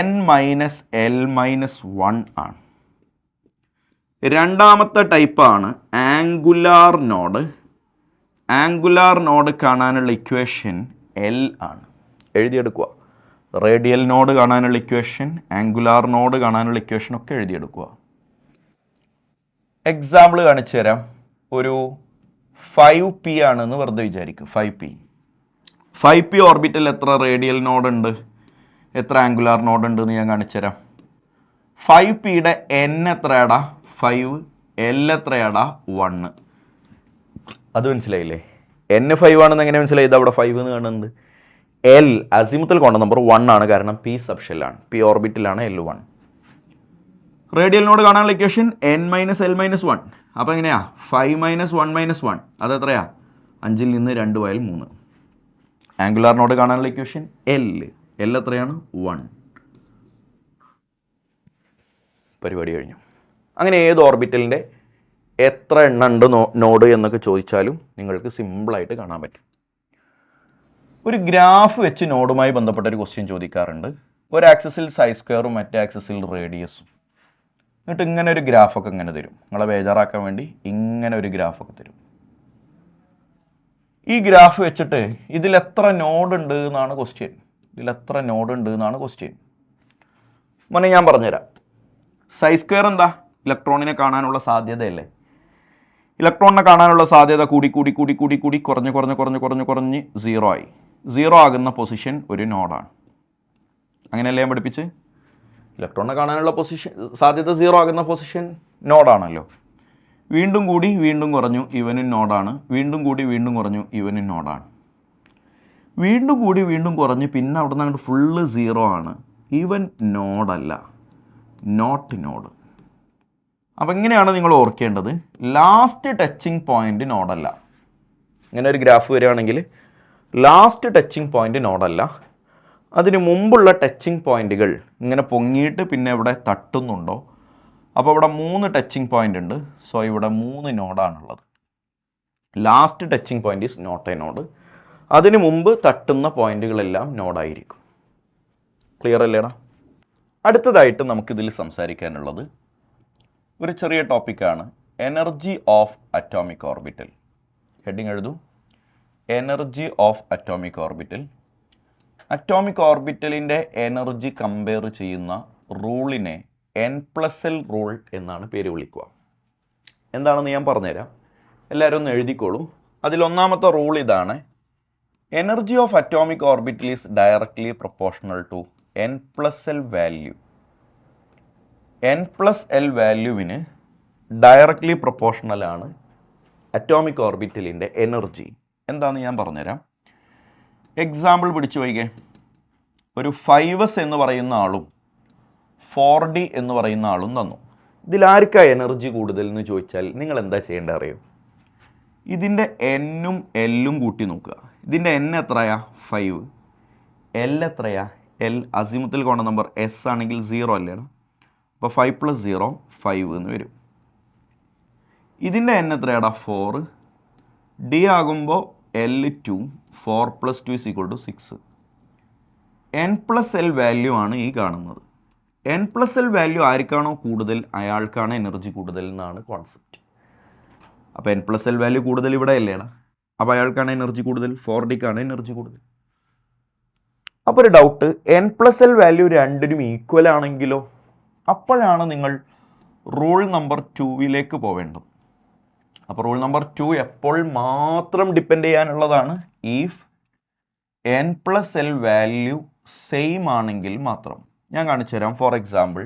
n - l - 1 ആണ്. രണ്ടാമത്തെ ടൈപ്പാണ് ആംഗുലാർ നോഡ്. ആംഗുലാർ നോഡ് കാണാനുള്ള ഇക്വേഷൻ L ആണ്. എഴുതിയെടുക്കുക. റേഡിയൽ നോഡ് കാണാനുള്ള ഇക്വേഷൻ, ആംഗുലാർ നോഡ് കാണാനുള്ള ഇക്വേഷൻ ഒക്കെ എഴുതിയെടുക്കുക. എക്സാമ്പിൾ കാണിച്ചു തരാം. ഒരു 5p ആണെന്ന് വെറുതെ വിചാരിക്കും. 5p ഓർബിറ്റൽ എത്ര റേഡിയൽ നോഡ് ഉണ്ട്, എത്ര ആംഗുലാർ നോഡ് ഉണ്ട് എന്ന് ഞാൻ കാണിച്ചു തരാം. 5pയുടെ n എത്രയാടാ? 5. l എത്രയാടാ? 1. അത് മനസ്സിലായില്ലേ? n 5 ആണെന്ന് എങ്ങനെ മനസ്സിലായി? ഇത് അവിടെ 5 എന്ന് കാണുന്നുണ്ട്. l അസിമുത്തൽ കോണ നമ്പർ 1 ആണ്, കാരണം p സബ്ഷെല്ലാണ്, p ഓർബിറ്റിലാണ് L1. Radial node കാണാനുള്ള ഇക്വേഷൻ n - l - 1. അപ്പോൾ എങ്ങനെയാ? 5 - 1 - 1 അതെത്രയാ? 5ൽ നിന്ന് 2 പോയാൽ 3. ആംഗുലാർ നോഡ് കാണാനുള്ള ഇക്വേഷൻ l എത്രയാണ്? 1. പരിപാടി കഴിഞ്ഞു. അങ്ങനെ ഏത് ഓർബിറ്റലിൻ്റെ എത്ര എണ്ണം ഉണ്ട് നോഡ് എന്നൊക്കെ ചോദിച്ചാലും നിങ്ങൾക്ക് സിമ്പിളായിട്ട് കാണാൻ പറ്റും. ഒരു ഗ്രാഫ് വെച്ച് നോഡുമായി ബന്ധപ്പെട്ട ഒരു ക്വസ്റ്റ്യൻ ചോദിക്കാറുണ്ട്. ഒരു ആക്സിസിൽ σ²ഉം മറ്റേ ആക്സിസിൽ റേഡിയസും. എന്നിട്ട് ഇങ്ങനെ ഒരു ഗ്രാഫൊക്കെ ഇങ്ങനെ തരും. നിങ്ങളെ ബേജാറാക്കാൻ വേണ്ടി ഇങ്ങനെ ഒരു ഗ്രാഫൊക്കെ തരും. ഈ ഗ്രാഫ് വെച്ചിട്ട് ഇതിലെത്ര നോഡ് ഉണ്ട് എന്നാണ് ക്വസ്റ്റ്യൻ. മോനെ ഞാൻ പറഞ്ഞുതരാം. σ² എന്താ? ഇലക്ട്രോണിനെ കാണാനുള്ള സാധ്യതയല്ലേ? ഇലക്ട്രോണിനെ കാണാനുള്ള സാധ്യത കൂടി കുറഞ്ഞ് 0 ആയി. 0 ആകുന്ന പൊസിഷൻ ഒരു നോഡാണ്. അങ്ങനെയല്ലേ ഞാൻ പഠിപ്പിച്ച്? ഇലക്ട്രോണിനെ കാണാനുള്ള സാധ്യത 0 ആകുന്ന പൊസിഷൻ നോഡാണല്ലോ. വീണ്ടും കൂടി വീണ്ടും കുറഞ്ഞു, ഇവനും നോഡാണ്. വീണ്ടും കൂടി വീണ്ടും കുറഞ്ഞു, ഇവനും നോഡാണ്. വീണ്ടും കൂടി വീണ്ടും കുറഞ്ഞ് പിന്നെ അവിടെ നിന്ന് അങ്ങോട്ട് ഫുള്ള് 0 ആണ്. ഇവൻ നോഡല്ല, നോട്ട് നോഡ്. അപ്പം ഇങ്ങനെയാണ് നിങ്ങൾ ഓർക്കേണ്ടത്. ലാസ്റ്റ് ടച്ചിങ് പോയിൻ്റ് നോഡല്ല. ഇങ്ങനെ ഒരു ഗ്രാഫ് വരികയാണെങ്കിൽ ലാസ്റ്റ് ടച്ചിങ് പോയിൻ്റ് നോഡല്ല, അതിന് മുമ്പുള്ള ടച്ചിങ് പോയിൻ്റുകൾ ഇങ്ങനെ പൊങ്ങിയിട്ട് പിന്നെ ഇവിടെ തട്ടുന്നുണ്ടോ? അപ്പോൾ ഇവിടെ 3 ടച്ചിങ് പോയിൻ്റ് ഉണ്ട്. സോ ഇവിടെ 3 നോഡാണുള്ളത്. Last touching point is not a node. അതിന് മുമ്പ് തട്ടുന്ന പോയിൻ്റുകളെല്ലാം നോഡായിരിക്കും. ക്ലിയർ അല്ലേടാ? അടുത്തതായിട്ട് നമുക്കിതിൽ സംസാരിക്കാനുള്ളത് ഒരു ചെറിയ ടോപ്പിക്കാണ്. Energy of atomic orbital. Heading എഴുതൂ, energy of atomic orbital. Atomic ഓർബിറ്റലിൻ്റെ എനർജി കമ്പയർ ചെയ്യുന്ന റൂളിനെ N+L റൂൾ എന്നാണ് പേര് വിളിക്കുക. എന്താണെന്ന് ഞാൻ പറഞ്ഞുതരാം, എല്ലാവരും ഒന്ന് എഴുതിക്കോളൂ. അതിലൊന്നാമത്തെ റൂൾ ഇതാണ്: energy of atomic orbital is directly proportional to N+L value. N+L വാല്യൂവിന് ഡയറക്ട്ലി പ്രൊപ്പോർഷണലാണ് അറ്റോമിക് ഓർബിറ്റലിൻ്റെ എനർജി. എന്താണെന്ന് ഞാൻ പറഞ്ഞുതരാം. എക്സാമ്പിൾ പിടിച്ചു വയ്ക്കേ. ഒരു 5s എന്ന് പറയുന്ന ആളും 4d എന്ന് പറയുന്ന ആളും തന്നു. ഇതിലാർക്കാണ് എനർജി കൂടുതൽ എന്ന് ചോദിച്ചാൽ നിങ്ങൾ എന്താ ചെയ്യേണ്ടത് അറിയോ? ഇതിൻ്റെ N-ഉം L-ഉം കൂട്ടി നോക്കുക. ഇതിൻ്റെ N എത്രയാ? 5. L എത്രയാ? L അസിമുത്തിൽ കോണ നമ്പർ S ആണെങ്കിൽ 0 അല്ലേ? അപ്പോൾ 5 + 0 5 എന്ന് വരും. ഇതിൻ്റെ N എത്രയാടാ? 4. D ആകുമ്പോൾ L2, 4 + 2 = 6. N+L വാല്യൂ ആണ് ഈ കാണുന്നത്. N+L വാല്യൂ ആർക്കാണോ കൂടുതൽ അയാൾക്കാണ് എനർജി കൂടുതൽ എന്നാണ് കോൺസെപ്റ്റ്. അപ്പോൾ N+L വാല്യൂ കൂടുതൽ ഇവിടെ അല്ലേടാ, അപ്പോൾ അയാൾക്കാണ് എനർജി കൂടുതൽ, 4Dക്കാണ് എനർജി കൂടുതൽ. അപ്പോൾ ഒരു ഡൗട്ട്, N+L വാല്യൂ രണ്ടിനും ഈക്വൽ ആണെങ്കിലോ? അപ്പോഴാണ് നിങ്ങൾ റൂൾ നമ്പർ 2 പോവേണ്ടത്. അപ്പോൾ റൂൾ നമ്പർ 2 എപ്പോൾ മാത്രം ഡിപ്പെൻഡ് ചെയ്യാനുള്ളതാണ്? ഇഫ് N+L വാല്യൂ സെയിം ആണെങ്കിൽ മാത്രം. ഞാൻ കാണിച്ചു തരാം. ഫോർ എക്സാമ്പിൾ,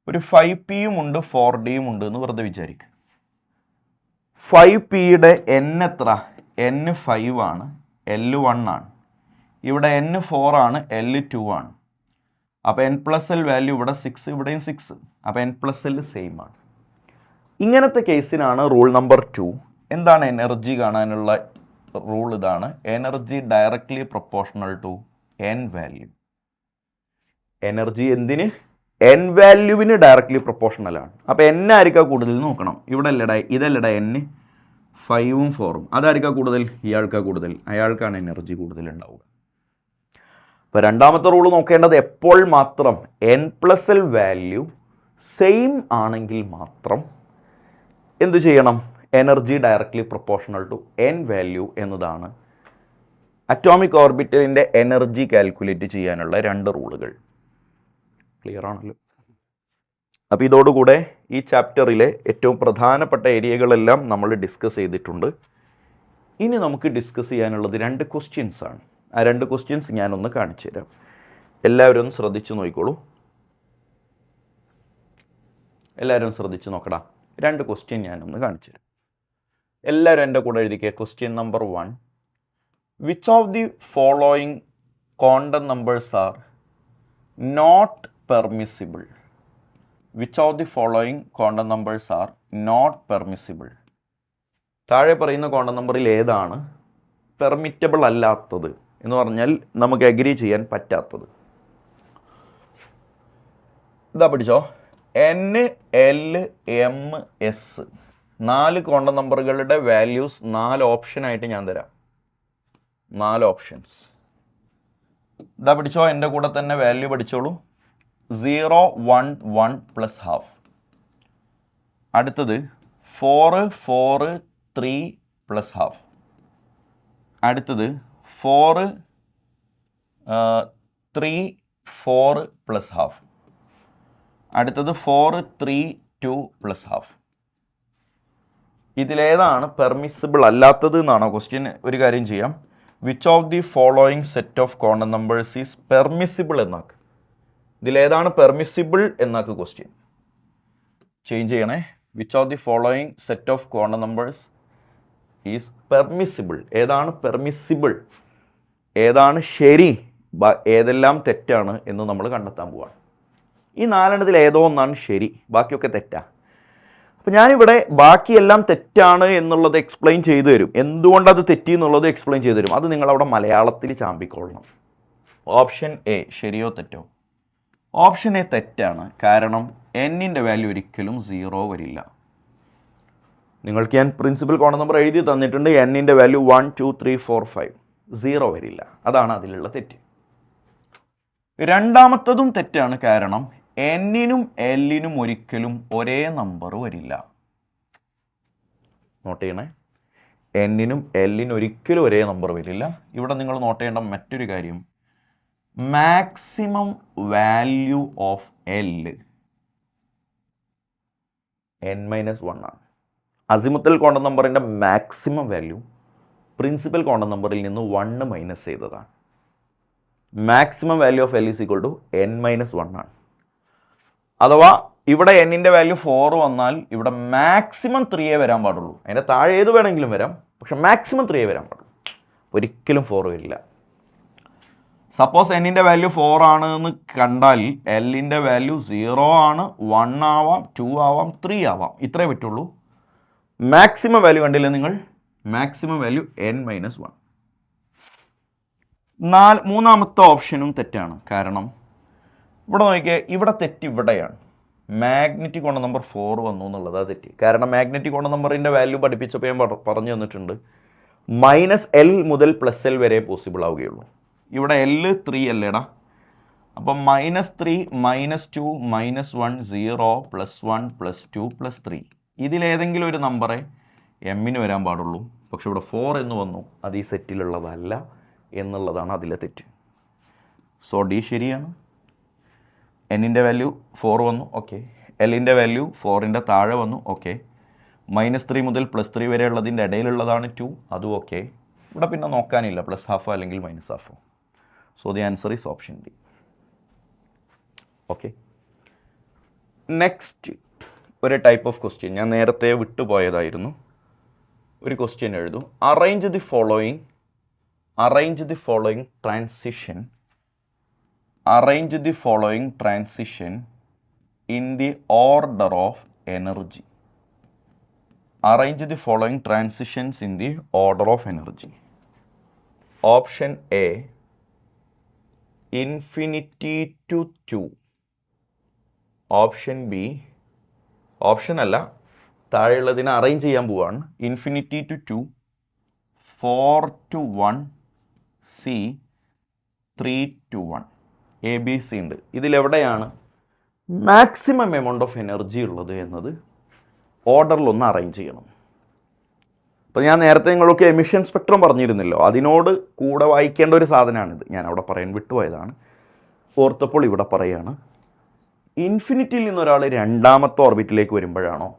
ഒരു 5pയും ഉണ്ട് 4dയും ഉണ്ട് എന്ന് വെറുതെ വിചാരിക്കുക. 5pയുടെ N എത്ര? N 5 ആണ്, L 1 ആണ്. ഇവിടെ N 4 ആണ്, L 2 ആണ്. അപ്പോൾ N+L വാല്യൂ ഇവിടെ 6, ഇവിടെയും 6. അപ്പോൾ N+L സെയിം ആണ്. ഇങ്ങനത്തെ കേസിനാണ് റൂൾ നമ്പർ 2. എന്താണ് എനർജി കാണാനുള്ള റൂൾ? ഇതാണ്: energy directly proportional to N value. Energy എന്തിന്? N വാല്യൂവിന് ഡയറക്ട്ലി പ്രൊപ്പോർഷണൽ ആണ്. അപ്പോൾ N ആയിരിക്കാം കൂടുതൽ നോക്കണം. ഇവിടെ അല്ലടാ, ഇതല്ലടാ N 5ഉം 4ഉം. അതായിരിക്കാം കൂടുതൽ, ഇയാൾക്കാണ് കൂടുതൽ, അയാൾക്കാണ് എനർജി കൂടുതൽ ഉണ്ടാവുക. അപ്പോൾ രണ്ടാമത്തെ റൂൾ നോക്കേണ്ടത് എപ്പോൾ മാത്രം N+L വാല്യൂ സെയിം ആണെങ്കിൽ മാത്രം എന്ത് ചെയ്യണം? Energy directly proportional to N value എന്നതാണ് അറ്റോമിക് ഓർബിറ്റലിൻ്റെ എനർജി കാൽക്കുലേറ്റ് ചെയ്യാനുള്ള 2 റൂളുകൾ. ക്ലിയർ ആണല്ലോ? അപ്പോൾ ഇതോടുകൂടെ ഈ ചാപ്റ്ററിലെ ഏറ്റവും പ്രധാനപ്പെട്ട ഏരിയകളെല്ലാം നമ്മൾ ഡിസ്കസ് ചെയ്തിട്ടുണ്ട്. ഇനി നമുക്ക് ഡിസ്കസ് ചെയ്യാനുള്ളത് 2 ക്വസ്റ്റ്യൻസ് ആണ്. ആ 2 ക്വസ്റ്റ്യൻസ് ഞാനൊന്ന് കാണിച്ചു തരാം. എല്ലാവരും ഒന്ന് ശ്രദ്ധിച്ച് നോക്കിക്കോളൂ. എല്ലാവരും ശ്രദ്ധിച്ച് നോക്കടാ. 2 ക്വസ്റ്റ്യൻ ഞാനൊന്ന് കാണിച്ചു തരാം. എല്ലാവരും എൻ്റെ കൂടെ എഴുതിക്കുക. Question number 1: which of the following quantum numbers are not permissible? Which of the following quantum numbers are not permissible? താഴെ പറയുന്ന ക്വാണ്ടം നമ്പറിൽ ഏതാണ് പെർമിറ്റബിൾ അല്ലാത്തത് എന്ന് പറഞ്ഞാൽ നമുക്ക് അഗ്രി ചെയ്യാൻ പറ്റാത്തത്? ഇതാ പഠിച്ചോ. N, L, M, S 4 quantum നമ്പറുകളുടെ വാല്യൂസ് 4 ഓപ്ഷനായിട്ട് ഞാൻ തരാം. 4 ഓപ്ഷൻസ്. ഇതാ പഠിച്ചോ, എൻ്റെ കൂടെ തന്നെ വാല്യൂ പഠിച്ചോളൂ. 0, 1, 1 + ½ അടുത്തത് 4, 4, 3 + ½ അടുത്തത് 4, 3, 4 + ½ അടുത്തത് 4, 3, 2 + ½ ഇതിലേതാണ് പെർമിസിബിൾ അല്ലാത്തത് എന്നാണോ ക്വസ്റ്റ്യൻ? ഒരു കാര്യം ചെയ്യാം, which of the following set of quantum numbers is permissible എന്നാക്ക്. ഇതിലേതാണ് പെർമിസിബിൾ എന്നാക്ക് ക്വസ്റ്റ്യൻ. ചേഞ്ച് ചെയ്യണേ. Which of the following set of quantum numbers is permissible. ഏതാണ് പെർമിസിബിൾ, ഏതാണ് ശരി, ഏതെല്ലാം തെറ്റാണ് എന്ന് നമ്മൾ കണ്ടെത്താൻ പോവാണ്. ഈ 4 ഏതോ ഒന്നാണ് ശരി, ബാക്കിയൊക്കെ തെറ്റാണ്. അപ്പോൾ ഞാനിവിടെ ബാക്കിയെല്ലാം തെറ്റാണ് എന്നുള്ളത് എക്സ്പ്ലെയിൻ ചെയ്തു തരും. എന്തുകൊണ്ടത് തെറ്റി എന്നുള്ളത് എക്സ്പ്ലെയിൻ ചെയ്തു തരും. അത് നിങ്ങളവിടെ മലയാളത്തിൽ ചാമ്പിക്കൊള്ളണം. ഓപ്ഷൻ എ ശരിയോ തെറ്റോ? ഓപ്ഷൻ എ തെറ്റാണ്. കാരണം N-ൻ്റെ വാല്യൂ ഒരിക്കലും 0 വരില്ല. നിങ്ങൾക്ക് ഞാൻ പ്രിൻസിപ്പൽ ക്വാണ്ടം നമ്പർ എഴുതി തന്നിട്ടുണ്ട്. N-ൻ്റെ വാല്യൂ 1, 2, 3, 4, 5 0 വരില്ല. അതാണ് അതിലുള്ള തെറ്റ്. രണ്ടാമത്തതും തെറ്റാണ്. കാരണം N-നും L-നും ഒരിക്കലും ഒരേ നമ്പർ വരില്ല. നോട്ട് ചെയ്യണേ. എന്നിനും എല്ലിനും ഒരിക്കലും ഒരേ നമ്പർ വരില്ല. ഇവിടെ നിങ്ങൾ നോട്ട് ചെയ്യേണ്ട മറ്റൊരു കാര്യം, maximum value of l n-1 ആണ്. അസിമുത്തൽ ക്വാണ്ടം നമ്പറിൻ്റെ മാക്സിമം വാല്യൂ പ്രിൻസിപ്പൽ ക്വാണ്ടം നമ്പറിൽ നിന്ന് 1 മൈനസ് ചെയ്തതാണ്. Maximum value of l is equal to n-1 ആണ്. അഥവാ ഇവിടെ എന്നിൻ്റെ വാല്യൂ 4 വന്നാൽ ഇവിടെ മാക്സിമം 3 വരാൻ പാടുള്ളൂ. അതിൻ്റെ താഴെ ഏത് വേണമെങ്കിലും വരാം, പക്ഷെ മാക്സിമം 3 വരാൻ പാടുള്ളൂ. ഒരിക്കലും 4 വരില്ല. സപ്പോസ് എന്നിൻ്റെ വാല്യൂ 4 ആണ് എന്ന് കണ്ടാൽ എല്ലിൻ്റെ വാല്യൂ 0 ആണ്, 1 ആവാം, 2 ആവാം, 3 ആവാം, ഇത്രേ പറ്റുള്ളൂ. മാക്സിമം വാല്യൂ കണ്ടില്ലേ നിങ്ങൾ? Maximum value n-1. മൂന്നാമത്തെ ഓപ്ഷനും തെറ്റാണ്. കാരണം ഇവിടെ നോക്കിയാൽ ഇവിടെ തെറ്റ് ഇവിടെയാണ്. മാഗ്നറ്റിക് ക്വാണ്ടം നമ്പർ 4 വന്നു എന്നുള്ളത് അത് തെറ്റി. കാരണം മാഗ്നറ്റിക് ക്വാണ്ടം നമ്പറിൻ്റെ വാല്യൂ പഠിപ്പിച്ചപ്പോൾ ഞാൻ പറഞ്ഞു തന്നിട്ടുണ്ട്, -L മുതൽ +L വരെ പോസിബിൾ ആവുകയുള്ളൂ. ഇവിടെ L 3 അല്ലേടാ. അപ്പം -3, -2, -1, 0, +1, +2, +3 ഇതിലേതെങ്കിലും ഒരു നമ്പറെ എമ്മിന് വരാൻ പാടുള്ളൂ. പക്ഷെ ഇവിടെ 4 എന്ന് വന്നു, അത് ഈ സെറ്റിലുള്ളതല്ല എന്നുള്ളതാണ് അതിലെ തെറ്റ്. സോ ഡി ശരിയാണ്. എന്നിൻ്റെ വാല്യൂ 4 വന്നു, ഓക്കെ. എല്ലിൻ്റെ വാല്യൂ 4ൻ്റെ താഴെ വന്നു, ഓക്കെ. -3 മുതൽ +3 വരെ ഉള്ളതിൻ്റെ ഇടയിലുള്ളതാണ് 2, അതും ഓക്കെ. ഇവിടെ പിന്നെ നോക്കാനില്ല, +½ അല്ലെങ്കിൽ -½ so the answer is option D. Okay. Next ഒരു ടൈപ്പ് ഓഫ് ക്വസ്റ്റ്യൻ ഞാൻ നേരത്തെ വിട്ടുപോയതായിരുന്നു. ഒരു ക്വസ്റ്റ്യൻ എഴുതൂ. Arrange the following transition in the order of energy. Arrange the following transitions in the order of energy. Option A, infinity to 2. Option B, option അല്ല, താഴെയുള്ളതിനെ arrange ചെയ്യാൻ പോവാണ്. Infinity to 2, 4 to 1, C, 3 to 1. ABC ഉണ്ട്. ഇതിലെവിടെയാണ് maximum amount of energy ഉള്ളത് എന്നത് ഓർഡറിലൊന്ന് arrange ചെയ്യണം. അപ്പോൾ ഞാൻ നേരത്തെ നിങ്ങൾക്ക് എമിഷൻ സ്പെക്ട്രം പറഞ്ഞിരുന്നല്ലോ, അതിനോട് കൂടെ വായിക്കേണ്ട ഒരു സാധനമാണിത്. ഞാൻ അവിടെ പറയാൻ വിട്ടുപോയതാണ്, ഓർത്തപ്പോൾ ഇവിടെ പറയുകയാണ്. ഇൻഫിനിറ്റിയിൽ നിന്നൊരാൾ 2ാമത്തെ ഓർബിറ്റിലേക്ക് വരുമ്പോഴാണോ,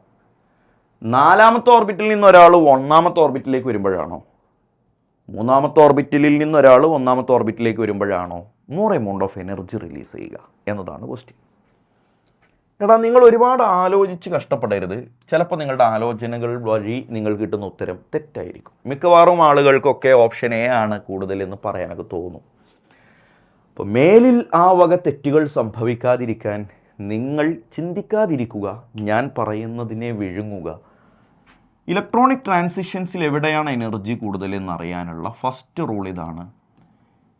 4ാമത്തെ ഓർബിറ്റിൽ നിന്നൊരാൾ 1ാമത്തെ ഓർബിറ്റിലേക്ക് വരുമ്പോഴാണോ, 3ാമത്തെ ഓർബിറ്റിൽ നിന്നൊരാൾ 1ാമത്തെ ഓർബിറ്റിലേക്ക് വരുമ്പോഴാണോ more amount of energy release ചെയ്യുക എന്നതാണ് ക്വസ്റ്റ്യൻ. എടാ, നിങ്ങൾ ഒരുപാട് ആലോചിച്ച് കഷ്ടപ്പെടരുത്. ചിലപ്പോൾ നിങ്ങളുടെ ആലോചനകൾ വഴി നിങ്ങൾക്ക് കിട്ടുന്ന ഉത്തരം തെറ്റായിരിക്കും. മിക്കവാറും ആളുകൾക്കൊക്കെ ഓപ്ഷൻ എ ആണ് കൂടുതലെന്ന് പറയാനൊക്കെ തോന്നും. അപ്പോൾ മേലിൽ ആ വക തെറ്റുകൾ സംഭവിക്കാതിരിക്കാൻ നിങ്ങൾ ചിന്തിക്കാതിരിക്കുക, ഞാൻ പറയുന്നതിനെ വിഴുങ്ങുക. ഇലക്ട്രോണിക് ട്രാൻസിഷൻസിൽ എവിടെയാണ് എനർജി കൂടുതലെന്ന് അറിയാനുള്ള ഫസ്റ്റ് റൂൾ ഇതാണ്: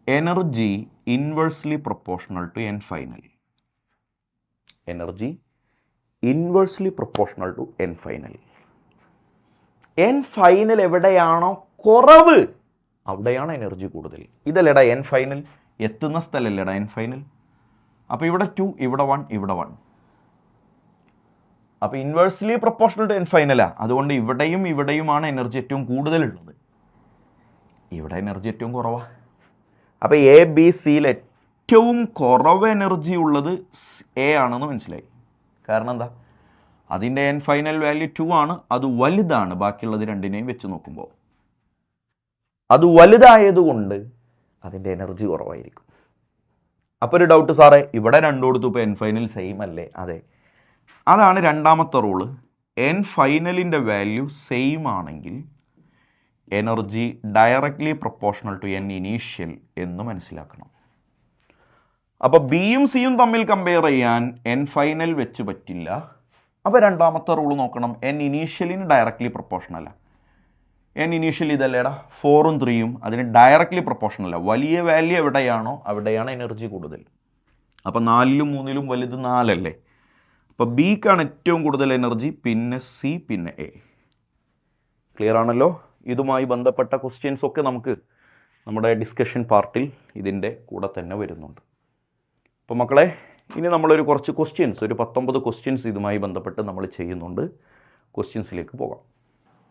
energy inversely proportional to N final. Energy inversely proportional to N final. N final എവിടെയാണോ കുറവ് അവിടെയാണ് എനർജി കൂടുതൽ. ഇതല്ലേടാ എൻ ഫൈനൽ, എത്തുന്ന സ്ഥലമല്ലേടാ എൻ ഫൈനൽ. അപ്പോൾ ഇവിടെ 2, ഇവിടെ 1, ഇവിടെ 1. അപ്പോൾ ഇൻവേഴ്സ്ലി പ്രൊപ്പോർഷണൽ ടു എൻ ഫൈനലാ. അതുകൊണ്ട് ഇവിടെയും ഇവിടെയുമാണ് എനർജി ഏറ്റവും കൂടുതലുള്ളത്. ഇവിടെ എനർജി ഏറ്റവും കുറവാണ്. അപ്പോൾ എ ബി സിയിൽ ഏറ്റവും കുറവ് എനർജി ഉള്ളത് എ ആണെന്ന് മനസ്സിലായി. കാരണം എന്താ? അതിൻ്റെ എൻ ഫൈനൽ വാല്യൂ 2 ആണ്. അത് വലുതാണ് ബാക്കിയുള്ളത് രണ്ടിനെയും വെച്ച് നോക്കുമ്പോൾ. അത് വലുതായതുകൊണ്ട് അതിൻ്റെ എനർജി കുറവായിരിക്കും. അപ്പോൾ ഒരു ഡൗട്ട്, സാറേ ഇവിടെ 2 കൊടുത്തു, ഇപ്പോൾ എൻ ഫൈനൽ സെയിം അല്ലേ? അതെ, അതാണ് 2ാമത്തെ റൂള്. എൻ ഫൈനലിൻ്റെ വാല്യൂ സെയിം ആണെങ്കിൽ energy directly proportional to N initial എന്ന് മനസ്സിലാക്കണം. അപ്പോൾ ബിയും സിയും തമ്മിൽ കമ്പയർ ചെയ്യാൻ എൻ ഫൈനൽ വെച്ച് പറ്റില്ല. അപ്പോൾ 2ാമത്തെ റൂൾ നോക്കണം. എൻ ഇനീഷ്യലിന് ഡയറക്റ്റ്ലി പ്രൊപ്പോർഷണൽ. എൻ ഇനീഷ്യൽ ഇതല്ലേടാ 4ഉം 3ഉം, അതിന് ഡയറക്റ്റ്ലി പ്രൊപ്പോർഷണൽ അല്ല. വലിയ വാല്യൂ എവിടെയാണോ അവിടെയാണ് എനർജി കൂടുതൽ. അപ്പോൾ 4ലും 3ലും വലുത് 4 അല്ലേ? അപ്പോൾ ബിക്കാണ് ഏറ്റവും കൂടുതൽ എനർജി, പിന്നെ സി, പിന്നെ എ. ക്ലിയർ ആണല്ലോ? ഇതുമായി ബന്ധപ്പെട്ട ക്വസ്റ്റ്യൻസ് ഒക്കെ നമുക്ക് നമ്മുടെ ഡിസ്കഷൻ പാർട്ടിൽ ഇതിൻ്റെ കൂടെ തന്നെ വരുന്നുണ്ട്. അപ്പോൾ മക്കളെ, ഇനി നമ്മളൊരു കുറച്ച് ക്വസ്റ്റ്യൻസ്, ഒരു 19 ക്വസ്റ്റ്യൻസ് ഇതുമായി ബന്ധപ്പെട്ട് നമ്മൾ ചെയ്യുന്നുണ്ട്. ക്വസ്റ്റ്യൻസിലേക്ക് പോകാം.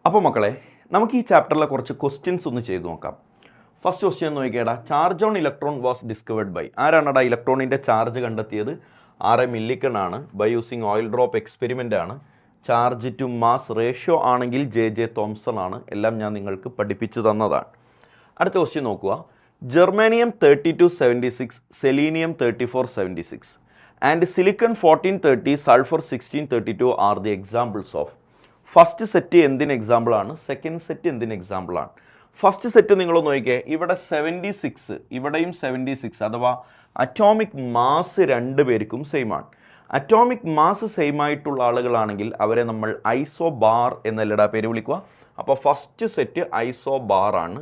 അപ്പോൾ മക്കളെ, നമുക്ക് ഈ ചാപ്റ്ററിലെ കുറച്ച് ക്വസ്റ്റ്യൻസ് ഒന്ന് ചെയ്ത് നോക്കാം. ഫസ്റ്റ് ക്വസ്റ്റ്യൻ നോക്കിയേടാ, charge on electron was discovered by. ആരാണടാ ഇലക്ട്രോണിൻ്റെ ചാർജ് കണ്ടെത്തിയത്? R.A. മില്ലിക്കൺ ആണ്. By using oil drop experiment ആണ്. ചാർജ് ടു മാസ് റേഷ്യോ ആണെങ്കിൽ J.J. തോംസൺ ആണ്. എല്ലാം ഞാൻ നിങ്ങൾക്ക് പഠിപ്പിച്ചു തന്നതാണ്. അടുത്ത ക്വസ്റ്റ്യൻ നോക്കുക. Germanium 3276, selenium 3476 and silicon 1430, sulphur 1632 are the examples of. First set എന്തിന് എക്സാമ്പിളാണ്? സെക്കൻഡ് സെറ്റ് എന്തിന് എക്സാമ്പിളാണ്? ഫസ്റ്റ് സെറ്റ് നിങ്ങൾ നോക്കിയേ, ഇവിടെ 76, ഇവിടെയും 76, അഥവാ അറ്റോമിക് മാസ് രണ്ട് പേർക്കും സെയിം ആണ്. അറ്റോമിക് മാസ് സെയിം ആയിട്ടുള്ള ആളുകളാണെങ്കിൽ അവരെ നമ്മൾ ഐസോ ബാർ എന്നല്ലടാ പേര് വിളിക്കുക. അപ്പോൾ ഫസ്റ്റ് സെറ്റ് ഐസോ ബാർ ആണ്.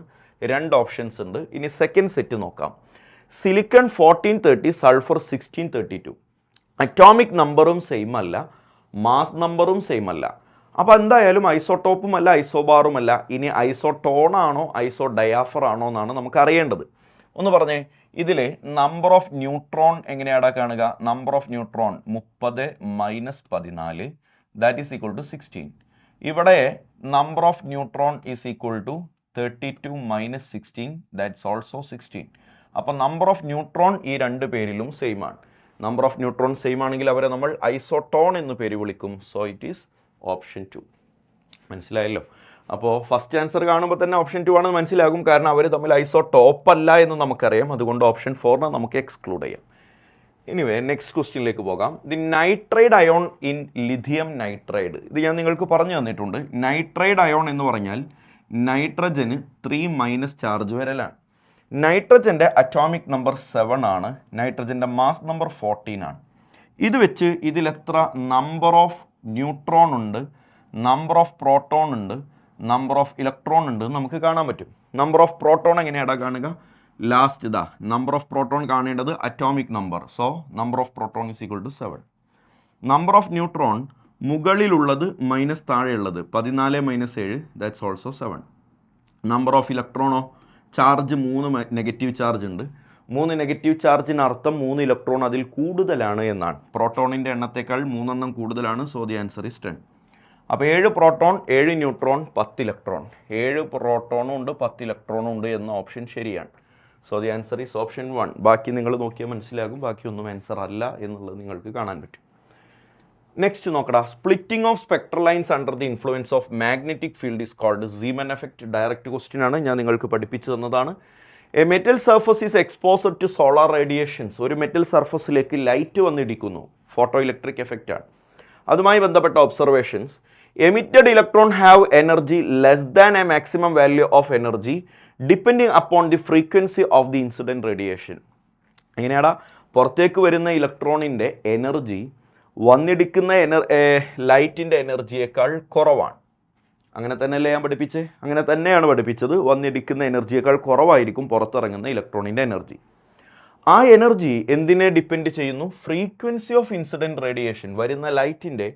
രണ്ട് ഓപ്ഷൻസ് ഉണ്ട്. ഇനി സെക്കൻഡ് സെറ്റ് നോക്കാം. Silicon 1430, sulphur 1632. അറ്റോമിക് നമ്പറും സെയിം അല്ല, മാസ് നമ്പറും സെയിം അല്ല. അപ്പോൾ എന്തായാലും ഐസോടോപ്പും അല്ല, ഐസോബാറും അല്ല. ഇനി ഐസോടോൺ ആണോ ഐസോ ഡയാഫർ ആണോ എന്നാണ് നമുക്ക് അറിയേണ്ടത്. ഒന്ന് പറഞ്ഞേ, ഇതിൽ നമ്പർ ഓഫ് ന്യൂട്രോൺ എങ്ങനെയാടാ കാണുക? Number of neutron 30 - 14 that is equal to 16. ഇവിടെ number of neutron is equal to 32 - 16 that's also 16. അപ്പോൾ നമ്പർ ഓഫ് ന്യൂട്രോൺ ഈ രണ്ട് പേരിലും സെയിം ആണ്. നമ്പർ ഓഫ് ന്യൂട്രോൺ സെയിം ആണെങ്കിൽ അവരെ നമ്മൾ ഐസോടോൺ എന്ന് പേര് വിളിക്കും. So it is option 2. മനസ്സിലായല്ലോ? അപ്പോൾ ഫസ്റ്റ് ആൻസർ കാണുമ്പോൾ തന്നെ ഓപ്ഷൻ 2 ആണെന്ന് മനസ്സിലാകും. കാരണം അവർ തമ്മിൽ ഐസോടോപ്പ് അല്ല എന്ന് നമുക്കറിയാം. അതുകൊണ്ട് ഓപ്ഷൻ 4 നമുക്ക് എക്സ്ക്ലൂഡ് ചെയ്യാം. എനിവേ, നെക്സ്റ്റ് ക്വസ്റ്റ്യനിലേക്ക് പോകാം. The nitride ion in lithium nitride. ഇത് ഞാൻ നിങ്ങൾക്ക് പറഞ്ഞു തന്നിട്ടുണ്ട്. നൈട്രൈഡ് അയോൺ എന്ന് പറഞ്ഞാൽ നൈട്രജന് 3- ചാർജ് വരലാണ്. നൈട്രജൻ്റെ അറ്റോമിക് നമ്പർ 7 ആണ്. നൈട്രജൻ്റെ മാസ് നമ്പർ 14 ആണ്. ഇത് വെച്ച് ഇതിലെത്ര നമ്പർ ഓഫ് ന്യൂട്രോൺ ഉണ്ട്, നമ്പർ ഓഫ് പ്രോട്ടോൺ ഉണ്ട്, നമ്പർ ഓഫ് ഇലക്ട്രോൺ ഉണ്ട് നമുക്ക് കാണാൻ പറ്റും. നമ്പർ ഓഫ് പ്രോട്ടോൺ എങ്ങനെയാടാ കാണുക? ലാസ്റ്റ് ഇതാ നമ്പർ ഓഫ് പ്രോട്ടോൺ കാണേണ്ടത് atomic number. So number of proton is equal to 7. Number of neutron മുകളിലുള്ളത് മൈനസ് താഴെയുള്ളത് 14 - 7 ദാറ്റ്സ് ഓൾസോ 7. നമ്പർ ഓഫ് ഇലക്ട്രോണോ? ചാർജ് 3 നെഗറ്റീവ് ചാർജ് ഉണ്ട്. 3 നെഗറ്റീവ് ചാർജിന് അർത്ഥം 3 ഇലക്ട്രോൺ അതിൽ കൂടുതലാണ് എന്നാണ്. പ്രോട്ടോണിൻ്റെ എണ്ണത്തേക്കാൾ 3 എണ്ണം കൂടുതലാണ്. So the answer is 10. അപ്പോൾ 7 പ്രോട്ടോൺ 7 ന്യൂട്രോൺ 10 ഇലക്ട്രോൺ. 7 പ്രോട്ടോണും ഉണ്ട് 10 ഇലക്ട്രോണും ഉണ്ട് എന്ന ഓപ്ഷൻ ശരിയാണ്. So the answer is option 1. ബാക്കി നിങ്ങൾ നോക്കിയാൽ മനസ്സിലാകും. ബാക്കിയൊന്നും ആൻസർ അല്ല എന്നുള്ളത് നിങ്ങൾക്ക് കാണാൻ പറ്റും. നെക്സ്റ്റ് നോക്കടാ. Splitting of spectral lines under the influence of magnetic field is called Zeeman effect. Direct question ആണ്, ഞാൻ നിങ്ങൾക്ക് പഠിപ്പിച്ചു തന്നതാണ്. A metal surface is exposed to solar radiations. ഒരു മെറ്റൽ സർഫസിലേക്ക് ലൈറ്റ് വന്നിടിക്കുന്നു. ഫോട്ടോ ഇലക്ട്രിക് എഫക്റ്റ് ആണ്. അതുമായി ബന്ധപ്പെട്ട observations. Emitted electron have energy less than a maximum value of energy depending upon the frequency of the incident radiation. എങ്ങനെയാടാ? പുറത്തേക്ക് വരുന്ന ഇലക്ട്രോണിൻ്റെ energy വന്നിടിക്കുന്ന ലൈറ്റിൻ്റെ എനർജിയേക്കാൾ കുറവാണ്. അങ്ങനെ തന്നെയല്ലേ ഞാൻ പഠിപ്പിച്ചേ? അങ്ങനെ തന്നെയാണ് പഠിപ്പിച്ചത്. വന്നിടിക്കുന്ന എനർജിയേക്കാൾ കുറവായിരിക്കും പുറത്തിറങ്ങുന്ന ഇലക്ട്രോണിൻ്റെ എനർജി. ആ എനർജി എന്തിനെ ഡിപ്പെൻഡ് ചെയ്യുന്നു? ഫ്രീക്വൻസി ഓഫ് ഇൻസിഡൻറ്റ് റേഡിയേഷൻ, വരുന്ന ലൈറ്റിൻ്റെ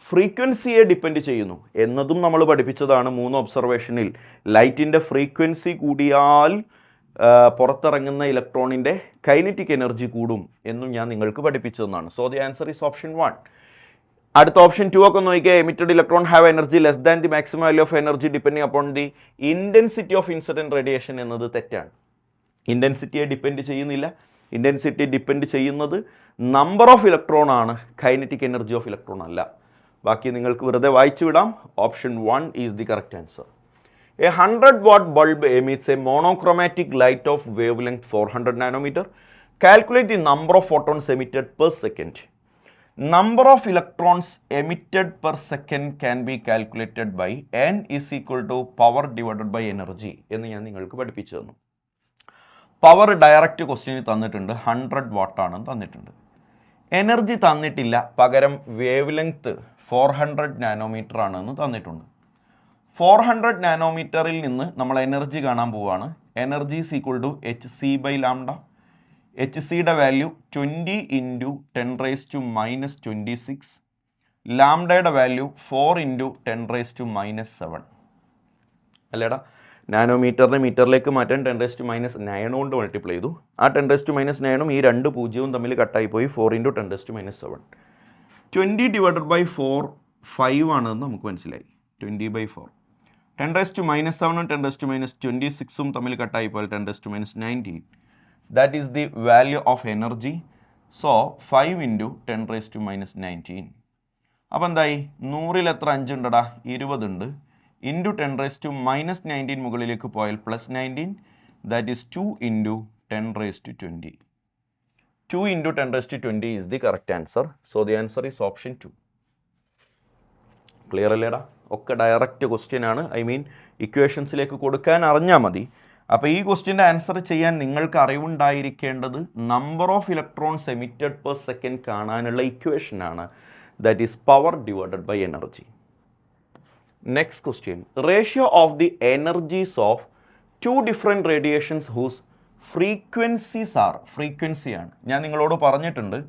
ഫ്രീക്വൻസിയെ ഡിപ്പെൻഡ് ചെയ്യുന്നു എന്നതും നമ്മൾ പഠിപ്പിച്ചതാണ്. 3 ഒബ്സർവേഷനിൽ ലൈറ്റിൻ്റെ ഫ്രീക്വൻസി കൂടിയാൽ പുറത്തിറങ്ങുന്ന ഇലക്ട്രോണിൻ്റെ കൈനറ്റിക് എനർജി കൂടും എന്നും ഞാൻ നിങ്ങൾക്ക് പഠിപ്പിച്ചതെന്നാണ്. So the answer is option 1. അടുത്ത ഓപ്ഷൻ 2 ഒക്കെ നോക്കിയാൽ emitted electron have energy less than the maximum value of energy depending upon the intensity of incident radiation എന്നത് തെറ്റാണ്. ഇൻറ്റൻസിറ്റിയെ ഡിപ്പെൻഡ് ചെയ്യുന്നില്ല. ഇൻറ്റൻസിറ്റി ഡിപ്പെൻഡ് ചെയ്യുന്നത് നമ്പർ ഓഫ് ഇലക്ട്രോൺ ആണ്, കൈനറ്റിക് എനർജി ഓഫ് ഇലക്ട്രോൺ അല്ല. ബാക്കി നിങ്ങൾക്ക് വെറുതെ വായിച്ചു വിടാം. Option 1 is the correct answer. A 100 watt bulb emits a monochromatic light of wavelength 400 nanometer. Calculate the number of photons emitted per second. Number of electrons emitted per second can be calculated by n is equal to power divided by energy എന്ന് ഞാൻ നിങ്ങൾക്ക് പഠിപ്പിച്ചു തന്നു. Power direct ക്വസ്റ്റ്യനിൽ തന്നിട്ടുണ്ട്. 100 watt ആണെന്ന് തന്നിട്ടുണ്ട്. Energy തന്നിട്ടില്ല, പകരം വേവ് ലെങ്ത്ത് 400 നാനോമീറ്റർ ആണെന്ന് തന്നിട്ടുണ്ട്. 400 നാനോമീറ്ററിൽ നിന്ന് നമ്മൾ എനർജി കാണാൻ പോവുകയാണ്. Energy is equal to hc/λ. hcയുടെ വാല്യൂ 20 × 10⁻⁻26. ലാംഡയുടെ വാല്യൂ 4 × 10⁻⁻7. അല്ലേടാ? നാനോമീറ്ററിനെ മീറ്ററിലേക്ക് മാറ്റാൻ 10⁻⁻9 കൊണ്ട് മൾട്ടിപ്ലൈ ചെയ്തു. ആ 10⁻⁻9ഉം ഈ 2 പൂജ്യവും തമ്മിൽ കട്ടായി പോയി. 4 × 10⁻⁷. 20 / 4 5 ആണെന്ന് നമുക്ക് മനസ്സിലായി. 20/4 10⁻⁷ 10⁻26 തമ്മിൽ കട്ടായി പോയാൽ 10⁻19. That is the value of energy. So 5 × 10⁻19. അപ്പോൾ എന്തായി? 100-ൽ എത്ര 5 ഉണ്ടടാ? 20 ഉണ്ട്. ഇൻറ്റു 10⁻19 മുകളിലേക്ക് പോയാൽ +19. That is 2 × 10⁻20. 2 × 10⁻20 is the correct answer. So the answer is option 2. Clear അല്ലേടാ? ഒക്കെ ഡയറക്റ്റ് ക്വസ്റ്റ്യൻ ആണ്. ഐ മീൻ ഇക്വേഷൻസിലേക്ക് കൊടുക്കാൻ അറിഞ്ഞാൽ മതി. അപ്പോൾ ഈ ക്വസ്റ്റ്യൻ്റെ ആൻസർ ചെയ്യാൻ നിങ്ങൾക്ക് അറിവുണ്ടായിരിക്കേണ്ടത് number of electrons emitted per second കാണാനുള്ള ഇക്വേഷനാണ്. That is power divided by energy. Next question. Ratio of the energies of 2 different radiations whose frequencies are. ഫ്രീക്വൻസിയാണ്. ഞാൻ നിങ്ങളോട് പറഞ്ഞിട്ടുണ്ട്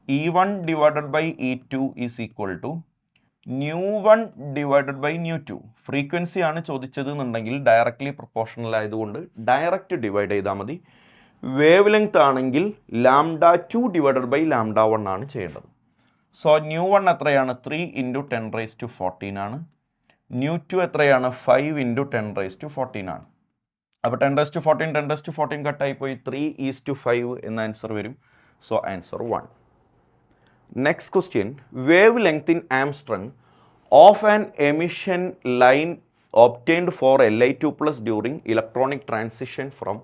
E1 divided by E2 is equal to ν1 divided by ν2. Frequency ആണ് ചോദിച്ചത് എന്നുണ്ടെങ്കിൽ directly proportional ആയതുകൊണ്ട് ഡയറക്റ്റ് ഡിവൈഡ് ചെയ്താൽ മതി. വേവ് ലെങ്ത് ആണെങ്കിൽ λ2 ഡിവൈഡഡ് ബൈ λ1 ആണ് ചെയ്യേണ്ടത്. സോ ν1 എത്രയാണ്? 3 × 10⁻14 ആണ്. ν2 എത്രയാണ്? 5 × 10⁻14 ആണ്. അപ്പോൾ 10⁻14 10⁻14 കട്ടായി പോയി 3:5 എന്ന ആൻസർ വരും. So answer 1. Next question. Wave length in Armstrong of an emission line obtained for Li2+ during electronic transition from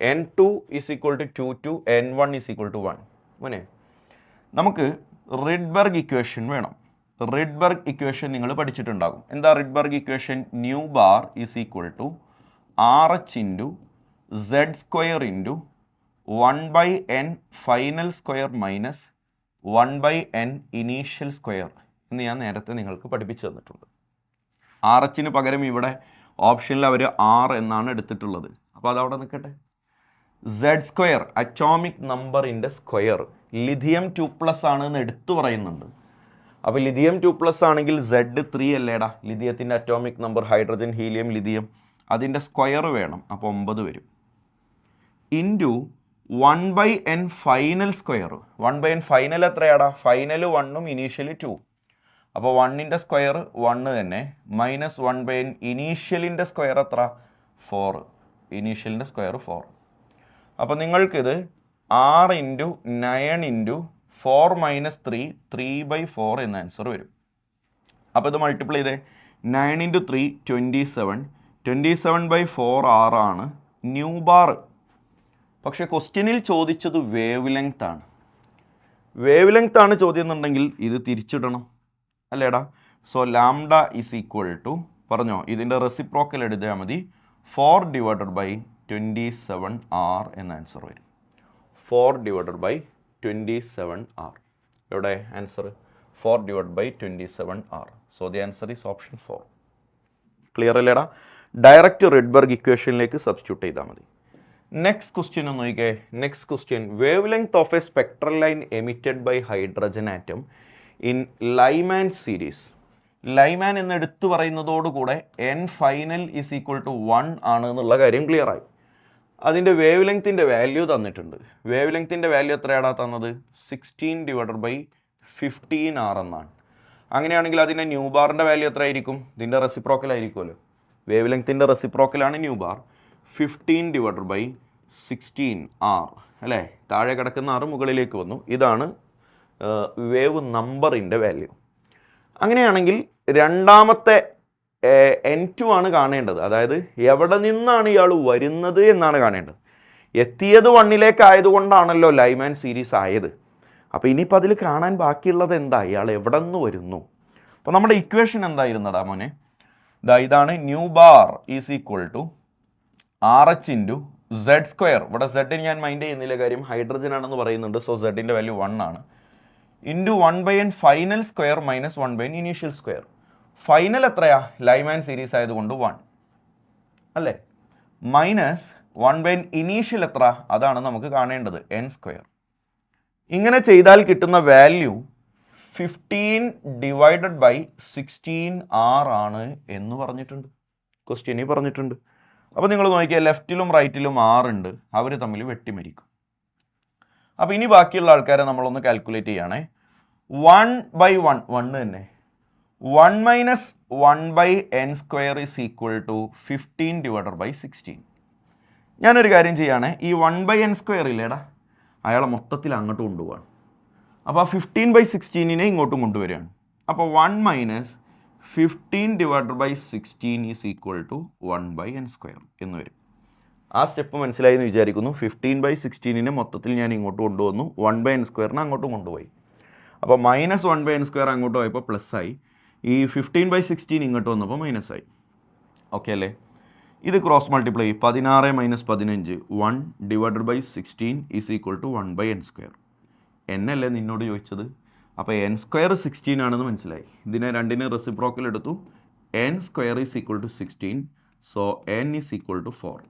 N2 is equal to 2 to N1 is equal to 1. മോനെ, നമുക്ക് റിഡ്ബർഗ് ഇക്വേഷൻ വേണം. റിഡ്ബർഗ് ഇക്വേഷൻ നിങ്ങൾ പഠിച്ചിട്ടുണ്ടാകും. എന്താ Rydberg equation? Nu bar is equal to RH × Z² × 1/n final square minus 1/n initial square എന്ന് ഞാൻ നേരത്തെ നിങ്ങൾക്ക് പഠിപ്പിച്ചു തന്നിട്ടുണ്ട്. RH പകരം ഇവിടെ ഓപ്ഷനിൽ അവർ R എന്നാണ് എടുത്തിട്ടുള്ളത്. അപ്പോൾ അതവിടെ നിൽക്കട്ടെ. Z² അറ്റോമിക് നമ്പറിൻ്റെ സ്ക്വയർ. ലിഥിയം 2+ ആണ് എന്ന് എടുത്തു പറയുന്നുണ്ട്. അപ്പോൾ ലിഥിയം 2+ ആണെങ്കിൽ Z3 അല്ലേടാ? ലിഥിയത്തിൻ്റെ atomic number, hydrogen, helium, lithium, അതിൻ്റെ സ്ക്വയർ വേണം. അപ്പോൾ 9 വരും. Into 1/n final square. 1/n final എത്രയാടാ? ഫൈനൽ 1ഉം ഇനീഷ്യൽ 2. അപ്പോൾ 1ൻ്റെ സ്ക്വയർ 1 തന്നെ, മൈനസ് 1/n ഇനീഷ്യലിൻ്റെ സ്ക്വയർ എത്ര? 4. ഇനീഷ്യലിൻ്റെ സ്ക്വയർ 4. അപ്പോൾ നിങ്ങൾക്കിത് 6 × 9 × 4 - 3 3/4 എന്ന ആൻസർ വരും. അപ്പോൾ ഇത് മൾട്ടിപ്ലൈ ചെയ്തേ. 9 × 3 27. 27/4 6 ആണ്. Nu bar. പക്ഷേ ക്വസ്റ്റ്യനിൽ ചോദിച്ചത് വേവ് ലെങ്ത് ആണ്. വേവ് ലെങ്ത് ആണ് ചോദ്യം എന്നുണ്ടെങ്കിൽ ഇത് തിരിച്ചിടണം അല്ലേടാ? So lambda is equal to, പറഞ്ഞോ, ഇതിൻ്റെ റെസിപ്രോക്കൽ എടുത്താൽ മതി, 4 / 27R എന്ന ആൻസർ വരും. 4 / 27R. എവിടെ answer? 4 / 27R. So the answer is option 4. Clear അല്ലേടാ? ഡയറക്റ്റ് റിഡ്ബർഗ് ഇക്വേഷനിലേക്ക് സബ്സ്റ്റിറ്റ്യൂട്ട് ചെയ്താൽ മതി. നെക്സ്റ്റ് ക്വസ്റ്റ്യൻ ഒന്ന് നോക്കിക്കേ. Next question. Wave length of a spectral line emitted by hydrogen atom in Lyman series. Lyman എന്ന് എടുത്തു പറയുന്നതോടുകൂടെ n final is equal to 1 ആണ് എന്നുള്ള കാര്യം ക്ലിയർ ആയി. അതിൻ്റെ വേവ് ലെങ്ത്തിൻ്റെ വാല്യൂ തന്നിട്ടുണ്ട്. വേവ് ലെങ്ത്തിൻ്റെ വാല്യൂ എത്രയാടാ തന്നത്? 16 / 15R എന്നാണ്. അങ്ങനെയാണെങ്കിൽ അതിൻ്റെ ന്യൂ ബാറിൻ്റെ വാല്യൂ എത്രയായിരിക്കും? ഇതിൻ്റെ റെസിപ്രോക്കൽ ആയിരിക്കുമല്ലോ. വേവ് ലെങ്ത്തിൻ്റെ റെസിപ്രോക്കലാണ് ന്യൂ ബാർ. 15 / 16R അല്ലേ? താഴെ കിടക്കുന്ന 6 മുകളിലേക്ക് വന്നു. ഇതാണ് വേവ് നമ്പറിൻ്റെ വാല്യൂ. അങ്ങനെയാണെങ്കിൽ രണ്ടാമത്തെ N2 ആണ് കാണേണ്ടത്. അതായത് എവിടെ നിന്നാണ് ഇയാൾ വരുന്നത് എന്നാണ് കാണേണ്ടത്. എത്തിയത് 1ലേക്ക് ആയതുകൊണ്ടാണല്ലോ ലൈമാൻ സീരീസ് ആയത്. അപ്പോൾ ഇനിയിപ്പോൾ അതിൽ കാണാൻ ബാക്കിയുള്ളത് എന്താ? ഇയാൾ എവിടെ നിന്ന് വരുന്നു? അപ്പോൾ നമ്മുടെ ഇക്വേഷൻ എന്തായിരുന്നടാ മോനെ? ഇതാണ് nu bar is equal to RH × Z². ഇവിടെ Z ഞാൻ മൈൻഡ് ചെയ്യുന്നില്ല, കാര്യം ഹൈഡ്രജൻ ആണെന്ന് പറയുന്നുണ്ട്. സോ Z-ൻ്റെ വാല്യൂ 1 ആണ്. Into 1/n final square minus 1/n initial square. Final എത്രയാ? ലൈമാൻ സീരീസ് ആയതുകൊണ്ട് 1 അല്ലേ? മൈനസ് 1/n ഇനീഷ്യൽ എത്ര? അതാണ് നമുക്ക് കാണേണ്ടത്, n². ഇങ്ങനെ ചെയ്താൽ കിട്ടുന്ന വാല്യൂ 15 / 16R ആണ് എന്ന് പറഞ്ഞിട്ടുണ്ട്. ക്വസ്റ്റ്യനിൽ പറഞ്ഞിട്ടുണ്ട്. അപ്പോൾ നിങ്ങൾ നോക്കിയാൽ ലെഫ്റ്റിലും റൈറ്റിലും 6 ഉണ്ട്. അവർ തമ്മിൽ വെട്ടിമരിക്കും. അപ്പോൾ ഇനി ബാക്കിയുള്ള ആൾക്കാരെ നമ്മളൊന്ന് കാൽക്കുലേറ്റ് ചെയ്യുകയാണേ. 1/1 1 തന്നെ. 1 minus 1/n² is equal to 15/16. ഞാനൊരു കാര്യം ചെയ്യുകയാണ്, ഈ 1/n² ഇല്ലേടാ അയാളെ മൊത്തത്തിൽ അങ്ങോട്ട് കൊണ്ടുപോവാണ്. അപ്പോൾ ആ 15/16 ഇങ്ങോട്ടും കൊണ്ടുവരികയാണ്. അപ്പോൾ 1 minus 15/16 is equal to 1/n² എന്ന് വരും. ആ സ്റ്റെപ്പ് മനസ്സിലായി എന്ന് വിചാരിക്കുന്നു. 15/16 മൊത്തത്തിൽ ഞാൻ ഇങ്ങോട്ട് കൊണ്ടുവന്നു, 1/n² അങ്ങോട്ടും കൊണ്ടുപോയി. അപ്പോൾ മൈനസ് 1/n² അങ്ങോട്ട് പോയപ്പോൾ പ്ലസ് ആയി, ഈ 15/16 ഇങ്ങോട്ട് വന്നപ്പോൾ മൈനസ് ആയി. ഓക്കെ അല്ലേ? ഇത് cross multiply 16 minus 15 1/16 is equal to 1/n². എന്നല്ലേ നിന്നോട് ചോദിച്ചത്? അപ്പോൾ n² 16 ആണെന്ന് മനസ്സിലായി. ഇതിനെ രണ്ടിന് റെസിപ്രോക്കൽ എടുത്തു. n² is equal to 16, so n is equal to 4.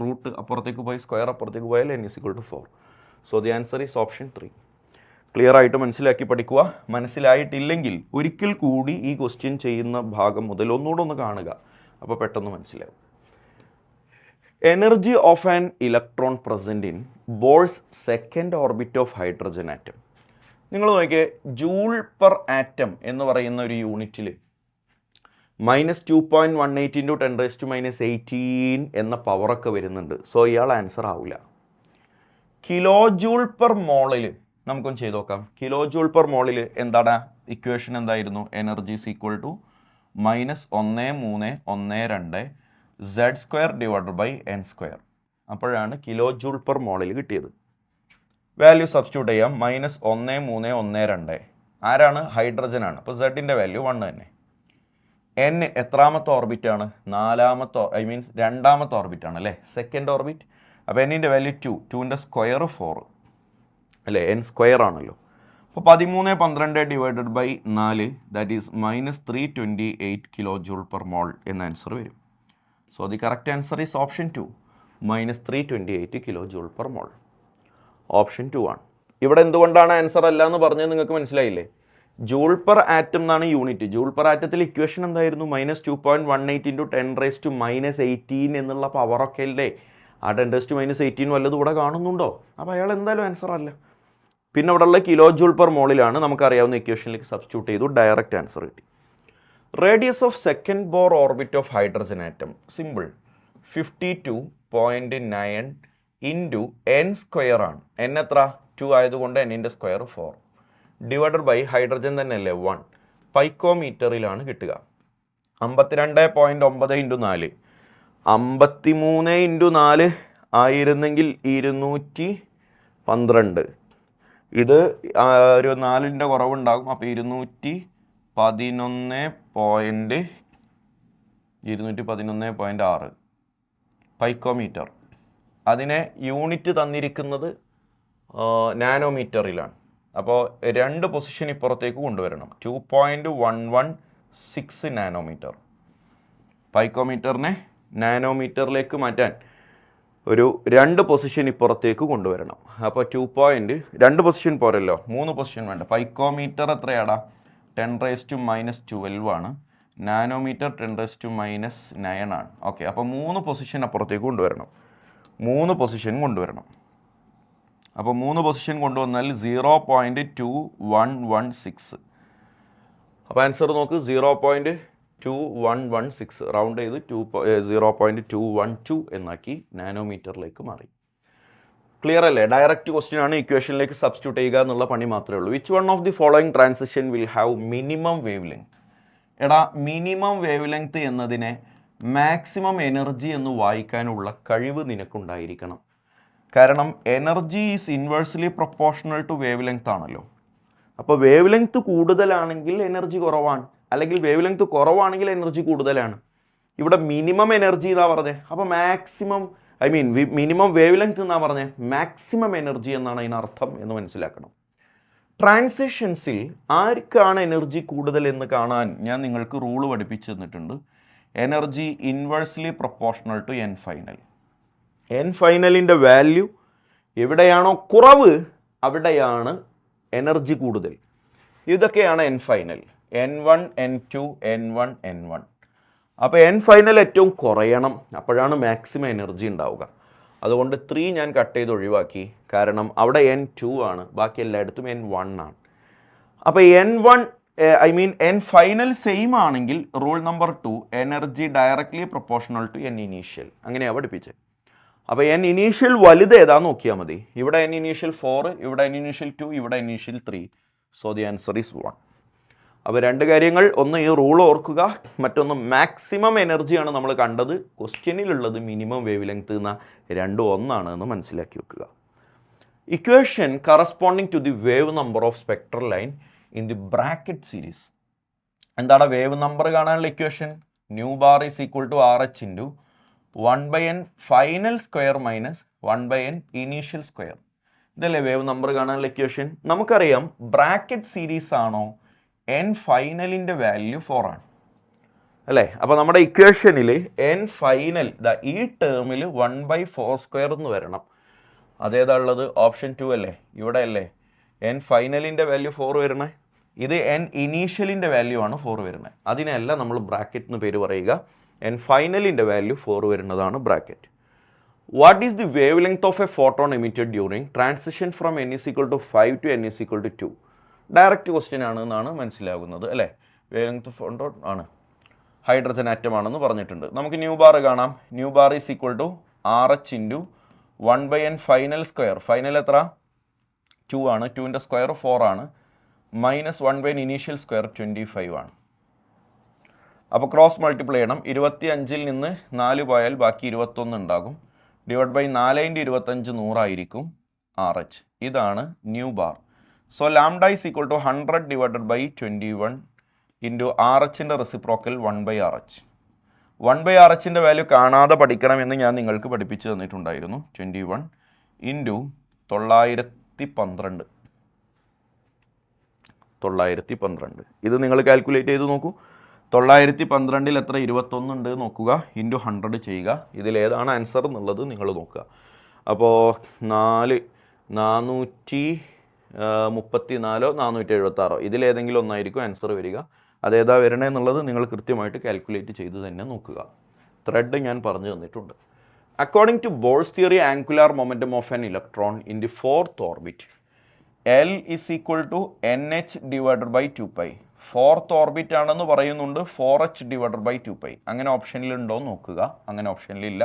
Root അപ്പുറത്തേക്ക് പോയി സ്ക്വയർ അപ്പുറത്തേക്ക് പോയാൽ n is equal to 4. So the answer is option 3. Clear ആയിട്ട് മനസ്സിലാക്കി പഠിക്കുക. മനസ്സിലായിട്ടില്ലെങ്കിൽ ഒരിക്കൽ കൂടി ഈ ക്വസ്റ്റ്യൻ ചെയ്യുന്ന ഭാഗം മുതൽ ഒന്നുകൂടെ ഒന്ന് കാണുക, അപ്പോൾ പെട്ടെന്ന് മനസ്സിലാവും. Energy of an electron present in balls second orbit of hydrogen atom. നിങ്ങൾ നോക്കിയേ, ജൂൾ പെർ ആറ്റം എന്ന് പറയുന്ന ഒരു യൂണിറ്റിൽ -2.18 × 10⁻18 എന്ന പവറൊക്കെ വരുന്നുണ്ട്. സോ ഇയാൾ ആൻസർ ആവില്ല. കിലോ ജൂൾ പെർ മോളിൽ നമുക്കൊന്ന് ചെയ്ത് നോക്കാം. കിലോ ജൂൾ പെർ മോളിൽ എന്താണ് ഇക്വേഷൻ? എന്തായിരുന്നു? Energy is equal to -1312 Z² / അപ്പോഴാണ് കിലോ ജൂൾ പെർ മോളിൽ കിട്ടിയത്. വാല്യൂ സബ്സ്റ്റിറ്റ്യൂട്ട് ചെയ്യാം. -1312 ആരാണ്? ഹൈഡ്രജൻ ആണ്. അപ്പോൾ സെഡിൻ്റെ വാല്യൂ 1 തന്നെ. എൻ എത്രാമത്തെ ഓർബിറ്റാണ്? രണ്ടാമത്തെ ഓർബിറ്റാണ് അല്ലേ, സെക്കൻഡ് ഓർബിറ്റ്. അപ്പോൾ എന്നിൻ്റെ വാല്യൂ 2, 2ൻ്റെ സ്ക്വയർ 4 അല്ലേ, n² ആണല്ലോ. അപ്പോൾ 1312 / 4 that is -328 kilo joule per മോൾ എന്ന ആൻസർ വരും. So the correct answer is option 2, -328 kilo joule per mall. Option 2 ആണ്. ഇവിടെ എന്തുകൊണ്ടാണ് ആൻസർ അല്ല എന്ന് പറഞ്ഞത് നിങ്ങൾക്ക് മനസ്സിലായില്ലേ? ജൂൾ പെർ ആറ്റം എന്നാണ് യൂണിറ്റ്. ജൂൾ പെർ ആറ്റത്തിൽ ഇക്വേഷൻ എന്തായിരുന്നു? -2.18 × 10⁻18 എന്നുള്ള പവറൊക്കെ അല്ലേ. ആ 10⁻18 വല്ലതും ഇവിടെ കാണുന്നുണ്ടോ? അപ്പോൾ അയാൾ എന്തായാലും ആൻസർ അല്ല. പിന്നെ ഇവിടെ ഉള്ള കിലോ ജൂൾ പെർ മോളിലാണ്, നമുക്കറിയാവുന്ന ഇക്വേഷനിലേക്ക് സബ്സ്റ്റിറ്റ്യൂട്ട് ചെയ്തു, ഡയറക്റ്റ് ആൻസർ കിട്ടി. Radius of second Bohr orbit of hydrogen atom simple 52.9 × n² ആണ്. n എത്ര? 2 ആയതുകൊണ്ട് n-ൻ്റെ സ്ക്വയർ 4 ഡിവൈഡഡ് ബൈ ഹൈഡ്രജൻ തന്നെ അല്ലേ 1 പൈക്കോമീറ്ററിലാണ് കിട്ടുക. 52.9 × 4 53 × 4 ആയിരുന്നെങ്കിൽ 212. ഇത് ഒരു 4ൻ്റെ കുറവുണ്ടാകും. അപ്പോൾ 211.6 പൈക്കോമീറ്റർ. അതിനെ യൂണിറ്റ് തന്നിരിക്കുന്നത് നാനോമീറ്ററിലാണ്. അപ്പോൾ 2 പൊസിഷൻ ഇപ്പുറത്തേക്ക് കൊണ്ടുവരണം. 2.116 നാനോമീറ്റർ. പൈക്കോമീറ്ററിനെ നാനോമീറ്ററിലേക്ക് മാറ്റാൻ ഒരു 2 പൊസിഷൻ ഇപ്പുറത്തേക്ക് കൊണ്ടുവരണം. അപ്പോൾ 2 പൊസിഷൻ പോരല്ലോ, 3 പൊസിഷൻ വേണ്ട. പൈക്കോമീറ്റർ എത്രയാടാ? 10⁻⁻12 ആണ്. നാനോമീറ്റർ 10⁻⁹ ആണ്. ഓക്കെ, അപ്പോൾ 3 പൊസിഷൻ അപ്പുറത്തേക്ക് കൊണ്ടുവരണം. 3 പൊസിഷൻ കൊണ്ടുവരണം. അപ്പോൾ 3 പൊസിഷൻ കൊണ്ടുവന്നാൽ 0.2116. അപ്പോൾ ആൻസർ നോക്ക്, 0.2116 റൗണ്ട് ചെയ്ത് 0.212 എന്നാക്കി നാനോമീറ്ററിലേക്ക് മാറി. ക്ലിയർ അല്ലേ? ഡയറക്റ്റ് ക്വസ്റ്റ്യൻ ആണ്, ഇക്വേഷനിലേക്ക് സബ്സ്റ്റിറ്റ്യൂട്ട് ചെയ്യുക എന്നുള്ള പണി മാത്രമേ ഉള്ളൂ. Which one of the following transition will have minimum wave length? എടാ, മിനിമം വേവ് ലെങ്ത് എന്നതിനെ മാക്സിമം എനർജി എന്ന് വായിക്കാനുള്ള കഴിവ് നിനക്കുണ്ടായിരിക്കണം. കാരണം energy is inversely proportional to wave length ആണല്ലോ. അപ്പോൾ വേവ് ലെങ്ത് കൂടുതലാണെങ്കിൽ എനർജി കുറവാണ്, അല്ലെങ്കിൽ വേവ് ലെങ്ത് കുറവാണെങ്കിൽ എനർജി കൂടുതലാണ്. ഇവിടെ മിനിമം എനർജി എന്നാ പറഞ്ഞത്. അപ്പോൾ മാക്സിമം മിനിമം വേവ് ലെങ്ത് എന്നാ പറഞ്ഞത്, മാക്സിമം എനർജി എന്നാണ് അതിനർത്ഥം എന്ന് മനസ്സിലാക്കണം. ട്രാൻസിഷൻസിൽ ആർക്കാണ് എനർജി കൂടുതൽ എന്ന് കാണാൻ ഞാൻ നിങ്ങൾക്ക് റൂള് പഠിപ്പിച്ചു തന്നിട്ടുണ്ട്. Energy inversely proportional to N final. N ഫൈനലിൻ്റെ വാല്യൂ എവിടെയാണോ കുറവ് അവിടെയാണ് എനർജി കൂടുതൽ. ഇതൊക്കെയാണ് N final. N1 N2 N1 N1. അപ്പോൾ എൻ ഫൈനൽ ഏറ്റവും കുറയണം, അപ്പോഴാണ് മാക്സിമം എനർജി ഉണ്ടാവുക. അതുകൊണ്ട് 3 ഞാൻ കട്ട് ചെയ്ത് ഒഴിവാക്കി, കാരണം അവിടെ N2 ആണ്, ബാക്കി എല്ലായിടത്തും N1 ആണ്. അപ്പോൾ N1 I mean N final same ആണെങ്കിൽ rule number 2 energy directly proportional to N initial, അങ്ങനെയാണ് പഠിപ്പിച്ചത്. അപ്പോൾ എൻ ഇനീഷ്യൽ വലുത് ഏതാന്ന് നോക്കിയാൽ മതി. ഇവിടെ എൻ ഇനീഷ്യൽ 4, ഇവിടെ എൻ ഇനീഷ്യൽ 2, ഇവിടെ initial 3. So the answer is 1. അപ്പോൾ രണ്ട് കാര്യങ്ങൾ, ഒന്ന് ഈ റൂൾ ഓർക്കുക, മറ്റൊന്ന് മാക്സിമം എനർജിയാണ് നമ്മൾ കണ്ടത്, ക്വസ്റ്റ്യനിലുള്ളത് മിനിമം വേവ് ലെങ്ത് എന്ന രണ്ടും ഒന്നാണ് എന്ന് മനസ്സിലാക്കി വെക്കുക. Equation corresponding to the wave number of spectral line in the Brackett series. എന്താണ് വേവ് നമ്പർ കാണാനുള്ള equation? Nu bar is equal to RH into 1/n final square minus 1/n initial square. ഇതല്ലേ വേവ് നമ്പർ കാണാനുള്ള equation? നമുക്കറിയാം Brackett series ആണോ n ഫൈനലിൻ്റെ value 4 ആണ് അല്ലേ? അപ്പോൾ നമ്മുടെ ഇക്വേഷനിൽ എൻ ഫൈനൽ ഈ ടേമിൽ 1/4² എന്ന് വരണം. അതേതാണുള്ളത്? ഓപ്ഷൻ 2 അല്ലേ? ഇവിടെ അല്ലേ എൻ ഫൈനലിൻ്റെ വാല്യൂ 4 വരണേ? ഇത് എൻ ഇനീഷ്യലിൻ്റെ വാല്യൂ ആണ് 4 വരുന്നത്. അതിനല്ല നമ്മൾ ബ്രാക്കറ്റ് എന്ന് പേര് പറയുക. എൻ ഫൈനലിൻ്റെ വാല്യൂ 4 വരുന്നതാണ് Brackett. What is the wave length of a photon emitted during transition from n = 5 to n = 2? Direct question ആണ് എന്നാണ് മനസ്സിലാകുന്നത് അല്ലേ? വേവ് ലെങ്ത് ഓഫ് ഫോട്ടോൺ ആണ്, ഹൈഡ്രജൻ ആറ്റം ആണെന്ന് പറഞ്ഞിട്ടുണ്ട്. നമുക്ക് ന്യൂ ബാർ കാണാം. Nu bar is equal to RH into 1/n final square. Final എത്ര? 2 ആണ്. 2ൻ്റെ സ്ക്വയർ 4 ആണ്. മൈനസ് 1/n ഇനീഷ്യൽ സ്ക്വയർ 25 ആണ്. അപ്പോൾ ക്രോസ് മൾട്ടിപ്ലൈ ചെയ്യണം. 25ൽ നിന്ന് 4 പോയാൽ ബാക്കി 21 ഉണ്ടാകും. ഡിവൈഡ് ബൈ 4 × 25 100 ആയിരിക്കും RH. ഇതാണ് nu bar. So lambda is equal to 100 divided by 21 into RHൻ്റെ റെസിപ്രോക്കൽ 1/RH. 1/RHൻ്റെ വാല്യൂ കാണാതെ പഠിക്കണമെന്ന് ഞാൻ നിങ്ങൾക്ക് പഠിപ്പിച്ചു തന്നിട്ടുണ്ടായിരുന്നു. 21 ഇൻറ്റു 912. 912 ഇത് നിങ്ങൾ കാൽക്കുലേറ്റ് ചെയ്ത് നോക്കൂ. 912ൽ എത്ര 21 ഉണ്ട് നോക്കുക, ഇൻറ്റു 100 ചെയ്യുക. ഇതിലേതാണ് ആൻസർ എന്നുള്ളത് നിങ്ങൾ നോക്കുക. അപ്പോൾ 434 476 ഇതിലേതെങ്കിലും ഒന്നായിരിക്കും ആൻസർ വരിക. അതേതാ വരണേ എന്നുള്ളത് നിങ്ങൾ കൃത്യമായിട്ട് കാൽക്കുലേറ്റ് ചെയ്ത് തന്നെ നോക്കുക. ത്രെഡ് ഞാൻ പറഞ്ഞു തന്നിട്ടുണ്ട്. According to Bohr's theory angular momentum of an electron in the 4th orbit L is equal to NH divided by 2π. 4th orbit ആണെന്ന് പറയുന്നുണ്ട്. 4H divided by 2π. അങ്ങനെ ഓപ്ഷനിൽ ഉണ്ടോ എന്ന് നോക്കുക. അങ്ങനെ ഓപ്ഷനിലില്ല.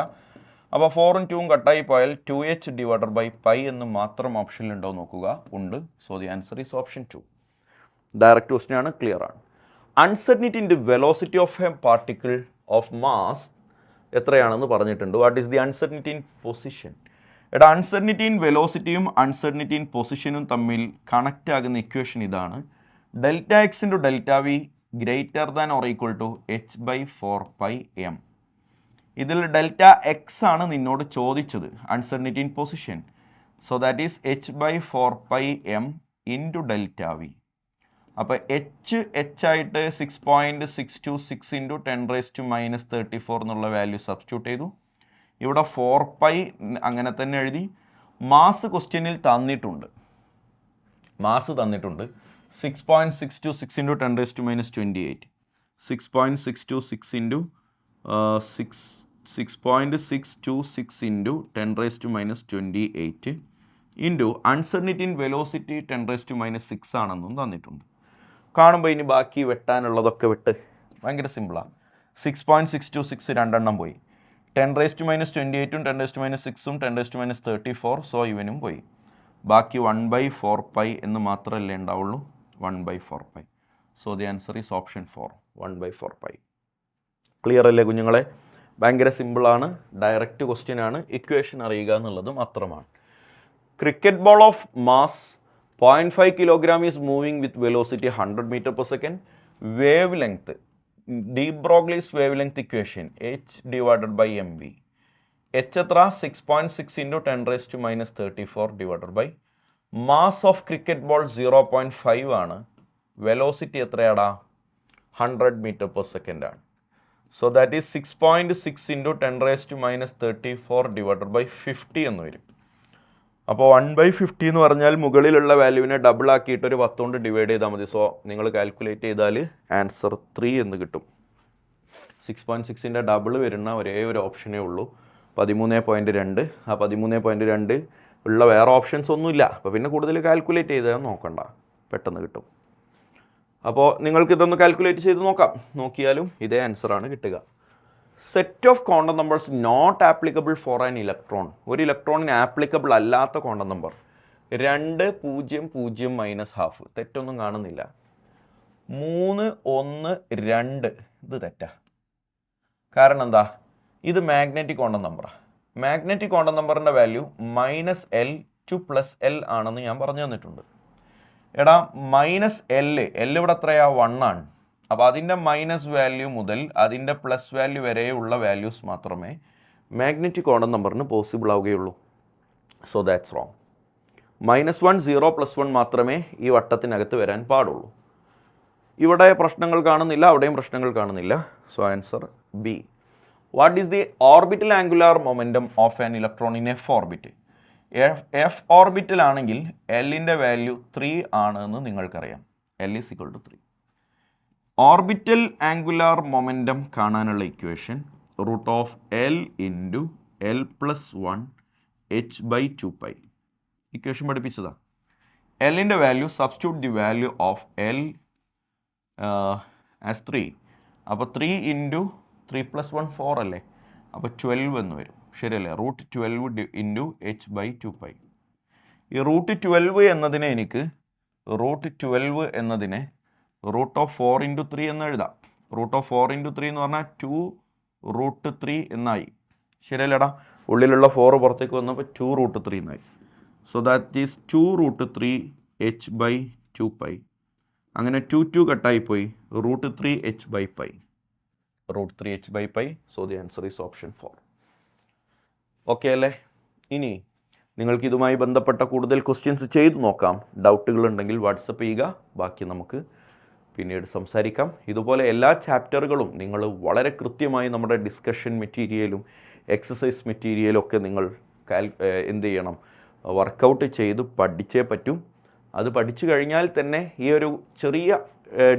അപ്പോൾ 4ഉം 2ഉം കട്ടായി പോയാൽ 2H divided by π എന്ന് മാത്രം ഓപ്ഷനിൽ ഉണ്ടോ നോക്കുക. ഉണ്ട്. So the answer is option 2. Direct question ആണ്, ക്ലിയർ ആണ്. Uncertainty in the velocity of a particle of mass എത്രയാണെന്ന് പറഞ്ഞിട്ടുണ്ട്. What is the uncertainty in position? എടാ അൺസർട്ടനിറ്റി ഇൻ വെലോസിറ്റിയും അൺസർട്ടനിറ്റി ഇൻ പൊസിഷനും തമ്മിൽ കണക്റ്റ് ആകുന്ന ഇക്വേഷൻ ഇതാണ്. Delta x into delta v greater than or equal to h/4πm. ഇതിൽ delta x ആണ് നിന്നോട് ചോദിച്ചത്, uncertainty in position. So that is h/4πm into delta V. അപ്പോൾ h ആയിട്ട് 6.626 ഇൻറ്റു 10⁻³ എന്നുള്ള വാല്യൂ സബ്സ്റ്റിറ്റ്യൂട്ട് ചെയ്തു. ഇവിടെ 4π അങ്ങനെ തന്നെ എഴുതി. മാസ് ക്വസ്റ്റ്യനിൽ തന്നിട്ടുണ്ട്. 6.626 into 10⁻28. 6.626 into 6.626 into 10⁻28 into uncertainty in velocity 10⁻6 ആണെന്നും തന്നിട്ടുണ്ട്. കാണുമ്പോൾ ഇനി ബാക്കി വെട്ടാനുള്ളതൊക്കെ വിട്ട് ഭയങ്കര സിമ്പിളാണ്. 6.626 രണ്ടെണ്ണം പോയി. 10⁻28ഉം 10⁻6ഉം 10⁻34. സോ ഇവനും പോയി. ബാക്കി 1/4π എന്ന് മാത്രമല്ലേ ഉണ്ടാവുള്ളൂ. 1/4π. So the answer is option 4, 1/4π. Clear അല്ലേ കുഞ്ഞുങ്ങളെ? ഭയങ്കര സിമ്പിളാണ്, ഡയറക്റ്റ് ക്വസ്റ്റ്യൻ ആണ്. ഇക്വേഷൻ അറിയുക എന്നുള്ളത് മാത്രമാണ്. Cricket ball of mass 0.5 kilogram ഈസ് moving with velocity 100 m/s. Wavelength, de Broglie's wave length equation h/mv. h എത്ര? 6.6 into 10⁻34 divided by mass of cricket ball 0.5 ആണ്. വെലോസിറ്റി എത്രയാടാ? 100 m/s ആണ്. So that is 6.6 into 10⁻34 divided by 50 എന്ന് വരും. അപ്പോൾ 1/50 എന്ന് പറഞ്ഞാൽ മുകളിലുള്ള വാല്യൂവിനെ ഡബിൾ ആക്കിയിട്ട് ഒരു 10 കൊണ്ട് ഡിവൈഡ് ചെയ്താൽ മതി. സോ നിങ്ങൾ കാൽക്കുലേറ്റ് ചെയ്താൽ ആൻസർ 3 എന്ന് കിട്ടും. 6.6ൻ്റെ ഡബിൾ വരുന്ന ഒരേ ഒരു ഓപ്ഷനേ ഉള്ളൂ, 13.2. ആ 13.2 ഉള്ള വേറെ ഓപ്ഷൻസ് ഒന്നുമില്ല. അപ്പോൾ പിന്നെ കൂടുതൽ കാൽക്കുലേറ്റ് ചെയ്താൽ നോക്കണ്ട, പെട്ടെന്ന് കിട്ടും. അപ്പോൾ നിങ്ങൾക്ക് ഇതൊന്ന് കാൽക്കുലേറ്റ് ചെയ്ത് നോക്കാം. നോക്കിയാലും ഇതേ ആൻസറാണ് കിട്ടുക. Set of quantum numbers not applicable for an electron. ഒരു ഇലക്ട്രോണിന് ആപ്ലിക്കബിൾ അല്ലാത്ത ക്വാണ്ടം നമ്പർ 2 0 0 മൈനസ് ഹാഫ്. തെറ്റൊന്നും കാണുന്നില്ല. 3 1 2 ഇത് തെറ്റാ. കാരണം എന്താ? ഇത് മാഗ്നറ്റിക് ക്വാണ്ടം നമ്പറാണ്. മാഗ്നറ്റിക് ക്വാണ്ടം നമ്പറിൻ്റെ വാല്യൂ -L to +L ആണെന്ന് ഞാൻ പറഞ്ഞു തന്നിട്ടുണ്ട്. എടാ -L ഇവിടെ എത്രയാ? 1 ആണ്. അപ്പോൾ അതിൻ്റെ മൈനസ് വാല്യൂ മുതൽ അതിൻ്റെ പ്ലസ് വാല്യൂ വരെയുള്ള വാല്യൂസ് മാത്രമേ മാഗ്നറ്റിക് ക്വാണ്ടം നമ്പറിന് പോസിബിൾ ആവുകയുള്ളൂ. So that's wrong. -1 0 +1 മാത്രമേ ഈ വട്ടത്തിനകത്ത് വരാൻ പാടുള്ളൂ. ഇവിടെ പ്രശ്നങ്ങൾ കാണുന്നില്ല, അവിടെയും പ്രശ്നങ്ങൾ കാണുന്നില്ല. So answer B. What is the orbital angular momentum of an electron in F orbit? F ഓർബിറ്റലാണെങ്കിൽ എല്ലിൻ്റെ വാല്യൂ 3 ആണ് എന്ന് നിങ്ങൾക്കറിയാം. L = 3. ഓർബിറ്റൽ ആംഗുലാർ മൊമെൻറ്റം കാണാനുള്ള equation √L × L + 1 h/2π. Equation പഠിപ്പിച്ചതാ. എല്ലിൻ്റെ value substitute the value of L as 3. അപ്പോൾ 3 × 3 + 1 4 അല്ലേ? അപ്പോൾ 12 എന്ന് വരും. ശരിയല്ലേ? √12 × h/2π. ഈ √12 എന്നതിനെ എനിക്ക് √12 എന്നതിനെ √4 × 3 എന്ന് എഴുതാം. √4 × 3 എന്ന് പറഞ്ഞാൽ 2√3 എന്നായി. ശരിയല്ലേടാ? ഉള്ളിലുള്ള 4 പുറത്തേക്ക് വന്നപ്പോൾ 2√3 എന്നായി. So that is 2√3 h/2π. അങ്ങനെ 2 കട്ടായിപ്പോയി. √3 h/π. √3 h/π. So the answer is option 4. Okay അല്ലേ? ഇനി നിങ്ങൾക്ക് ഇതുമായി ബന്ധപ്പെട്ട കൂടുതൽ ക്വസ്റ്റ്യൻസ് ചെയ്തു നോക്കാം. ഡൗട്ടുകൾ ഉണ്ടെങ്കിൽ വാട്സപ്പ് ചെയ്യുക. ബാക്കി നമുക്ക് പിന്നീട് സംസാരിക്കാം. ഇതുപോലെ എല്ലാ ചാപ്റ്ററുകളും നിങ്ങൾ വളരെ കൃത്യമായി നമ്മുടെ ഡിസ്കഷൻ മെറ്റീരിയലും എക്സസൈസ് മെറ്റീരിയലും ഒക്കെ നിങ്ങൾ എന്ത് ചെയ്യണം? വർക്കൗട്ട് ചെയ്ത് പഠിച്ചേ പറ്റും. അത് പഠിച്ചു കഴിഞ്ഞാൽ തന്നെ ഈ ഒരു ചെറിയ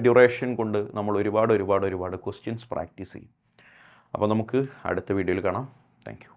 ഡ്യൂറേഷൻ കൊണ്ട് നമ്മൾ ഒരുപാട് ക്വസ്റ്റ്യൻസ് പ്രാക്ടീസ് ചെയ്യും. അപ്പോൾ നമുക്ക് അടുത്ത വീഡിയോയിൽ കാണാം. Thank you.